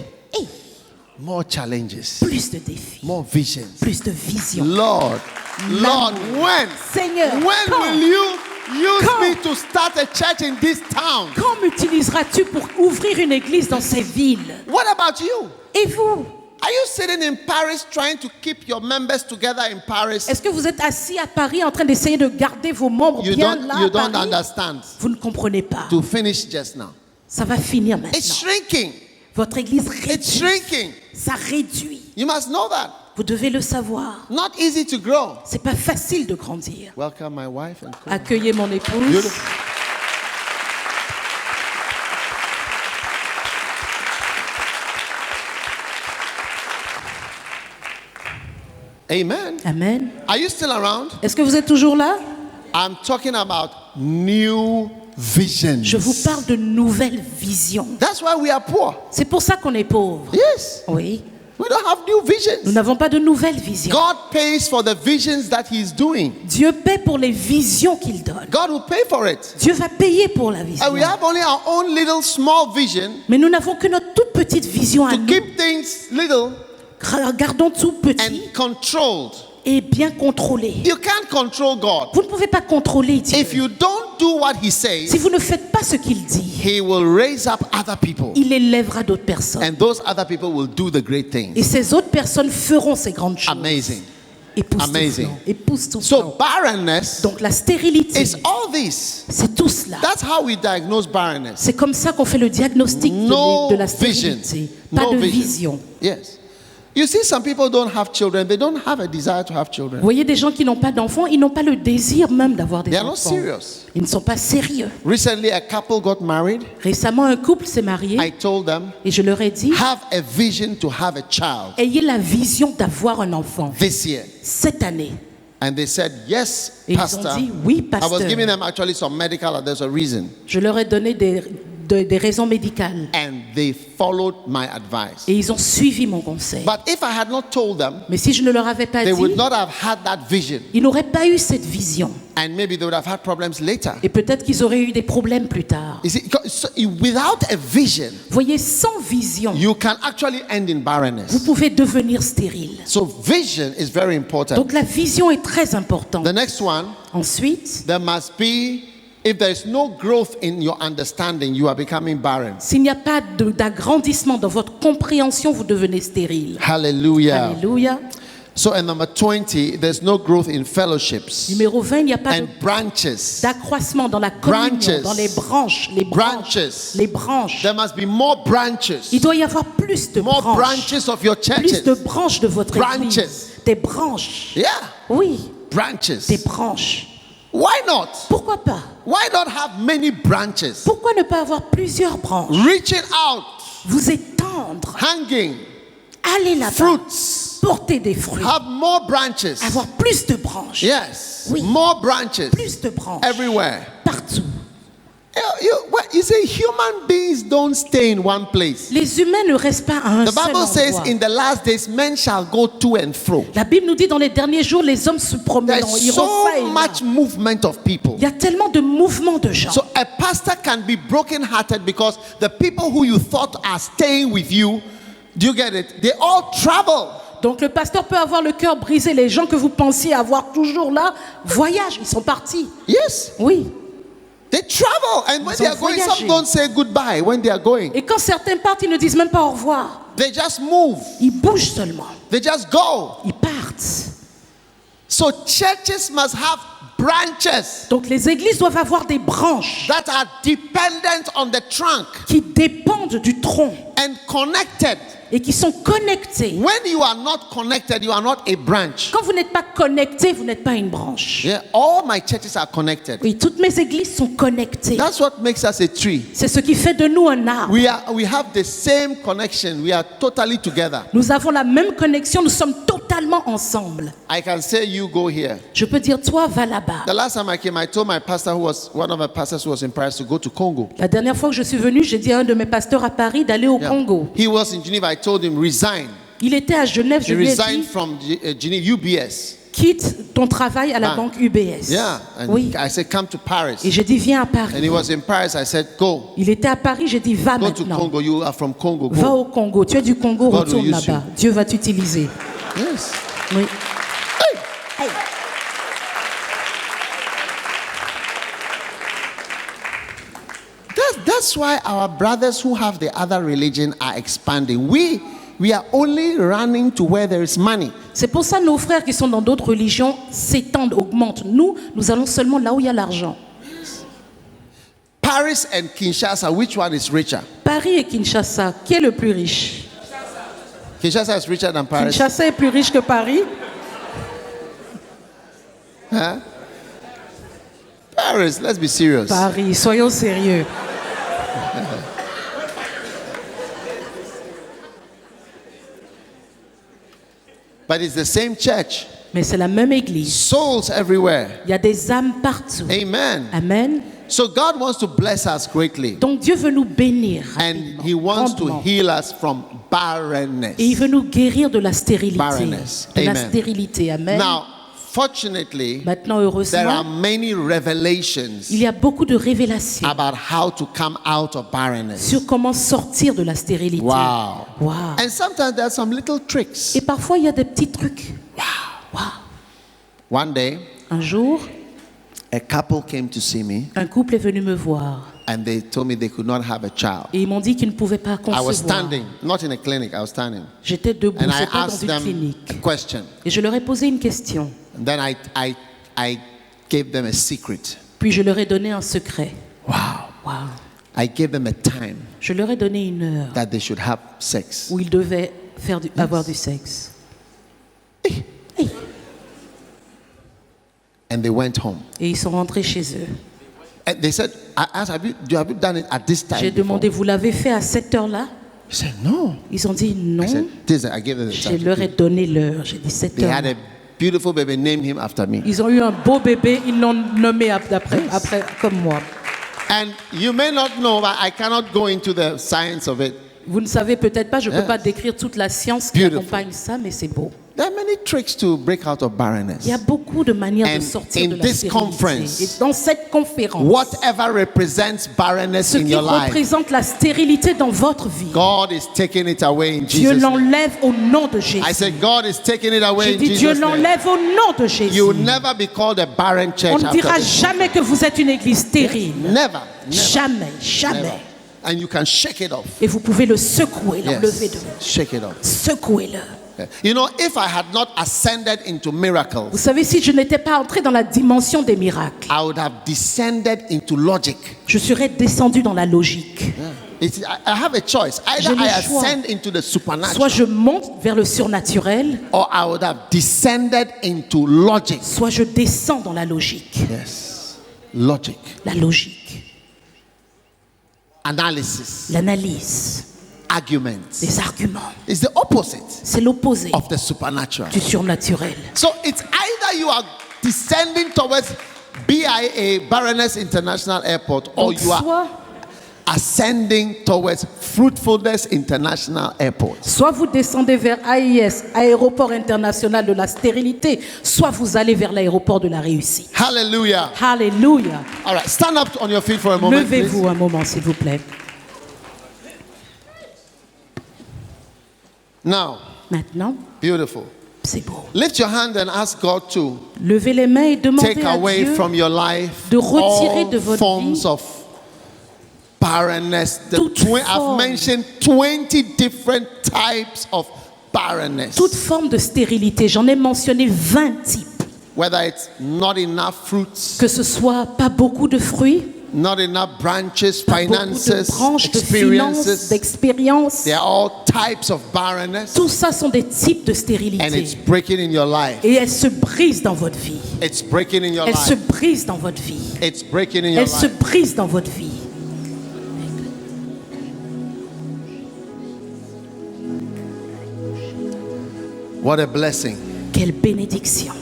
More challenges, plus de défis, more visions. plus de visions. Lord, Lord, when? Seigneur, When quand, will you use Quand? me to start a church in this town? quand m'utiliseras-tu pour ouvrir une église dans ces villes? What about you? Et vous? Are you sitting in Paris trying to keep your members together in Paris? Est-ce que vous êtes assis à Paris en train d'essayer de garder vos membres bien là You à don't Paris? understand. Vous ne comprenez pas. To finish just now. Ça va finir maintenant. It's shrinking. Votre église It's réduit. shrinking. Ça réduit. You must know that. Vous devez le savoir. Not easy to grow. C'est pas facile de grandir. Welcome my wife and co- Accueillez mon épouse. Beautiful. Amen. Amen. Are you still around? Est-ce que vous êtes toujours là? I'm talking about new visions. Je vous parle de nouvelles visions. That's why we are poor. C'est pour ça qu'on est pauvre. Yes. Oui. We don't have new Nous visions. n'avons pas de nouvelles visions. God pays for the visions that He's doing. Dieu paie pour les visions qu'il donne. God will pay for it. Dieu va payer pour la vision. And we have only our own little small vision Mais nous n'avons que notre toute petite vision à to nous. keep things little Gardons tout petit and controlled. et bien contrôlé. You can't control God. Vous ne pouvez pas contrôler Dieu. If you don't do what He Si says, vous ne faites pas ce qu'il dit, He will raise up other people. il élèvera d'autres personnes. And those other people will do the great Et things. ces autres personnes feront ces grandes choses. Amazing. Époustouflant. Amazing. Époustouflant. So barrenness Donc la stérilité, is all this. c'est tout cela. That's how we diagnose barrenness. C'est comme ça qu'on fait le diagnostic No de la vision. stérilité. Pas No de vision. vision. Yes. You see, some people don't have children. They don't have a desire to have Vous children. voyez des gens qui n'ont pas d'enfants, ils n'ont pas le désir même d'avoir des They are not enfants. serious. Ils ne sont pas sérieux. Recently, a couple got married. Récemment, un couple s'est marié I told them, et je leur ai dit, have a vision to have a child ayez la vision d'avoir un enfant this year. cette année. And they said, yes, Et ils Pastor. ont dit, oui, I was pasteur. giving them actually some medical, and there's a reason. Je leur ai donné des raisons médicales And they followed my advice. et ils ont suivi mon conseil. But if I had not told them, Mais si je ne leur avais pas they would dit, not have had that vision. ils n'auraient pas eu cette vision. And maybe they would have had problems later. Et peut-être qu'ils auraient eu des problèmes plus tard. You see, without a vision, Voyez, sans vision, you can actually end in vous barrenness. pouvez devenir stérile. So vision is very important. Donc la vision est très importante. The next one, Ensuite, there must be, if there is no growth in your understanding, you are becoming barren. s'il n'y a pas d'agrandissement dans votre compréhension, vous devenez stérile. Hallelujah. Alléluia. So in number 20, there's no growth in fellowships Numéro 20, il n'y a pas and branches. d'accroissement dans la communion, Branches. dans les branches, les branches, Branches. les branches. There must be more branches. Il doit y avoir plus de More branches, branches of your plus churches. de branches de votre Branches. église. Des branches. Yeah. Oui, des Branches. branches. Why not? Pourquoi pas? Why not have many branches? Pourquoi ne pas avoir plusieurs branches? Reaching out, Vous étendre, hanging, allez là-bas, fruits. porter des fruits, Have more branches. avoir plus de branches, Yes. Oui. More branches. plus de branches, Everywhere. partout. You say human beings don't stay in one place. Les humains ne restent pas à un The seul Bible says endroit. in the last days men shall go to and fro. La Bible nous dit dans les derniers jours, les hommes se promèneront, There's iront ça et so là. much movement of people. Il y a tellement de mouvements de gens. So a pastor can be broken-hearted because the people who you thought are staying with you, do you get it? They all travel. Donc le pasteur peut avoir le cœur brisé. Les gens que vous pensiez avoir toujours là voyagent, ils sont partis. Yes, Oui. they travel, and when Ils they ont are going, voyagé. some don't say goodbye when they are going. Et quand certains partent, ils ne disent même pas au revoir. They just move. Ils bougent seulement. They just go. Ils partent. So churches must have branches Donc les églises doivent avoir des branches that are dependent on the trunk qui dépendent du tronc and connected. et qui sont connectées. When you are not connected, you are not a branch. Quand vous n'êtes pas connecté, vous n'êtes pas une branche. Yeah, all my churches are connected. Oui, toutes mes églises sont connectées. That's what makes us a tree. C'est ce qui fait de nous un arbre. We have the same connection. We are totally together. Nous avons la même connexion, nous sommes totalement ensemble. I can say you go here. Je peux dire, toi, va là-bas. The last time I came, I told my pastor, who was one of the pastors who was in Paris, to go to Congo. La dernière fois que je suis venue, j'ai dit à un de mes pasteurs à Paris d'aller au Yeah. Congo. He was in Geneva. I told him, resign. Il était à Genève, He je lui ai resigned dit, from Geneva, UBS. quitte ton travail à la Ah. banque UBS. Yeah. And Oui. I said, come to Et Paris. j'ai dit, viens à And Paris. he was in Paris. I said, go. Il était à Paris, j'ai dit, va Go to maintenant. Congo. You are from Congo. Va Go. au Congo. Tu es du Congo, God will retourne use là-bas. Dieu va t'utiliser. Yes. Oui. That's why our brothers who have the other religion are expanding. We are only running to where there is money. C'est pour ça que nos frères qui sont dans d'autres religions s'étendent, augmentent. Nous allons seulement là où il y a l'argent. Paris and Kinshasa, which one is richer? Paris et Kinshasa, qui est le plus riche? Kinshasa is richer than Paris. Kinshasa est plus riche que Paris? Huh? Paris, let's be serious. Paris, soyons sérieux. But it's the same church. Mais c'est la même église. Souls everywhere. Il y a des âmes partout. Amen. Amen. So God wants to bless us greatly. Donc Dieu veut nous bénir. And He wants to grandement. heal us from barrenness. Et il veut nous guérir de la stérilité. Barrenness. De la Amen. stérilité. Amen. Now, fortunately, Maintenant, there are heureusement, many revelations il y a beaucoup de révélations about how to come out of barrenness. sur comment sortir de la stérilité. Wow. Wow. And sometimes there are some little tricks. Et parfois, il y a des petits trucs. Wow. One day, Un jour, a couple came to see me un couple est venu me voir and they told me they could not have a child. et ils m'ont dit qu'ils ne pouvaient pas I was concevoir. standing, not in a clinic, I was standing. J'étais debout, And I c'était pas dans asked une them a clinique. question. Et je leur ai posé une question. And then I gave them a secret. Puis je leur ai donné un secret. Wow. Wow. I gave them a time Je leur ai donné une heure that they should have sex. où ils devaient avoir du sexe. And they went home. Et ils sont rentrés chez eux. And they said, I asked, have you done it at this time? J'ai before?" demandé, vous l'avez fait à cette heure-là? He said, no. Ils ont dit I non. said, I gave them the Je time. leur ai donné l'heure. J'ai dit 7 They heures. had a beautiful baby, named him after me. Ils ont eu un beau bébé, ils l'ont nommé après, comme moi. And you may not know, but I cannot go into the science of it. Vous ne savez peut-être pas, je ne peux Yes. pas décrire toute la science qui Beautiful. accompagne ça, mais c'est beau. There are many tricks to break out of barrenness. Il y a beaucoup de manières And de sortir in de la this stérilité. conference, Et dans cette conférence, Whatever represents barrenness ce in qui your life, représente la stérilité dans votre vie, God is taking it away in Dieu Jesus' name. l'enlève au nom de Jésus. I said, God is taking it away J'ai in dit, Dieu Jesus' name. l'enlève au nom de Jésus. You will never be called a barren On church ne after dira this. jamais que vous êtes une église stérile. Never. Jamais, jamais. Never. And you can shake it off. Et vous pouvez le secouer, l'enlever de Yes. vous. Shake it off. Secouez-le. You know, if I had not ascended into Vous miracles, savez, si je n'étais pas entré dans la dimension des miracles, I would have descended into logic. je serais descendu dans la logique. I have a choice. J'ai Either le I choix. ascend into the Soit supernatural, je monte vers le surnaturel, or I would have descended into logic. soit je descends dans la logique. Yes. Logic. La logique, Analysis. l'analyse, Arguments. les arguments. It's the opposite C'est l'opposé of the supernatural. du surnaturel. So it's either you are descending towards BIA, Baroness International Airport, or Donc you are soit, ascending towards Fruitfulness International Airport. soit vous descendez vers AIS, Aéroport international de la stérilité, soit vous allez vers l'aéroport de la réussite. Hallelujah. Alléluia. All right, stand up on your feet for a moment. Please. Levez-vous un moment, s'il vous plaît. Now, Maintenant, beautiful. c'est beau. Lift your hand and ask God to Levez les mains et demandez take à away Dieu from your life de retirer all de votre forms vie of barrenness. toute I've forme. mentioned 20 different types of barrenness. toute forme de stérilité. J'en ai mentionné 20 types. whether it's not enough fruits, que ce soit pas beaucoup de fruits, not enough branches, pas beaucoup de finances, branches, de finances, experiences. d'expériences. They are all types of barrenness, Tout ça sont des types de and stérilité. it's breaking in your life. Et elles se brisent dans votre vie. It's breaking in your Elles se life. brisent dans votre vie. It's breaking in your Elles se life. brisent dans votre vie. What a blessing. Quelle bénédiction.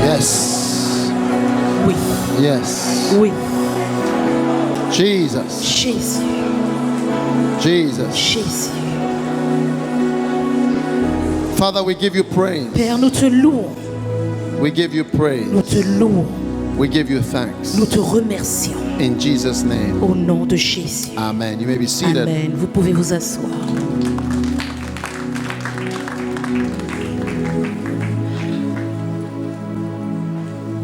Yes. Oui, Yes. oui. Jesus. Jésus, Jesus. Jésus. Father, we give you praise. Père, nous te louons, We give you praise. nous te louons, We give you thanks. nous te remercions. In Jesus' name. Au nom de Jésus. Amen. You may be seated. Amen. Vous pouvez vous asseoir.